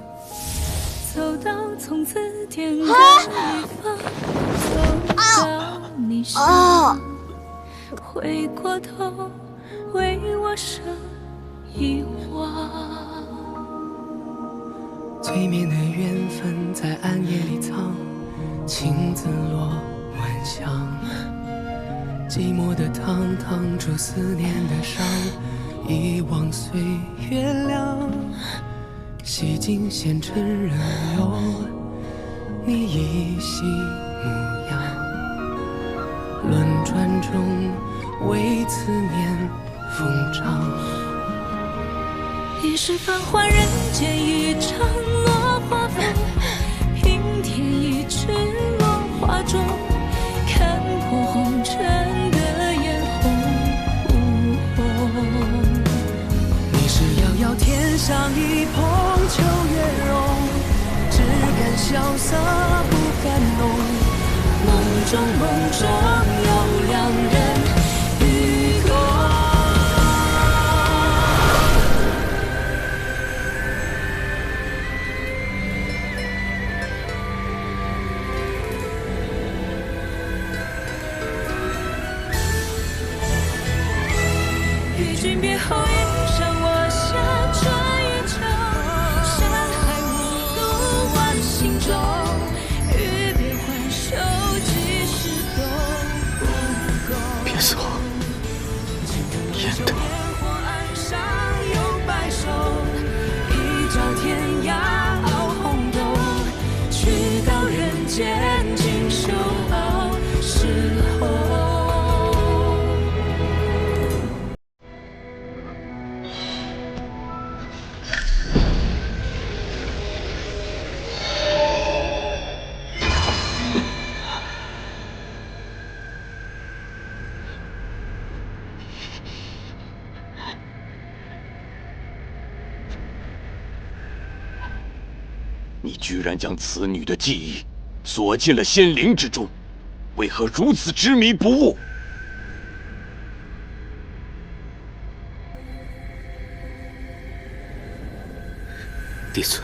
Speaker 7: 走到从此天各一方，走到你身旁，回过头为我生遗忘。
Speaker 8: 催眠的缘分在暗夜里藏，情字落晚香。寂寞的汤烫出思念的伤，遗忘岁月凉。洗尽纤尘仍有你依稀模样。轮转中为思念疯长。
Speaker 7: 一世繁华人间一场落花风，平添一池落花中，看破红尘的眼红。
Speaker 8: 你是遥遥天上一捧秋月容，只敢萧瑟不敢浓。
Speaker 7: 梦中有两人与共。与君别后，一生我相
Speaker 16: 所言的。
Speaker 7: 一朝天涯熬红豆，去到人间尽收时候。
Speaker 10: 你居然将此女的记忆锁进了仙灵之中，为何如此执迷不悟？
Speaker 5: 帝尊，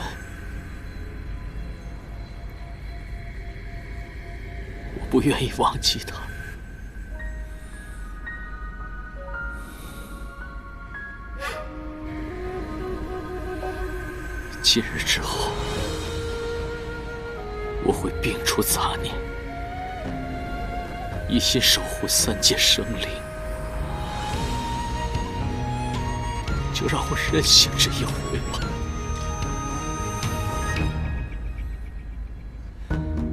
Speaker 5: 我不愿意忘记她。今日之后，我会摒除杂念，一心守护三界生灵。就让我任性这一回吧。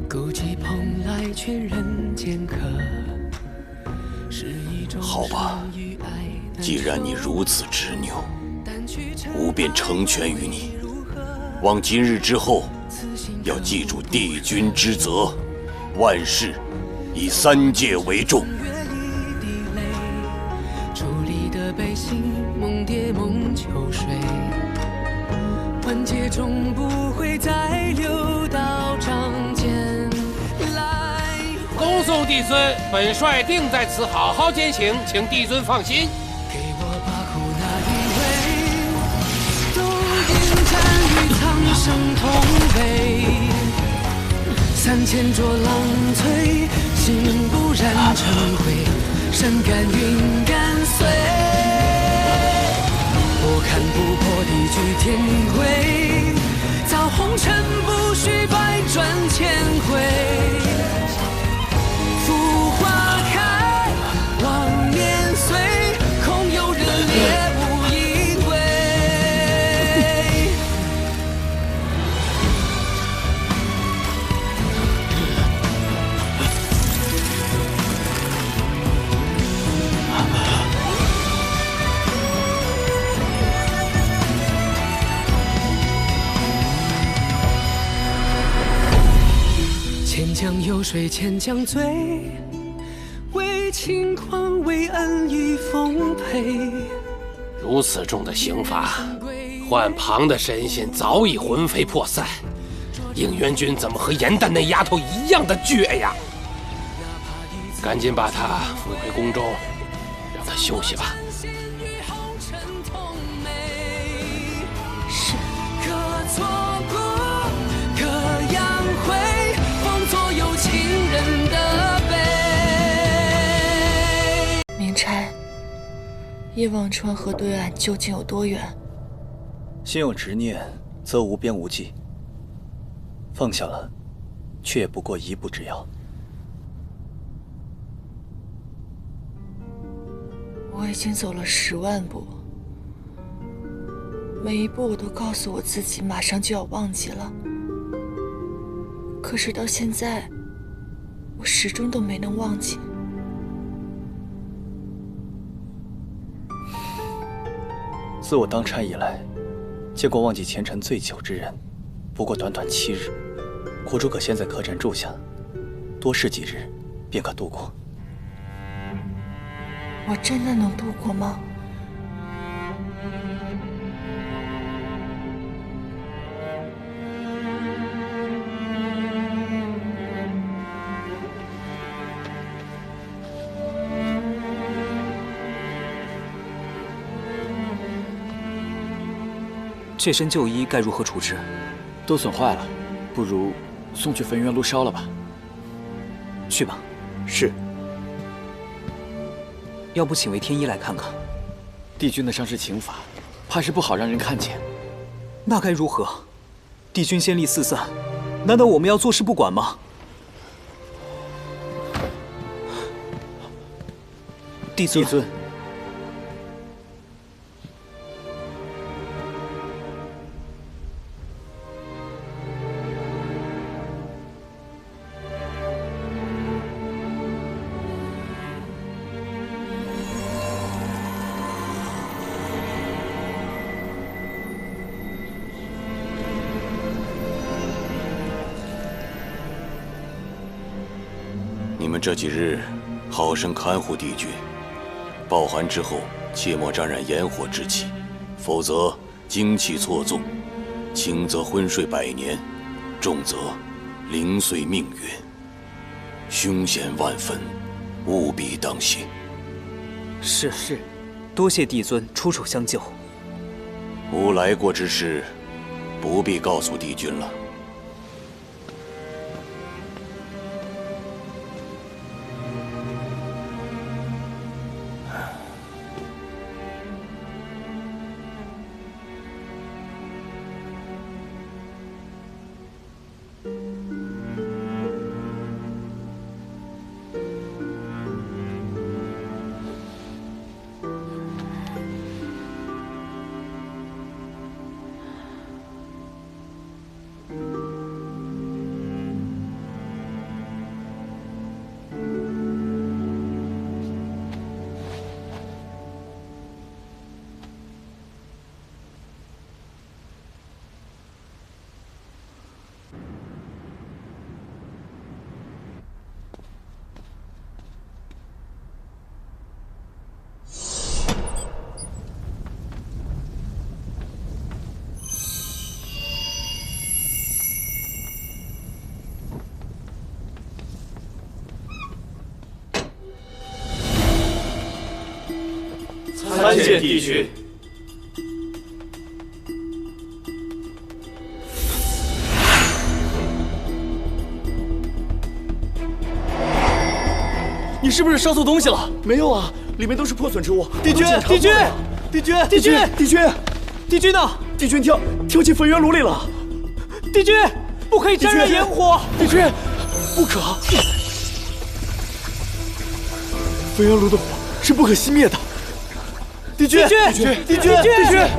Speaker 8: 孤寂蓬莱劝人间客，
Speaker 10: 好吧，既然你如此执拗，吾便成全于你。望今日之后，要记住帝君之责，万事以三界为重。
Speaker 8: 伫立的悲喜，梦蝶梦秋水，万劫终不会再流到掌间来。
Speaker 4: 恭送帝尊，本帅定在此好好践行，请帝尊放心。
Speaker 8: 给我把苦那一位，都应战于苍生同悲。3000浊浪摧，心不染尘灰，山甘云干碎。我看不破地居天规，造红尘不须百转千回。浮花开，望年岁，空有热烈无一归。千江有水千江醉，为轻狂为恩义奉陪。
Speaker 4: 如此重的刑罚，换旁的神仙早已魂飞魄散。应元君怎么和严旦那丫头一样的倔呀？赶紧把她扶回宫中，让她休息吧。
Speaker 8: 是。可错过，可扬回，放左右情人的悲。
Speaker 14: 明差，叶望川河对岸究竟有多远？
Speaker 15: 心有执念，则无边无际。放下了，却也不过一步之遥。
Speaker 14: 我已经走了10万步，每一步我都告诉我自己马上就要忘记了。可是到现在，我始终都没能忘记。
Speaker 15: 自我当差以来，见过忘记前尘最久之人，不过短短7日。苦主可先在客栈住下，多试几日，便可度过。
Speaker 14: 我真的能度过吗？
Speaker 11: 这身旧衣该如何处置？
Speaker 16: 都损坏了，不如送去焚元炉烧了吧。
Speaker 11: 去吧。
Speaker 16: 是。
Speaker 11: 要不请为天一来看看？
Speaker 16: 帝君的伤势刑罚，怕是不好让人看见。
Speaker 11: 那该如何？帝君先例四散，难道我们要坐视不管吗？帝尊。
Speaker 15: 帝尊，
Speaker 10: 你们这几日好生看护帝君，暴寒之后切莫沾染炎火之气，否则精气错纵，轻则昏睡100年，重则零碎命运，凶险万分，务必当心。
Speaker 11: 是，多谢帝尊出手相救。
Speaker 10: 无来过之事，不必告诉帝君了。
Speaker 19: 参见帝君。
Speaker 16: 你是不是烧错东西了？
Speaker 15: 没有啊，里面都是破损之物。
Speaker 16: 帝君，帝君，帝君，帝君，
Speaker 15: 帝君，
Speaker 16: 帝君呢？
Speaker 15: 帝君跳进焚元炉里了。
Speaker 16: 帝君，不可以沾染炎火。
Speaker 15: 帝君，不可。焚元炉的火是不可熄灭的。帝君，帝君，帝君，帝君。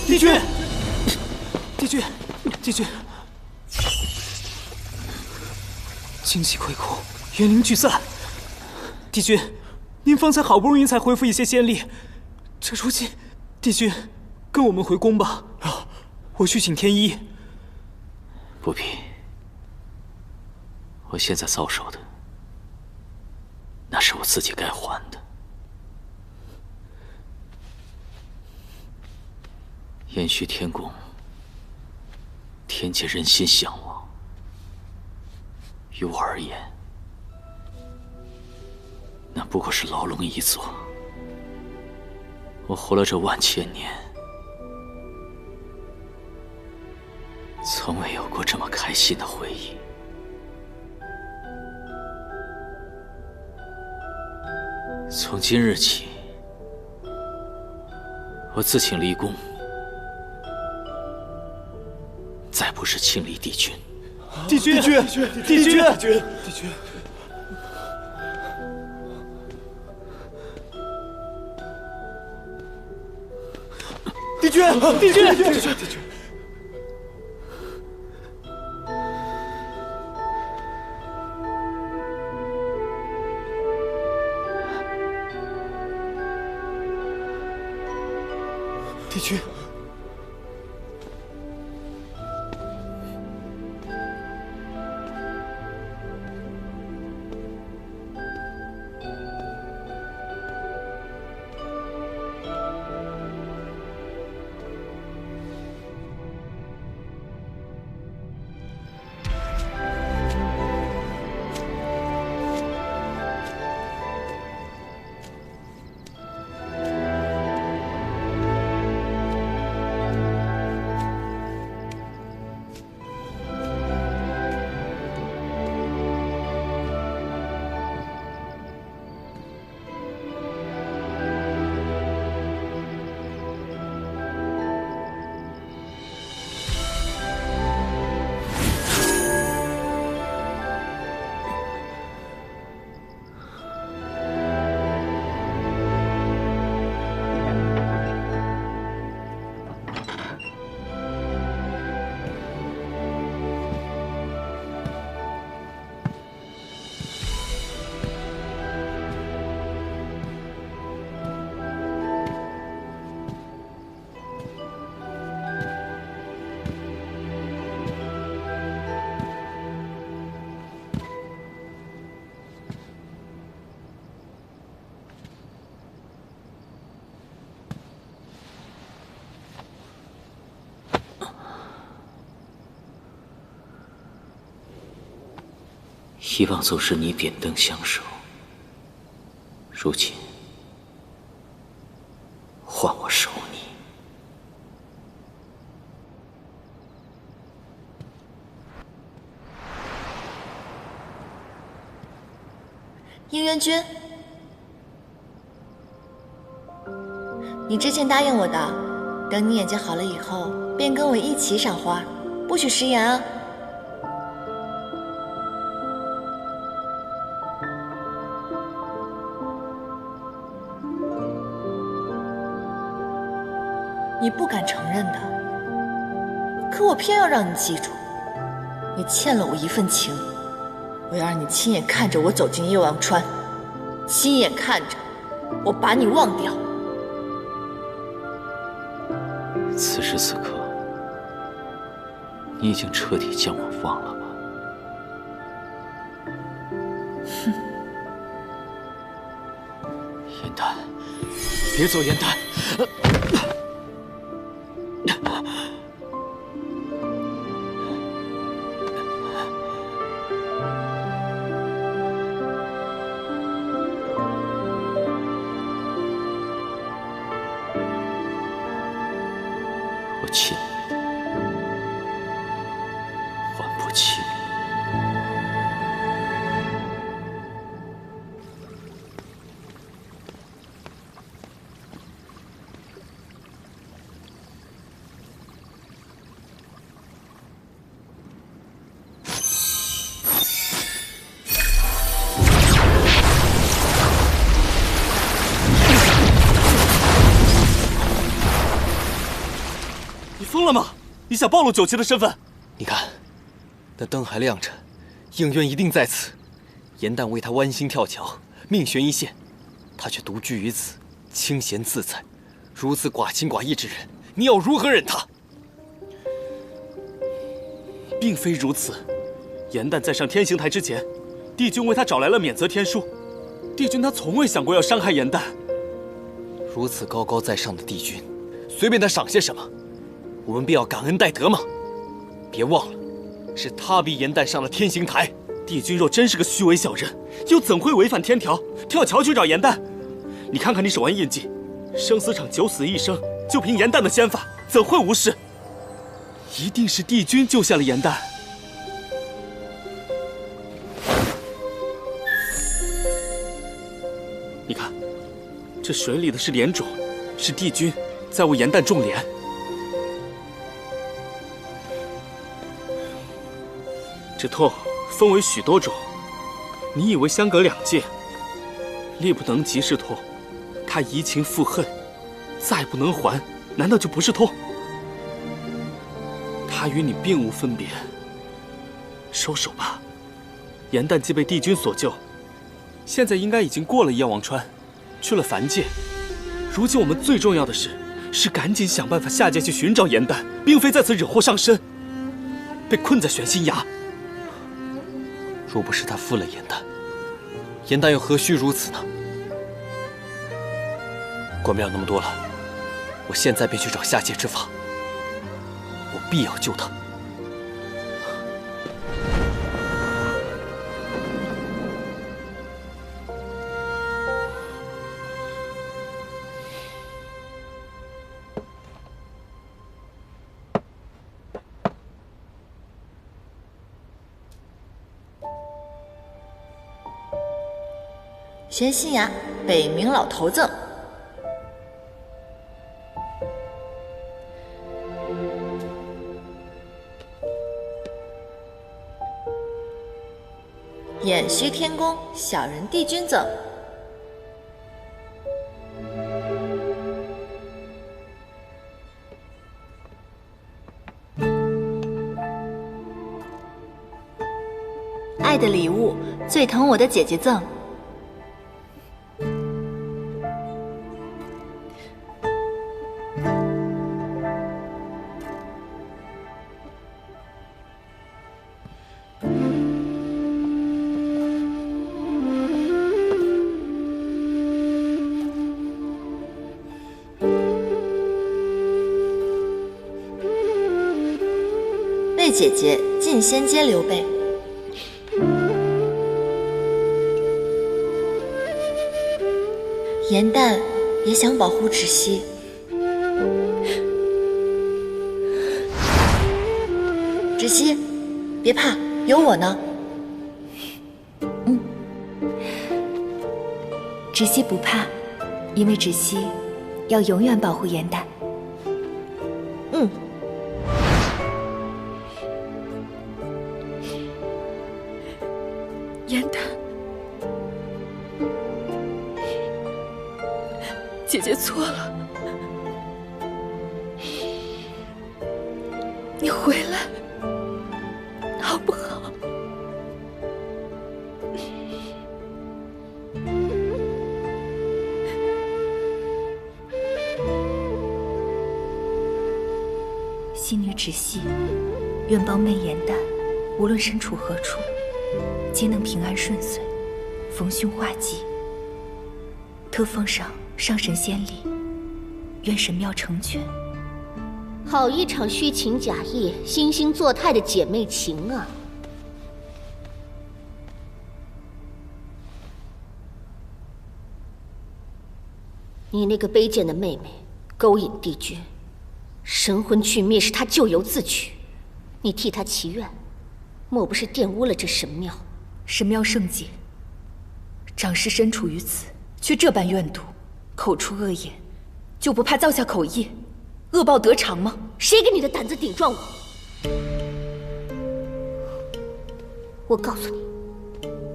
Speaker 16: 帝君，帝君，帝君，精气溃空，元灵聚散。帝君，您方才好不容易才恢复一些仙力，这如今，帝君，跟我们回宫吧。我去请天医。
Speaker 5: 不必，我现在遭受的，那是我自己该还的。延续天宫，天界人心向往。于我而言，那不过是牢笼一座。我活了这万千年，从未有过这么开心的回忆。从今日起，我自请离宫。再不是亲离帝君。
Speaker 16: 帝君，帝君，帝君，帝君，帝君。帝君，帝君，帝君，帝君。帝君。
Speaker 5: 以往总是你点灯相守，如今换我守你。
Speaker 3: 应元君，你之前答应我的，等你眼睛好了以后，便跟我一起赏花，不许食言啊！你不敢承认的，可我偏要让你记住，你欠了我一份情，我要让你亲眼看着我走进夜王川，亲眼看着我把你忘掉。
Speaker 5: 此时此刻，你已经彻底将我忘了吧？
Speaker 3: 哼！
Speaker 5: 颜淡，别走，颜淡！我欠你的，还不起。
Speaker 16: 疯了吗？你想暴露九七的身份？
Speaker 11: 你看，那灯还亮着，应渊一定在此。颜淡为他剜心跳桥，命悬一线，他却独居于此，清闲自在，如此寡情寡义之人，你要如何忍他？
Speaker 16: 并非如此。颜淡在上天行台之前，帝君为他找来了免责天书。帝君他从未想过要伤害颜淡。
Speaker 11: 如此高高在上的帝君，随便他赏些什么，我们便要感恩戴德吗？别忘了，是他逼颜淡上了天行台。
Speaker 16: 帝君若真是个虚伪小人，又怎会违反天条，跳桥去找颜淡？你看看你手腕印记，生死场九死一生，就凭颜淡的仙法，怎会无事？一定是帝君救下了颜淡。你看，这水里的是莲种，是帝君在为颜淡种莲。这痛分为许多种，你以为相隔两界，力不能及是痛，他移情复恨，再不能还，难道就不是痛？他与你并无分别，收手吧。颜淡既被帝君所救，现在应该已经过了燕王川，去了凡界。如今我们最重要的是是赶紧想办法下界去寻找颜淡，并非在此惹祸上身，被困在玄心崖。若不是他负了颜淡，颜淡又何须如此呢？管不了那么多了，我现在便去找下界之法，我必要救他。
Speaker 3: 玄心崖北冥老头赠。偃虚天宫小人帝君赠。爱的礼物，最疼我的姐姐赠。为姐姐进仙阶刘备。颜淡也想保护芷溪。芷溪，别怕，有我呢。
Speaker 6: 芷溪不怕，因为芷溪要永远保护颜淡。
Speaker 14: 颜淡，姐姐错了，你回来好不好？
Speaker 6: 仙女芷溪，愿帮妹颜淡，无论身处何处，皆能平安顺遂，逢凶化吉。特奉上上神仙礼，愿神庙成全。
Speaker 12: 好一场虚情假意、惺惺作态的姐妹情啊！你那个卑贱的妹妹勾引帝君，神魂俱灭是她咎由自取，你替她祈愿，莫不是玷污了这神庙？
Speaker 6: 神庙圣洁，长师身处于此，却这般怨毒，口出恶言，就不怕造下口业，恶报得偿吗？
Speaker 12: 谁给你的胆子顶撞我？我告诉你，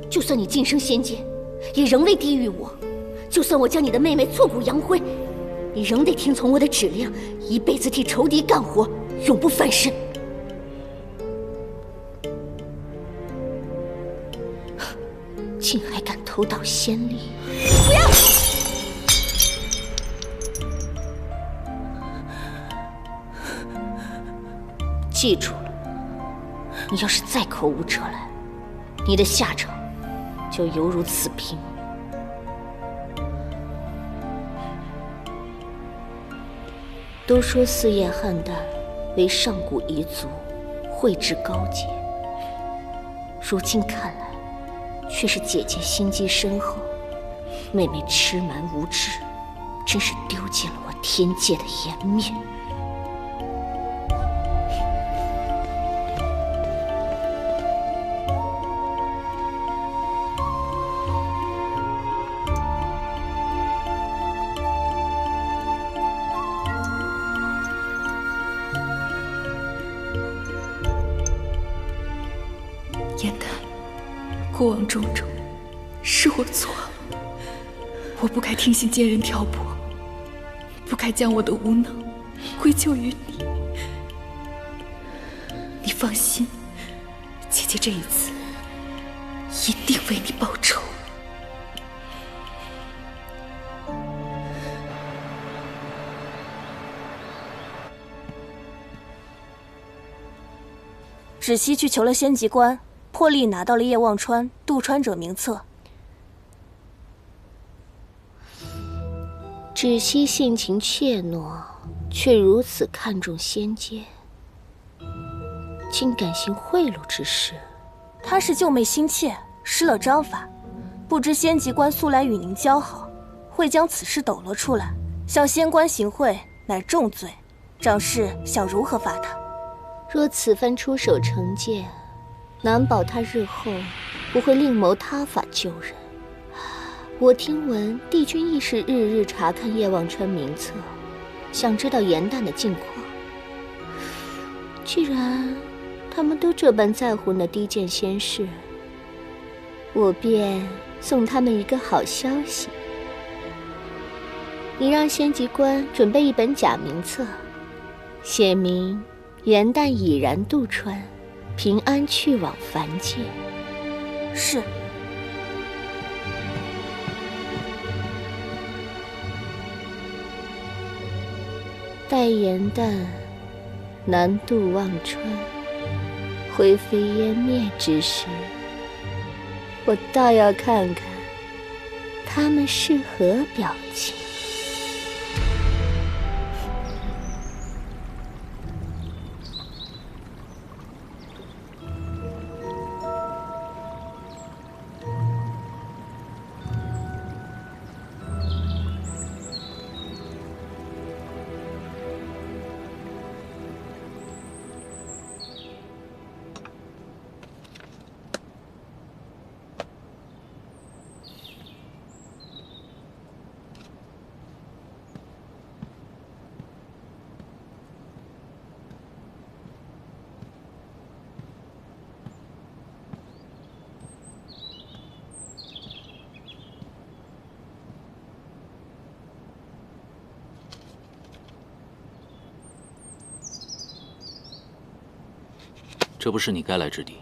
Speaker 12: 就算你晋升仙界，也仍未低于我；就算我将你的妹妹挫骨扬灰，你仍得听从我的指令，一辈子替仇敌干活，永不翻身。竟还敢偷盗仙力！不要！记住了，你要是再口无遮拦，你的下场就犹如此平。都说四叶汉淡为上古遗族，慧智高洁，如今看来，却是姐姐心机深厚，妹妹痴蛮无知，真是丢尽了我天界的颜面。
Speaker 14: 颜淡，过往种种，是我错了。我不该听信奸人挑拨，不该将我的无能归咎于你。你放心，姐姐这一次一定为你报仇。
Speaker 20: 芷溪去求了仙籍官，破例拿到了叶望川渡川者名册。
Speaker 12: 芷溪性情怯懦，却如此看重仙阶，竟敢行贿赂之事。
Speaker 20: 她是救妹心切，失了章法，不知仙籍官素来与您交好，会将此事抖落出来，向仙官行贿，乃重罪。长氏想如何罚他？
Speaker 12: 若此番出手惩戒，难保他日后不会另谋他法救人。我听闻帝君亦是日日查看叶望川名册，想知道严旦的近况。既然他们都这般在乎那低贱仙士，我便送他们一个好消息。你让仙籍官准备一本假名册，写明严旦已然渡川，平安去往凡界。
Speaker 20: 是。
Speaker 12: 待严旦南渡忘川，灰飞烟灭之时，我倒要看看他们是何表情。
Speaker 5: 这不是你该来之地。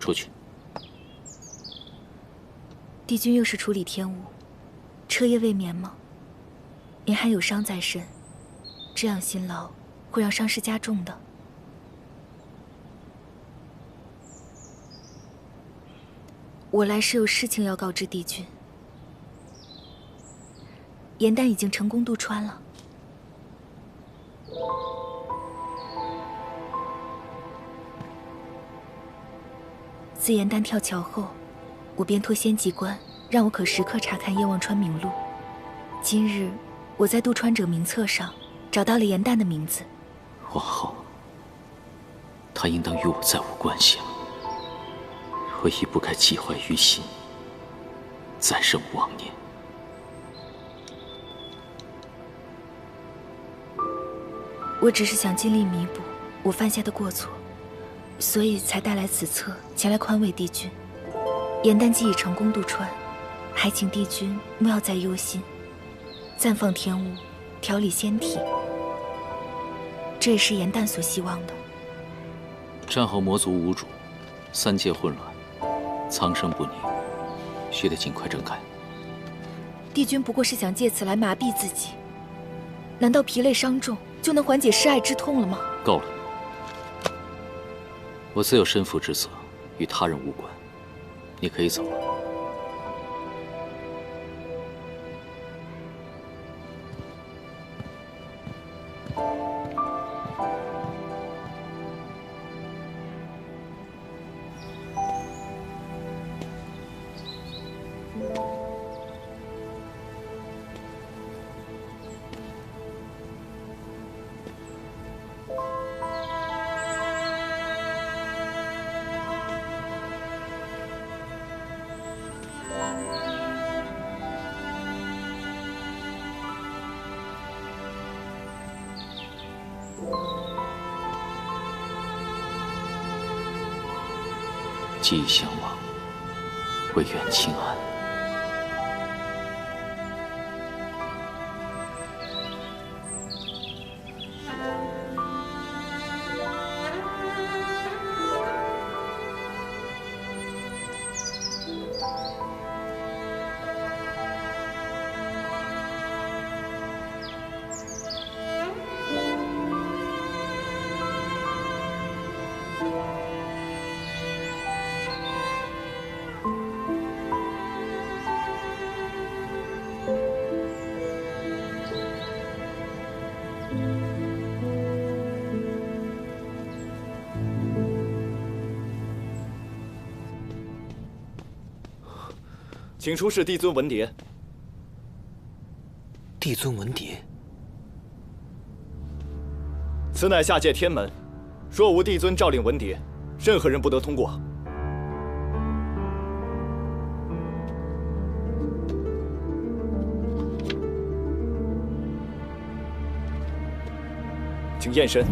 Speaker 5: 出去。
Speaker 6: 帝君又是处理天务，彻夜未眠吗？您还有伤在身，这样辛劳会让伤势加重的。我来是有事情要告知帝君。严旦已经成功渡川了。自严旦跳桥后，我便托仙籍官让我可时刻查看叶望川名录。今日我在渡川者名册上找到了严旦的名字。
Speaker 5: 王后，他应当与我再无关系了。我亦不该记怀于心，再生妄念。
Speaker 6: 我只是想尽力弥补我犯下的过错，所以才带来此册前来宽慰帝君。严旦既已成功渡川，还请帝君莫要再忧心，暂放天务，调理仙体。这也是严旦所希望的。
Speaker 5: 战后魔族无主，三界混乱，苍生不宁，须得尽快整改。
Speaker 6: 帝君不过是想借此来麻痹自己，难道疲累伤重就能缓解失爱之痛了吗？
Speaker 5: 够了，我自有身负之责，与他人无关。你可以走了。既已相忘，唯愿清安。
Speaker 15: 请出示帝尊文牒。
Speaker 16: 帝尊文牒，
Speaker 15: 此乃下界天门，若无帝尊诏令文牒，任何人不得通过。请验身。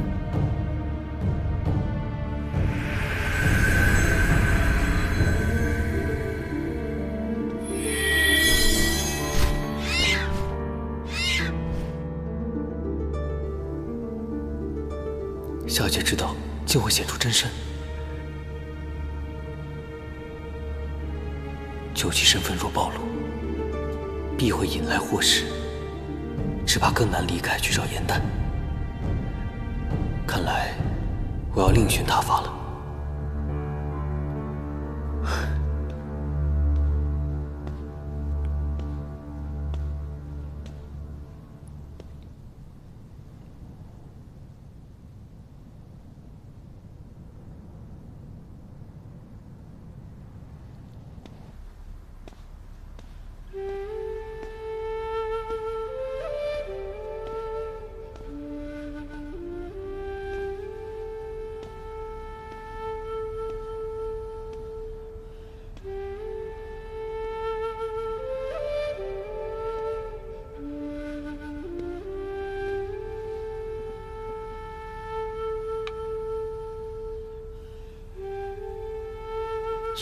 Speaker 16: 小姐知道竟会显出真身，究其身份若暴露，必会引来祸事，只怕更难离开去找颜淡。看来我要另寻他法了。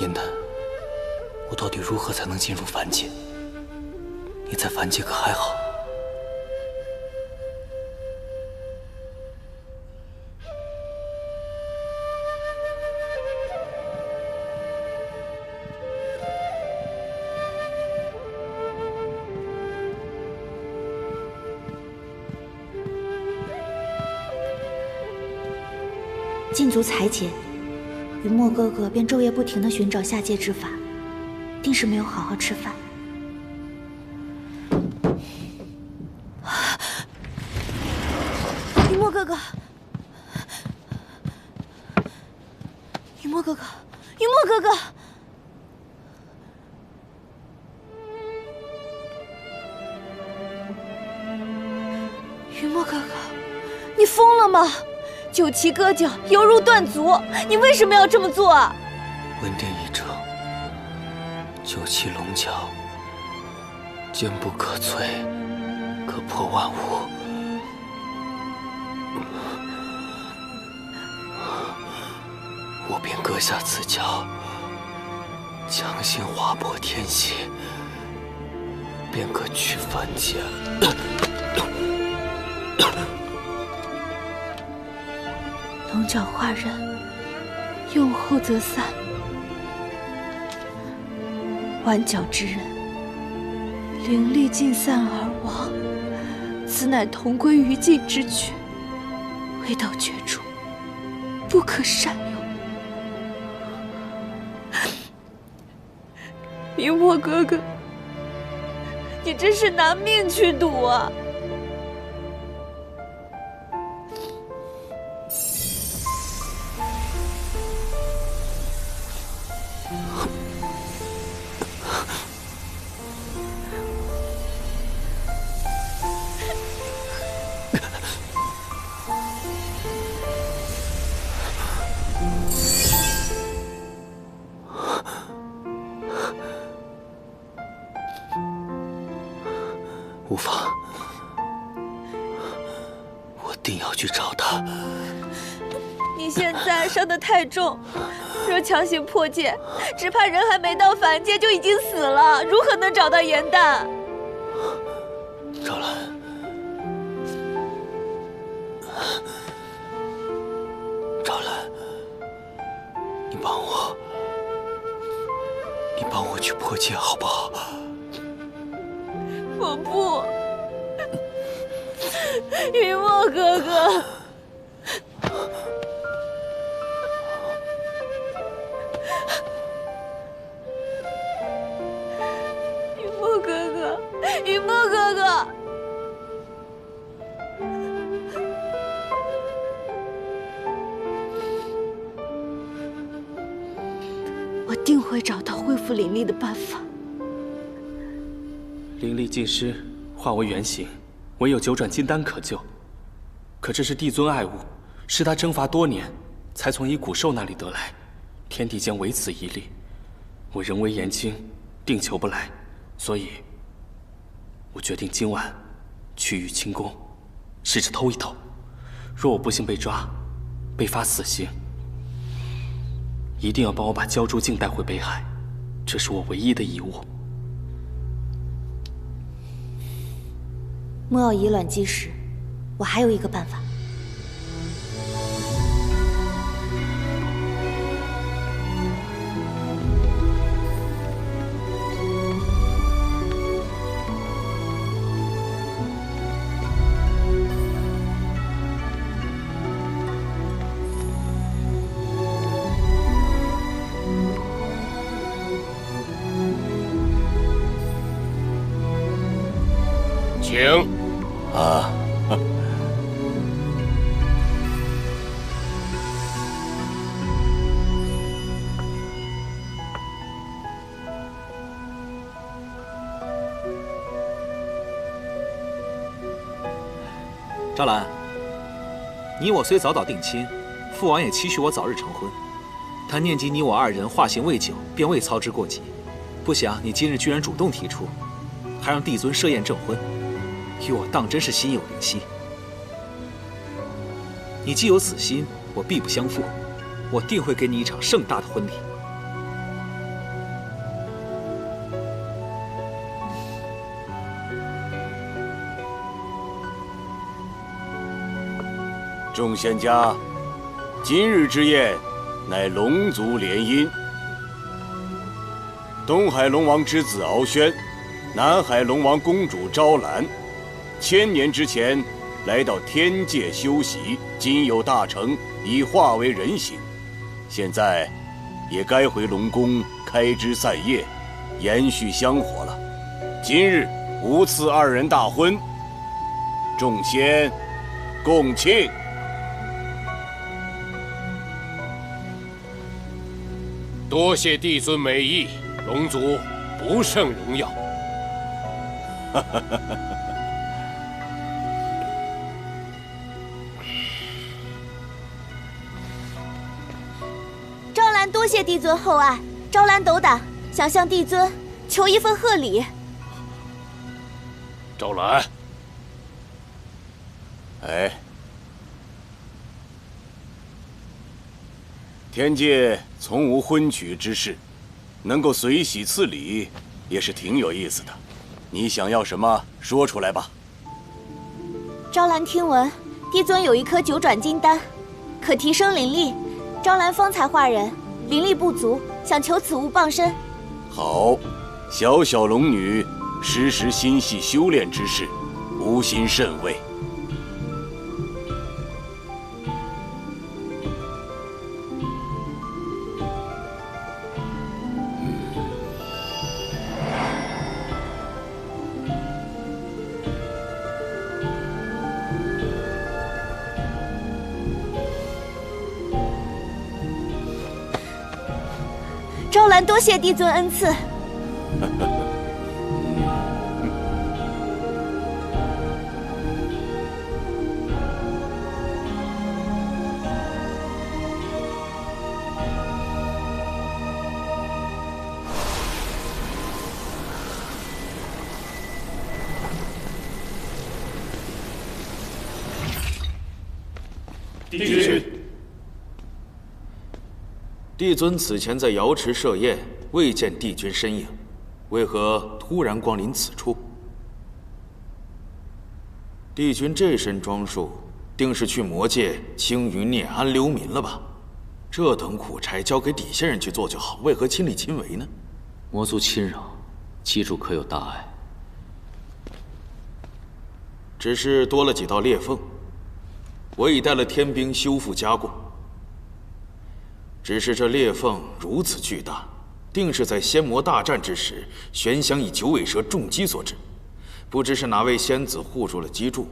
Speaker 16: 颜淡，我到底如何才能进入凡界？你在凡界可还好？
Speaker 1: 禁足裁剪，云墨哥哥便昼夜不停地寻找下界之法，定是没有好好吃饭。云墨哥哥，云墨哥哥，云墨哥哥，云墨哥哥，你疯了吗？九旗割脚，犹如断足，你为什么要这么做啊？
Speaker 16: 文典已正，九旗龙角，坚不可摧，可破万物。我便割下此角，强行划破天血，便可去凡界。
Speaker 20: 龙角化人，用后则散。剜角之人，灵力尽散而亡，此乃同归于尽之诀，未到绝处，不可善用。云墨哥哥，你这是拿命去赌啊！
Speaker 16: 无妨，我定要去找他。
Speaker 20: 你现在伤得太重，若强行破戒，只怕人还没到凡界就已经死了，如何能找到颜淡？
Speaker 16: 赵兰，赵兰，你帮我去破戒好不好？
Speaker 20: 我不，云墨哥哥。云墨哥哥，云墨哥哥。我定会找到恢复灵力的办法。
Speaker 13: 灵力尽失，化为原形，唯有九转金丹可救。可这是帝尊爱物，是他征伐多年才从一古兽那里得来，天地间唯此一例。我人微言轻，定求不来，所以，我决定今晚去玉清宫，试着偷一偷。若我不幸被抓，被罚死刑，一定要帮我把焦珠镜带回北海，这是我唯一的义务。
Speaker 1: 莫要以卵击石，我还有一个办法。
Speaker 4: 请。
Speaker 10: 啊。
Speaker 2: 赵兰，你我虽早早定亲，父王也期许我早日成婚。他念及你我二人化形未久，便未操之过急。不想你今日居然主动提出，还让帝尊设宴证婚，与我当真是心有灵犀。你既有此心，我必不相负，我定会给你一场盛大的婚礼。
Speaker 10: 众仙家，今日之宴乃龙族联姻。东海龙王之子敖轩，南海龙王公主昭兰，1000年之前来到天界修习，今有大成，已化为人形。现在也该回龙宫开枝散叶，延续香火了。今日吾赐2人大婚，众仙共庆。
Speaker 4: 多谢帝尊美意，龙族不胜荣耀。
Speaker 1: 昭兰多谢帝尊厚爱，昭兰斗胆，想向帝尊求一份贺礼。
Speaker 4: 昭兰，
Speaker 10: 哎，天界从无婚娶之事，能够随喜赐礼，也是挺有意思的。你想要什么，说出来吧。
Speaker 1: 昭兰听闻帝尊有一颗9转金丹，可提升灵力。昭兰方才化人，灵力不足，想求此物傍身。
Speaker 10: 好，小小龙女时时心系修炼之事，无心甚慰。
Speaker 1: 昭兰多谢帝尊恩赐。
Speaker 19: 帝君。
Speaker 2: 帝尊此前在瑶池设宴，未见帝君身影，为何突然光临此处？帝君这身装束，定是去魔界清余涅安流民了吧？这等苦差交给底下人去做就好，为何亲力亲为呢？
Speaker 5: 魔族侵扰，姬主可有大碍？
Speaker 2: 只是多了几道裂缝，我已带了天兵修复加固。只是这裂缝如此巨大，定是在仙魔大战之时，玄香以9尾蛇重击所致。不知是哪位仙子护住了机柱，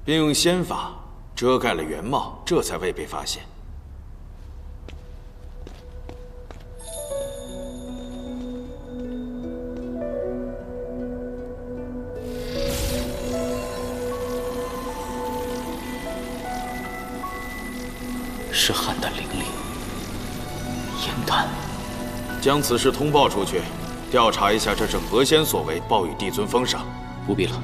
Speaker 2: 便用仙法遮盖了原貌，这才未被发现。
Speaker 5: 是邯郸灵力。燕丹，
Speaker 2: 将此事通报出去，调查一下这是何仙所为，报与帝尊封赏。
Speaker 5: 不必了。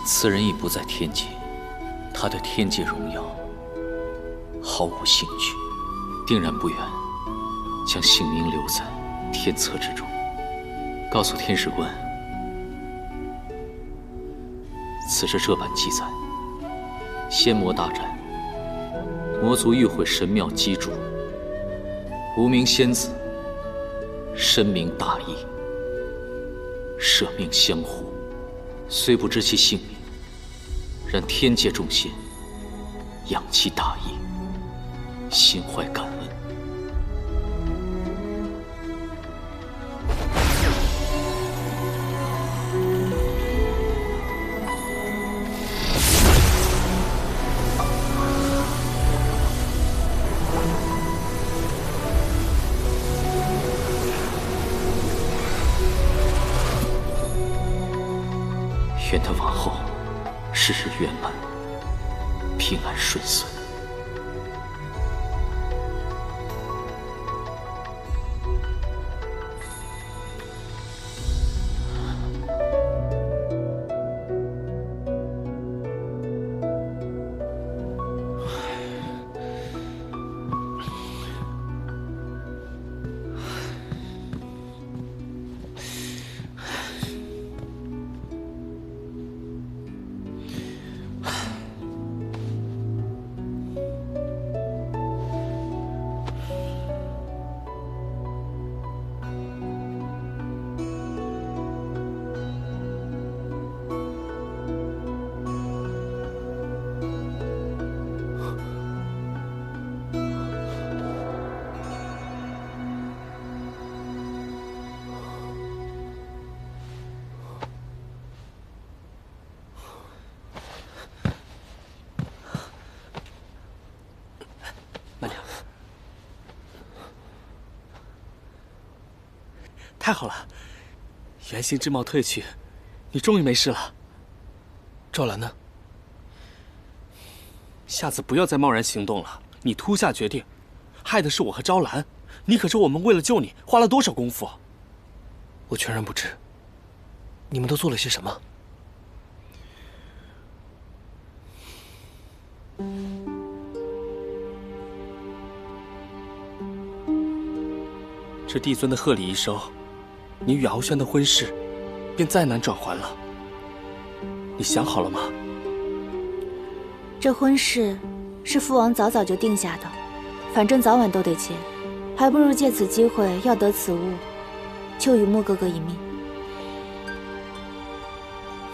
Speaker 5: 此人已不在天界，他对天界荣耀毫无兴趣，定然不愿将姓名留在天册之中。告诉天使官，此事这般记载：仙魔大战，魔族欲毁神庙基主，无名仙子深明大义，舍命相护，虽不知其姓名，然天界众仙仰其大义，心怀感恩。愿他往后事事圆满，平安顺遂。
Speaker 13: 太好了，元星之貌退去，你终于没事了。赵兰呢？下次不要再贸然行动了，你突下决定，害的是我和昭兰。你可知我们为了救你花了多少功夫？
Speaker 16: 我全然不知。你们都做了些什么？
Speaker 13: 这帝尊的贺礼一收，你与敖轩的婚事便再难转圜了。你想好了吗？
Speaker 1: 这婚事是父王早早就定下的，反正早晚都得结，还不如借此机会要得此物，救雨墨哥哥一命。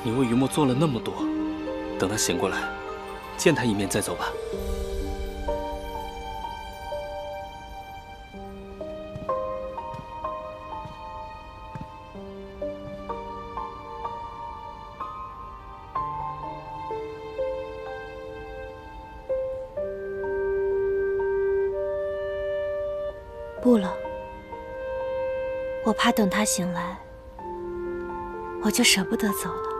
Speaker 13: 你为雨墨做了那么多，等他醒过来，见他一面再走吧。
Speaker 1: 不了，我怕等他醒来，我就舍不得走了。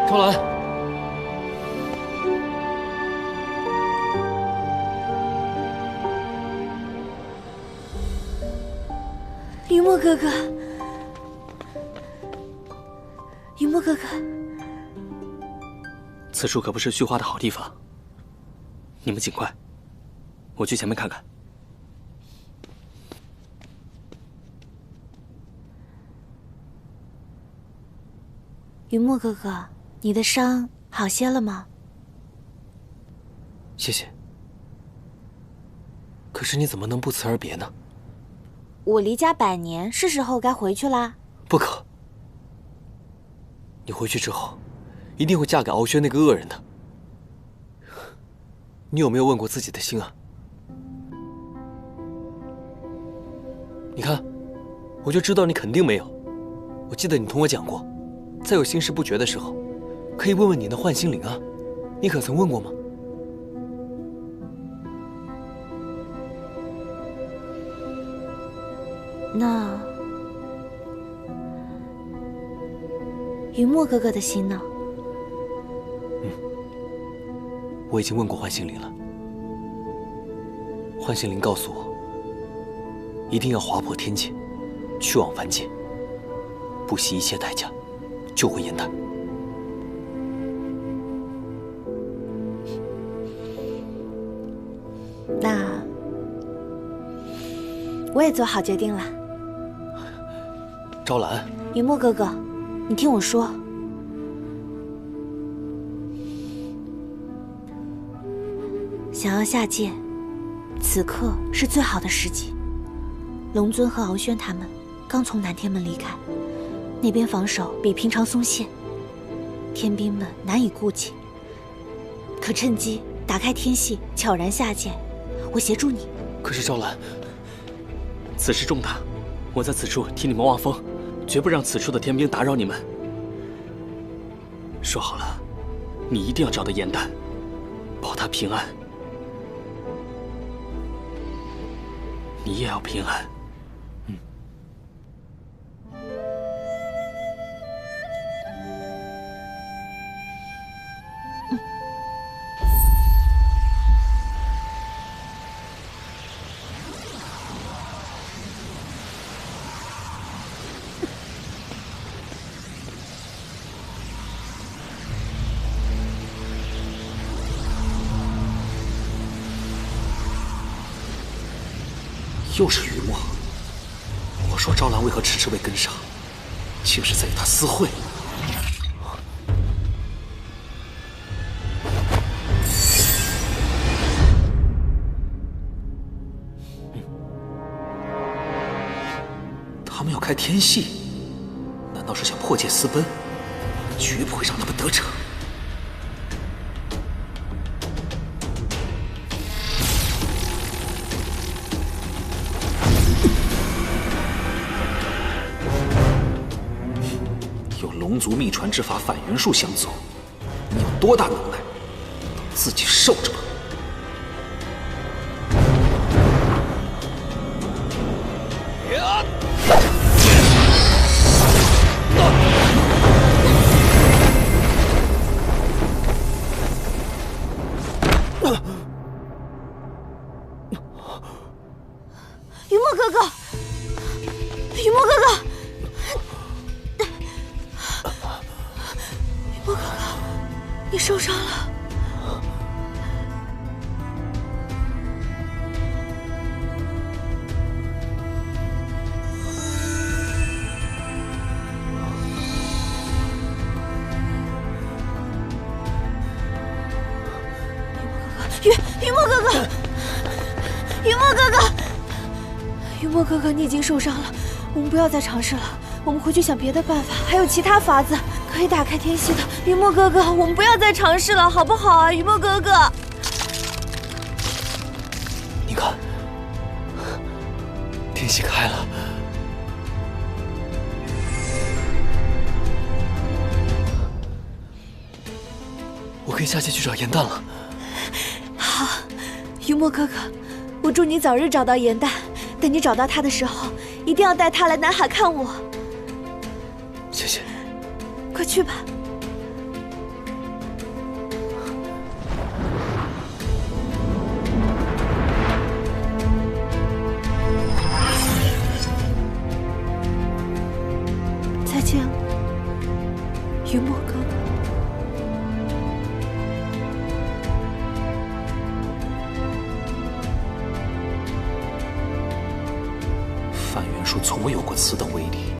Speaker 16: 昭兰，
Speaker 1: 雨墨哥哥，雨墨哥哥，
Speaker 13: 此处可不是虚花的好地方。你们尽快，我去前面看看。
Speaker 1: 雨墨哥哥，你的伤好些了吗？
Speaker 16: 谢谢。可是你怎么能不辞而别呢？
Speaker 1: 我离家100年，是时候该回去啦。
Speaker 16: 不可！你回去之后，一定会嫁给敖轩那个恶人的。你有没有问过自己的心啊？你看，我就知道你肯定没有。我记得你同我讲过，在有心事不决的时候，可以问问你的幻心灵啊。你可曾问过吗？
Speaker 1: 那云墨哥哥的心呢？
Speaker 16: 我已经问过幻心灵了。幻心灵告诉我，一定要划破天界，去往凡界，不惜一切代价救回颜淡。
Speaker 1: 那我也做好决定了。
Speaker 16: 昭兰，
Speaker 1: 云墨哥哥，你听我说，想要下界，此刻是最好的时机。龙尊和敖轩他们刚从南天门离开，那边防守比平常松懈，天兵们难以顾及。可趁机打开天系，悄然下界，我协助你。
Speaker 16: 可是昭兰，此事重大，我在此处替你们望风，绝不让此处的天兵打扰你们。说好了，你一定要找到颜淡，保他平安。你也要平安。又是雨墨。我说昭兰为何迟迟未跟上，竟是在与他私会。他们要开天系，难道是想破界私奔？绝不会让他们得逞。龙族秘传之法反元术相左，你有多大能耐，自己受着吧。
Speaker 1: 雨墨哥哥，雨墨哥哥。你受伤了。雨墨哥哥，雨墨哥哥，雨墨哥哥，你已经受伤了，我们不要再尝试了，我们回去想别的办法，还有其他法子可以打开天系的。雨墨哥哥，我们不要再尝试了，好不好啊？雨墨哥哥，
Speaker 16: 你看，天系开了。我可以下界去找颜淡了。
Speaker 1: 好，雨墨哥哥，我祝你早日找到颜淡。等你找到他的时候，一定要带他来南海看我。
Speaker 16: 谢谢。
Speaker 1: 快去吧。再见了，雨墨哥哥。
Speaker 16: 反元术从未有过此等威力。